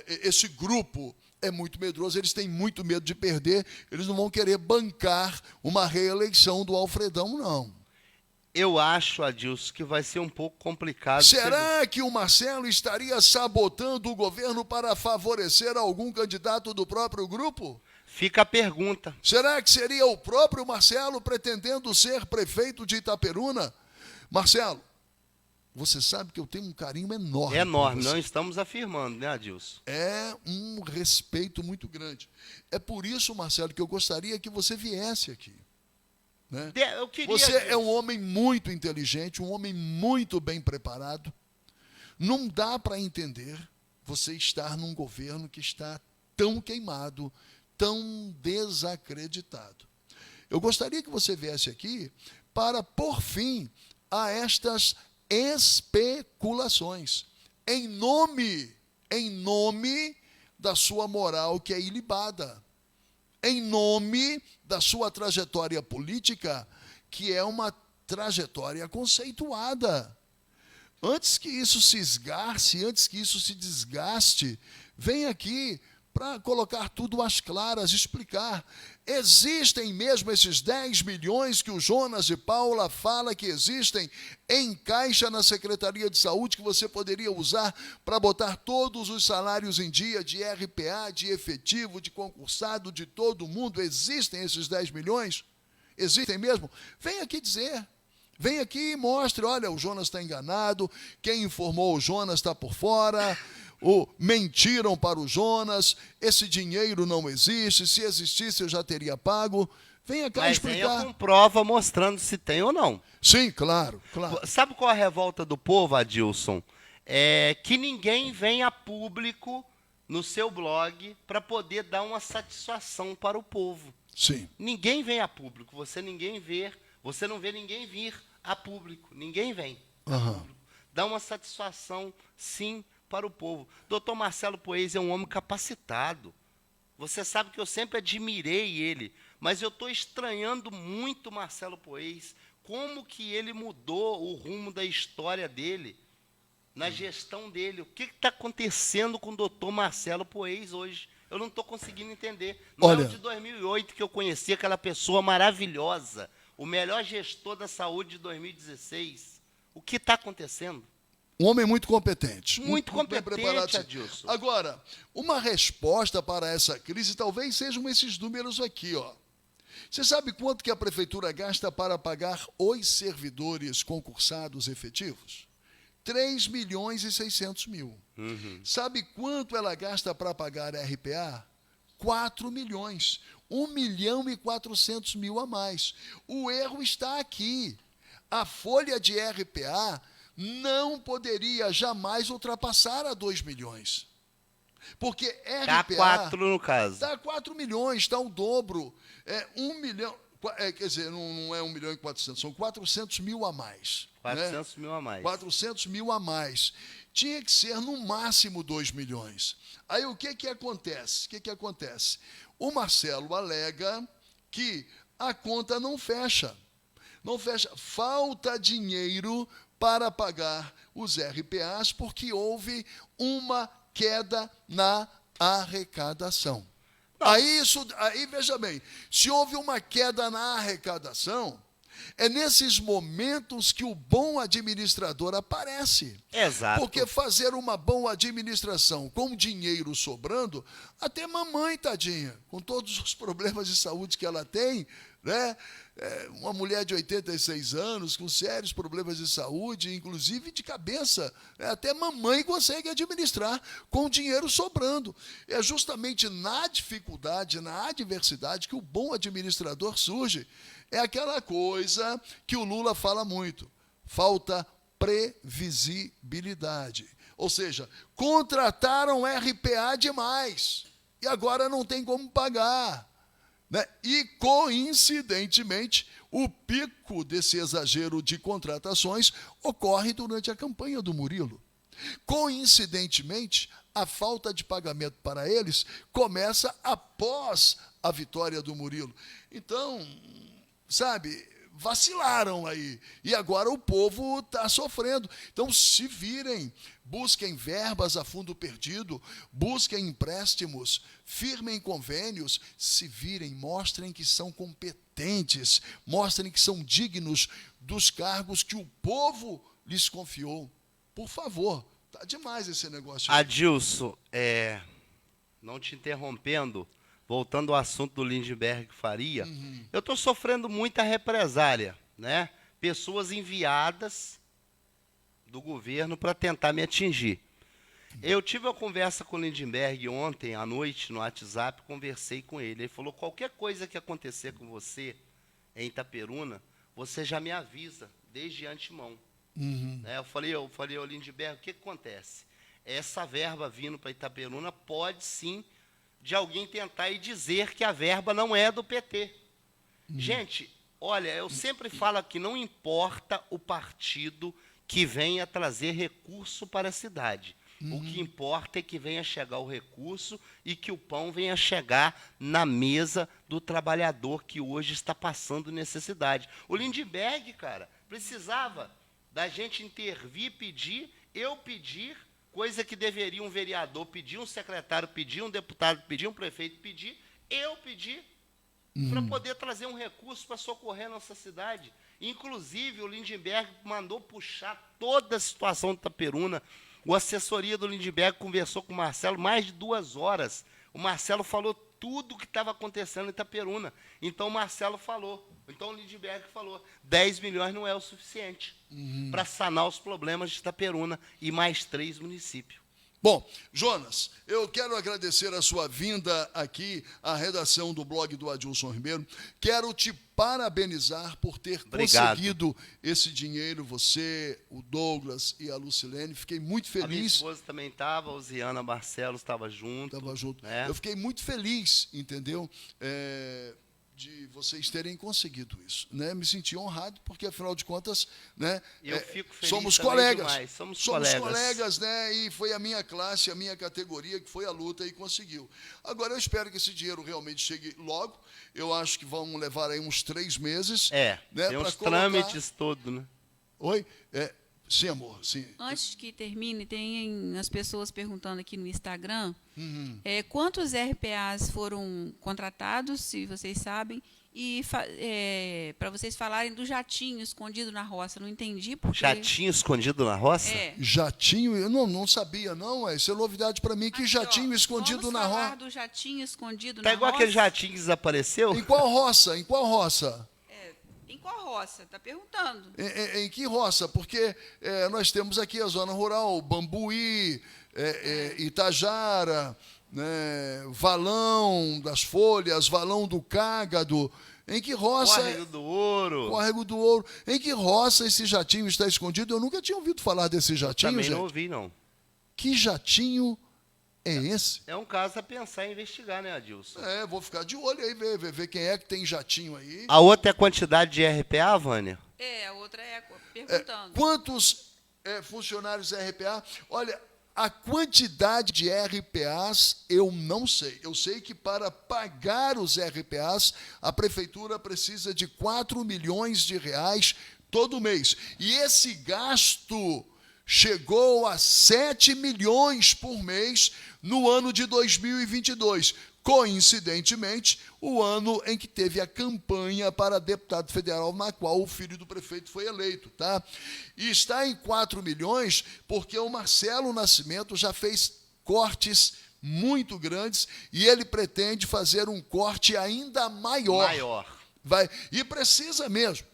Speaker 5: Esse grupo é muito medroso, eles têm muito medo de perder, eles não vão querer bancar uma reeleição do Alfredão, não.
Speaker 7: Eu acho, Adilson, que vai ser um pouco complicado.
Speaker 5: Será que o Marcelo estaria sabotando o governo para favorecer algum candidato do próprio grupo?
Speaker 7: Fica a pergunta.
Speaker 5: Será que seria o próprio Marcelo pretendendo ser prefeito de Itaperuna? Marcelo, você sabe que eu tenho um carinho enorme.
Speaker 7: É enorme, não estamos afirmando, né, Adilson?
Speaker 5: É um respeito muito grande. É por isso, Marcelo, que eu gostaria que você viesse aqui. Né?
Speaker 7: Eu queria,
Speaker 5: você é um homem muito inteligente, um homem muito bem preparado. Não dá para entender você estar num governo que está tão queimado, tão desacreditado. Eu gostaria que você viesse aqui para pôr fim a estas especulações, em nome da sua moral que é ilibada, em nome da sua trajetória política, que é uma trajetória conceituada. Antes que isso se esgarce, antes que isso se desgaste, vem aqui para colocar tudo às claras, explicar. Existem mesmo esses 10 milhões que o Jonas de Paula fala que existem em caixa na Secretaria de Saúde que você poderia usar para botar todos os salários em dia de RPA, de efetivo, de concursado, de todo mundo? Existem esses 10 milhões? Existem mesmo? Vem aqui dizer. Vem aqui e mostre, olha, o Jonas está enganado, quem informou o Jonas está por fora, mentiram para o Jonas, esse dinheiro não existe, se existisse eu já teria pago. Venha cá explicar.
Speaker 7: Mas venha com prova mostrando se tem ou não.
Speaker 5: Sim, claro, claro.
Speaker 7: Sabe qual é a revolta do povo, Adilson? É que ninguém vem a público no seu blog para poder dar uma satisfação para o povo.
Speaker 5: Sim.
Speaker 7: Ninguém vem a público, você não vê ninguém vir a público, ninguém vem a público. Dá uma satisfação, sim, para o povo. Dr. Marcelo Poês é um homem capacitado. Você sabe que eu sempre admirei ele, mas eu estou estranhando muito Marcelo Poês, como que ele mudou o rumo da história dele, na gestão dele. O que está acontecendo com o doutor Marcelo Poês hoje? Eu não estou conseguindo entender. Não é o de 2008 que eu conheci aquela pessoa maravilhosa, o melhor gestor da saúde de 2016. O que está acontecendo?
Speaker 5: Um homem muito competente.
Speaker 7: Muito
Speaker 5: bem
Speaker 7: competente,
Speaker 5: preparado.
Speaker 7: Adilson.
Speaker 5: Agora, uma resposta para essa crise talvez sejam esses números aqui, ó. Você sabe quanto que a prefeitura gasta para pagar os servidores concursados efetivos? 3.600.000. Sabe quanto ela gasta para pagar a RPA? 4 milhões. 1.400.000 a mais. O erro está aqui. A folha de RPA não poderia jamais ultrapassar a 2 milhões. Porque RPA...
Speaker 7: Dá 4 no caso.
Speaker 5: Dá 4 milhões, está o dobro. 1 milhão... quer dizer, não é 1.400.000, são 400.000 a mais.
Speaker 7: 400.000 a mais.
Speaker 5: 400.000 a mais. Tinha que ser, no máximo, 2 milhões. Aí, o que acontece? O Marcelo alega que a conta não fecha. Não fecha. Falta dinheiro para pagar os RPAs porque houve uma queda na arrecadação. Aí, veja bem, se houve uma queda na arrecadação, é nesses momentos que o bom administrador aparece.
Speaker 7: Exato.
Speaker 5: Porque fazer uma boa administração com dinheiro sobrando, até mamãe, tadinha, com todos os problemas de saúde que ela tem, né? Uma mulher de 86 anos, com sérios problemas de saúde, inclusive de cabeça, até mamãe consegue administrar com dinheiro sobrando. É justamente na dificuldade, na adversidade, que o bom administrador surge. É aquela coisa que o Lula fala muito, falta previsibilidade. Ou seja, contrataram RPA demais e agora não tem como pagar. Né? E, coincidentemente, o pico desse exagero de contratações ocorre durante a campanha do Murilo. Coincidentemente, a falta de pagamento para eles começa após a vitória do Murilo. Então, sabe, vacilaram aí. E agora o povo está sofrendo. Então, se virem, busquem verbas a fundo perdido, busquem empréstimos, firmem convênios, se virem, mostrem que são competentes, mostrem que são dignos dos cargos que o povo lhes confiou. Por favor, tá demais esse negócio.
Speaker 7: Adilson, não te interrompendo, voltando ao assunto do Lindenberg Faria, eu estou sofrendo muita represália, né? Pessoas enviadas do governo para tentar me atingir. Eu tive uma conversa com o Lindenberg ontem à noite no WhatsApp, conversei com ele. Ele falou, qualquer coisa que acontecer com você em Itaperuna, você já me avisa desde antemão. Né? Eu falei, ô Lindenberg, o que acontece? Essa verba vindo para Itaperuna pode sim de alguém tentar e dizer que a verba não é do PT. Gente, olha, eu sempre falo que não importa o partido que venha trazer recurso para a cidade. O que importa é que venha chegar o recurso e que o pão venha chegar na mesa do trabalhador que hoje está passando necessidade. O Lindenberg, cara, precisava da gente intervir, eu pedir, coisa que deveria um vereador pedir, um secretário pedir, um deputado pedir, um prefeito pedir, eu pedir, para poder trazer um recurso para socorrer a nossa cidade. Inclusive, o Lindenberg mandou puxar toda a situação de Itaperuna. A assessoria do Lindenberg conversou com o Marcelo mais de 2 horas. O Marcelo falou tudo o que estava acontecendo em Itaperuna. Então o Marcelo falou, então o Lindbergh falou, 10 milhões não é o suficiente para sanar os problemas de Itaperuna e mais 3 municípios.
Speaker 5: Bom, Jonas, eu quero agradecer a sua vinda aqui à redação do blog do Adilson Ribeiro. Quero te parabenizar por ter conseguido esse dinheiro, você, o Douglas e a Lucilene. Fiquei muito feliz.
Speaker 7: A minha esposa também estava, a Osiana Barcelos estava junto.
Speaker 5: Estava junto.
Speaker 7: Né?
Speaker 5: Eu fiquei muito feliz, entendeu? De vocês terem conseguido isso, né? Me senti honrado porque afinal de contas, né?
Speaker 7: Eu fico feliz
Speaker 5: somos
Speaker 7: também
Speaker 5: colegas,
Speaker 7: demais. Somos
Speaker 5: colegas, né? E foi a minha classe, a minha categoria que foi a luta e conseguiu. Agora eu espero que esse dinheiro realmente chegue logo. Eu acho que vão levar aí uns 3 meses.
Speaker 7: Né,
Speaker 5: tem
Speaker 7: uns trâmites todos, né?
Speaker 5: Oi, sim, amor, sim.
Speaker 8: Antes que termine, tem as pessoas perguntando aqui no Instagram quantos RPAs foram contratados, se vocês sabem, e para vocês falarem do jatinho escondido na roça. Não entendi porque...
Speaker 7: Jatinho escondido na roça?
Speaker 5: Jatinho? Eu não sabia, não. Isso é novidade para mim, que
Speaker 8: aqui,
Speaker 5: jatinho escondido na roça.
Speaker 8: Vamos falar do jatinho escondido
Speaker 7: Tá
Speaker 8: na
Speaker 7: igual
Speaker 8: roça?
Speaker 7: aquele jatinho que desapareceu?
Speaker 5: Em qual roça? Em qual roça?
Speaker 8: Em qual roça? Está perguntando.
Speaker 5: Em que roça? Porque nós temos aqui a zona rural, Bambuí, Itajara, né, Valão das Folhas, Valão do Cágado. Em que roça?
Speaker 7: Córrego do Ouro.
Speaker 5: Córrego do Ouro. Em que roça esse jatinho está escondido? Eu nunca tinha ouvido falar desse jatinho,
Speaker 7: Também
Speaker 5: gente.
Speaker 7: não ouvi, não.
Speaker 5: Que jatinho é esse?
Speaker 7: É um caso a pensar em investigar, né, Adilson?
Speaker 5: Vou ficar de olho aí, ver quem é que tem jatinho aí.
Speaker 7: A outra é a quantidade de RPA, Vânia?
Speaker 8: A outra perguntando.
Speaker 5: Quantos funcionários RPA? Olha, a quantidade de RPAs eu não sei. Eu sei que para pagar os RPAs, a prefeitura precisa de 4 milhões de reais todo mês. E esse gasto chegou a 7 milhões por mês no ano de 2022. Coincidentemente, o ano em que teve a campanha para deputado federal, na qual o filho do prefeito foi eleito, tá? E está em 4 milhões porque o Marcelo Nascimento já fez cortes muito grandes e ele pretende fazer um corte ainda maior. E precisa mesmo.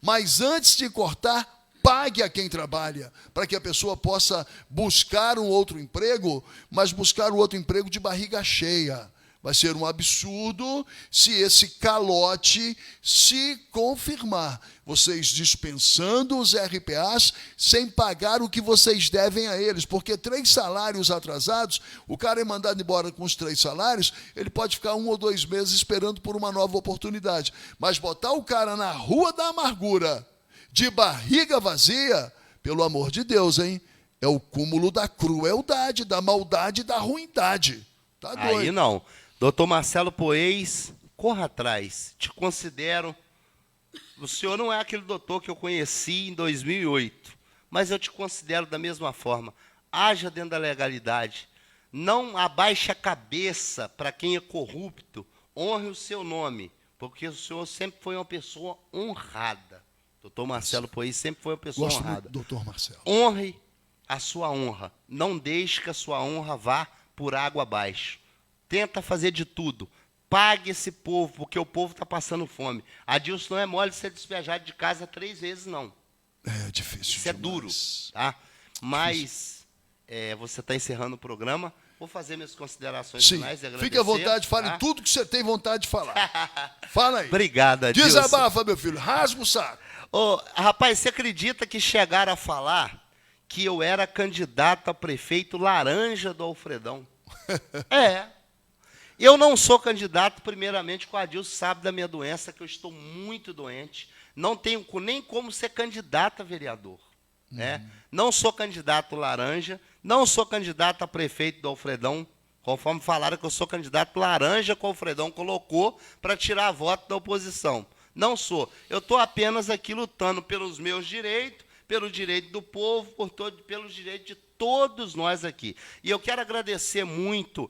Speaker 5: Mas antes de cortar, pague a quem trabalha, para que a pessoa possa buscar um outro emprego, mas buscar o outro emprego de barriga cheia. Vai ser um absurdo se esse calote se confirmar. Vocês dispensando os RPAs sem pagar o que vocês devem a eles, porque 3 salários atrasados, o cara é mandado embora com os 3 salários, ele pode ficar 1 ou 2 meses esperando por uma nova oportunidade. Mas botar o cara na rua da amargura, de barriga vazia, pelo amor de Deus, hein? É o cúmulo da crueldade, da maldade e da ruindade. Tá doido.
Speaker 7: Aí não. Doutor Marcelo Poês, corra atrás. Te considero... O senhor não é aquele doutor que eu conheci em 2008, mas eu te considero da mesma forma. Haja dentro da legalidade. Não abaixe a cabeça para quem é corrupto. Honre o seu nome, porque o senhor sempre foi uma pessoa honrada. Doutor Marcelo Poês sempre foi uma pessoa honrada.
Speaker 5: Doutor Marcelo.
Speaker 7: Honre a sua honra. Não deixe que a sua honra vá por água abaixo. Tenta fazer de tudo. Pague esse povo, porque o povo está passando fome. Adilson, não é mole ser despejado de casa 3 vezes, não.
Speaker 5: É difícil.
Speaker 7: Isso é duro, tá? Mas você está encerrando o programa. Vou fazer minhas considerações finais e agradecer.
Speaker 5: Fique à vontade, fale tudo que você tem vontade de falar. Fala aí.
Speaker 7: Obrigado, Adilson.
Speaker 5: Desabafa, meu filho. Rasga o saco.
Speaker 7: Rapaz, você acredita que chegaram a falar que eu era candidato a prefeito laranja do Alfredão? Eu não sou candidato, primeiramente, com o Adilson sabe da minha doença, que eu estou muito doente. Não tenho nem como ser candidato a vereador. Né? Não sou candidato laranja, não sou candidato a prefeito do Alfredão, conforme falaram que eu sou candidato laranja que o Alfredão colocou para tirar voto da oposição. Não sou. Eu estou apenas aqui lutando pelos meus direitos, pelo direito do povo, pelos direitos de todos nós aqui. E eu quero agradecer muito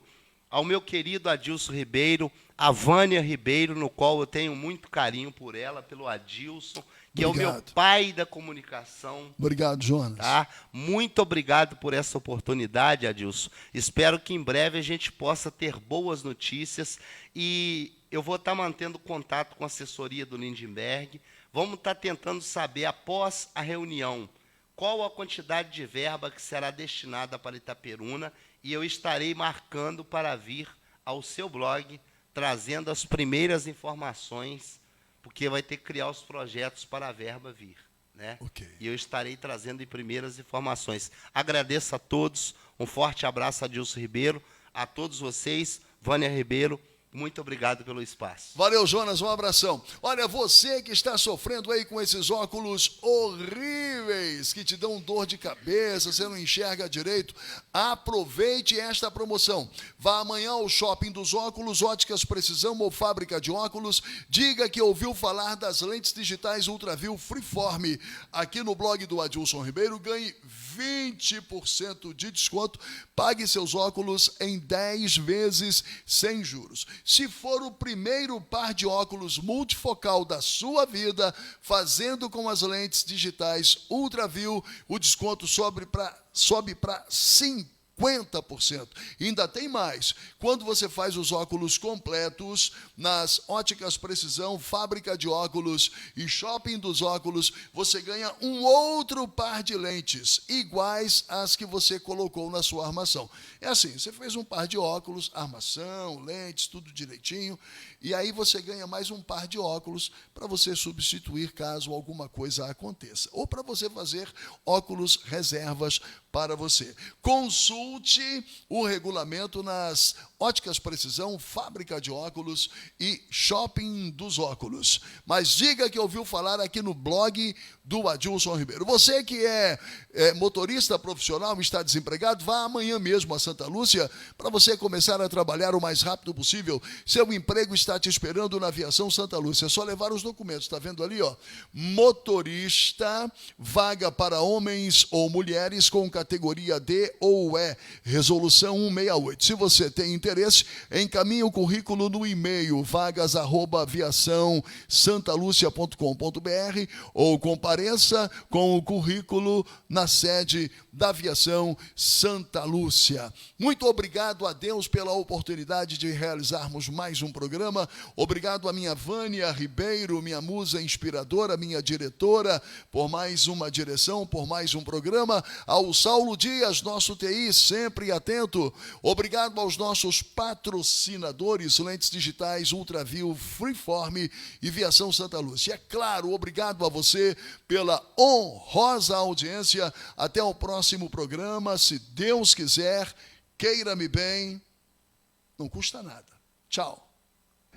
Speaker 7: ao meu querido Adilson Ribeiro, a Vânia Ribeiro, no qual eu tenho muito carinho por ela, pelo Adilson, que
Speaker 5: Obrigado.
Speaker 7: é o meu pai da comunicação.
Speaker 5: Obrigado, Jonas.
Speaker 7: Tá? Muito obrigado por essa oportunidade, Adilson. Espero que em breve a gente possa ter boas notícias e eu vou estar mantendo contato com a assessoria do Lindenberg. Vamos estar tentando saber, após a reunião, qual a quantidade de verba que será destinada para Itaperuna e eu estarei marcando para vir ao seu blog, trazendo as primeiras informações, porque vai ter que criar os projetos para a verba vir. Né?
Speaker 5: Ok.
Speaker 7: E eu estarei trazendo em primeiras informações. Agradeço a todos, um forte abraço a Adilson Ribeiro, a todos vocês, Vânia Ribeiro, muito obrigado pelo espaço.
Speaker 5: Valeu, Jonas, um abração. Olha, você que está sofrendo aí com esses óculos horríveis, que te dão dor de cabeça, você não enxerga direito, aproveite esta promoção. Vá amanhã ao Shopping dos Óculos, Óticas Precisão ou Fábrica de Óculos, diga que ouviu falar das lentes digitais Ultraview Freeform. Aqui no blog do Adilson Ribeiro, ganhe 20% de desconto, pague seus óculos em 10 vezes sem juros. Se for o primeiro par de óculos multifocal da sua vida, fazendo com as lentes digitais Ultraview, o desconto sobe para 50%. E ainda tem mais. Quando você faz os óculos completos nas Óticas Precisão, Fábrica de Óculos e Shopping dos Óculos, você ganha um outro par de lentes iguais às que você colocou na sua armação. É assim, você fez um par de óculos, armação, lentes, tudo direitinho, e aí você ganha mais um par de óculos para você substituir caso alguma coisa aconteça. Ou para você fazer óculos reservas para você. Consulte o regulamento nas Óticas Precisão, Fábrica de Óculos e Shopping dos Óculos. Mas diga que ouviu falar aqui no blog do Adilson Ribeiro. Você que é motorista profissional e está desempregado, vá amanhã mesmo a Santa Lúcia para você começar a trabalhar o mais rápido possível. Seu emprego está te esperando na Aviação Santa Lúcia. É só levar os documentos. Está vendo ali, ó? Motorista, vaga para homens ou mulheres com categoria D ou E. Resolução 168. Se você tem interesse, encaminhe o currículo no e-mail vagas@aviaçãosantalucia.com.br ou compareça com o currículo na sede da Aviação Santa Lúcia. Muito obrigado a Deus pela oportunidade de realizarmos mais um programa. Obrigado a minha Vânia Ribeiro, minha musa inspiradora, minha diretora, por mais uma direção, por mais um programa. Ao Saulo Dias, nosso TI, sempre atento. Obrigado aos nossos patrocinadores, lentes digitais Ultraview Freeform e Viação Santa Lúcia. É claro, obrigado a você pela honrosa audiência. Até o próximo programa, se Deus quiser, queira-me bem, não custa nada. Tchau.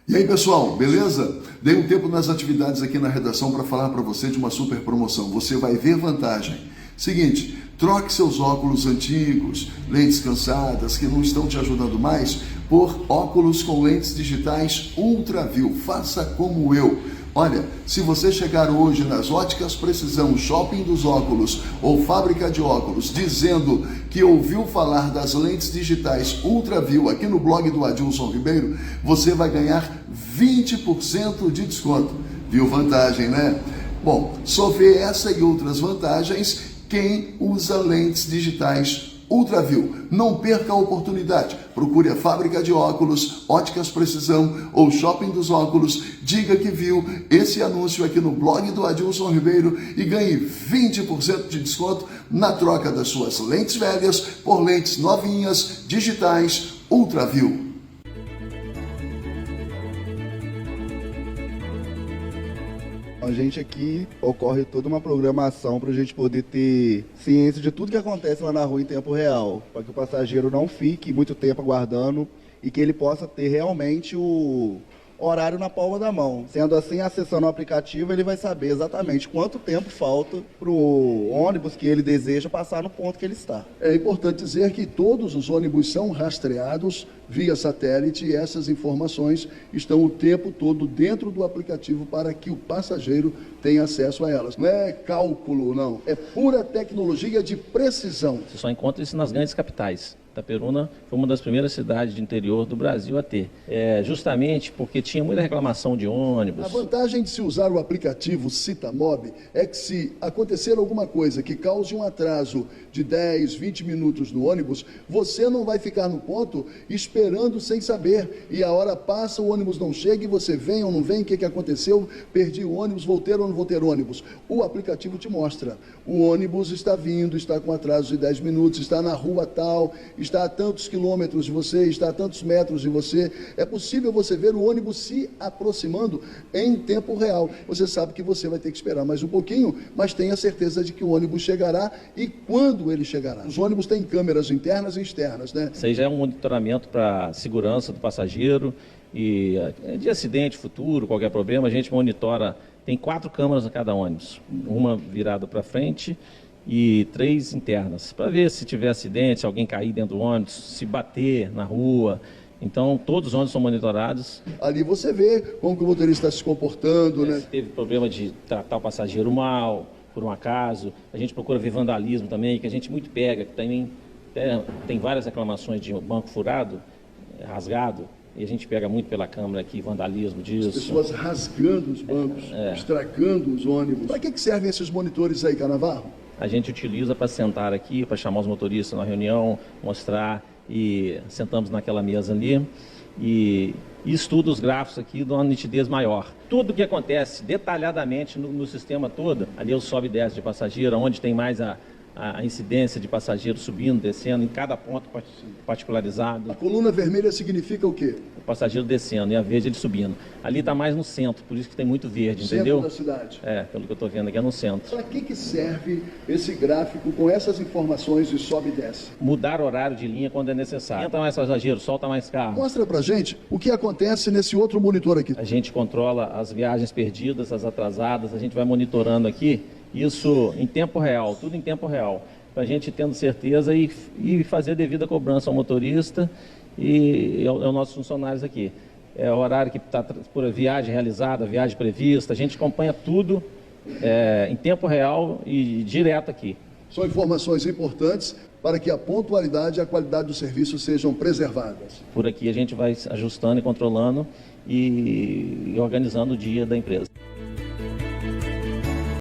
Speaker 1: E aí, pessoal, beleza? Dei um tempo nas atividades aqui na redação para falar para você de uma super promoção. Você vai ver vantagem. Seguinte, troque seus óculos antigos, lentes cansadas, que não estão te ajudando mais, por óculos com lentes digitais Ultraview. Faça como eu. Olha, se você chegar hoje nas Óticas Precisão, Shopping dos Óculos ou Fábrica de Óculos, dizendo que ouviu falar das lentes digitais Ultraview aqui no blog do Adilson Ribeiro, você vai ganhar 20% de desconto. Viu vantagem, né? Bom, só vê essa e outras vantagens quem usa lentes digitais Ultraview. Não perca a oportunidade. Procure a Fábrica de Óculos, Óticas Precisão ou Shopping dos Óculos. Diga que viu esse anúncio aqui no blog do Adilson Ribeiro e ganhe 20% de desconto na troca das suas lentes velhas por lentes novinhas, digitais Ultraview.
Speaker 2: A gente aqui ocorre toda uma programação para a gente poder ter ciência de tudo que acontece lá na rua em tempo real, para que o passageiro não fique muito tempo aguardando e que ele possa ter realmente o horário na palma da mão. Sendo assim, acessando o aplicativo, ele vai saber exatamente quanto tempo falta para o ônibus que ele deseja passar no ponto que ele está.
Speaker 5: É importante dizer que todos os ônibus são rastreados via satélite e essas informações estão o tempo todo dentro do aplicativo para que o passageiro tenha acesso a elas. Não é cálculo, não. É pura tecnologia de precisão.
Speaker 3: Você só encontra isso nas grandes capitais. Itaperuna foi uma das primeiras cidades de interior do Brasil a ter, justamente porque tinha muita reclamação de ônibus.
Speaker 5: A vantagem de se usar o aplicativo Citamob é que se acontecer alguma coisa que cause um atraso de 10, 20 minutos no ônibus, você não vai ficar no ponto esperando sem saber. E a hora passa, o ônibus não chega e você vem ou não vem, o que aconteceu? Perdi o ônibus, vou ter ou não vou ter ônibus? O aplicativo te mostra. O ônibus está vindo, está com atraso de 10 minutos, está na rua tal, está a tantos quilômetros de você, está a tantos metros de você. É possível você ver o ônibus se aproximando em tempo real. Você sabe que você vai ter que esperar mais um pouquinho, mas tenha certeza de que o ônibus chegará e quando ele chegará. Os ônibus têm câmeras internas e externas, né?
Speaker 3: Isso aí já é um monitoramento para segurança do passageiro e de acidente futuro, qualquer problema, a gente monitora. Tem 4 câmeras a cada ônibus, uma virada para frente e 3 internas, para ver se tiver acidente, se alguém cair dentro do ônibus, se bater na rua. Então, todos os ônibus são monitorados.
Speaker 5: Ali você vê como que o motorista está se comportando, né?
Speaker 3: Se teve problema de tratar o passageiro mal, por um acaso. A gente procura ver vandalismo também, que a gente muito pega, que também tem várias reclamações de banco furado, rasgado, e a gente pega muito pela câmera aqui, vandalismo disso.
Speaker 5: As pessoas rasgando os bancos, estragando os ônibus. Para que servem esses monitores aí, Canavarro?
Speaker 3: A gente utiliza para sentar aqui, para chamar os motoristas na reunião, mostrar, e sentamos naquela mesa ali e estuda os gráficos aqui de uma nitidez maior. Tudo o que acontece detalhadamente no sistema todo, ali é o sobe e desce de passageiro, onde tem mais a incidência de passageiros subindo, descendo, em cada ponto particularizado.
Speaker 5: A coluna vermelha significa o quê?
Speaker 3: O passageiro descendo e a verde ele subindo. Ali está mais no centro, por isso que tem muito verde, entendeu?
Speaker 5: Centro da cidade.
Speaker 3: Pelo que eu estou vendo aqui, é no centro.
Speaker 5: Para que serve esse gráfico com essas informações de sobe e desce?
Speaker 3: Mudar horário de linha quando é necessário. Entra mais passageiro, solta mais carro.
Speaker 5: Mostra pra gente o que acontece nesse outro monitor aqui.
Speaker 3: A gente controla as viagens perdidas, as atrasadas, a gente vai monitorando aqui. Isso em tempo real, tudo em tempo real, para a gente tendo certeza e fazer a devida cobrança ao motorista e aos nossos funcionários aqui. É o horário que está por viagem realizada, viagem prevista, a gente acompanha tudo em tempo real e direto aqui.
Speaker 5: São informações importantes para que a pontualidade e a qualidade do serviço sejam preservadas.
Speaker 3: Por aqui a gente vai ajustando e controlando e organizando o dia da empresa.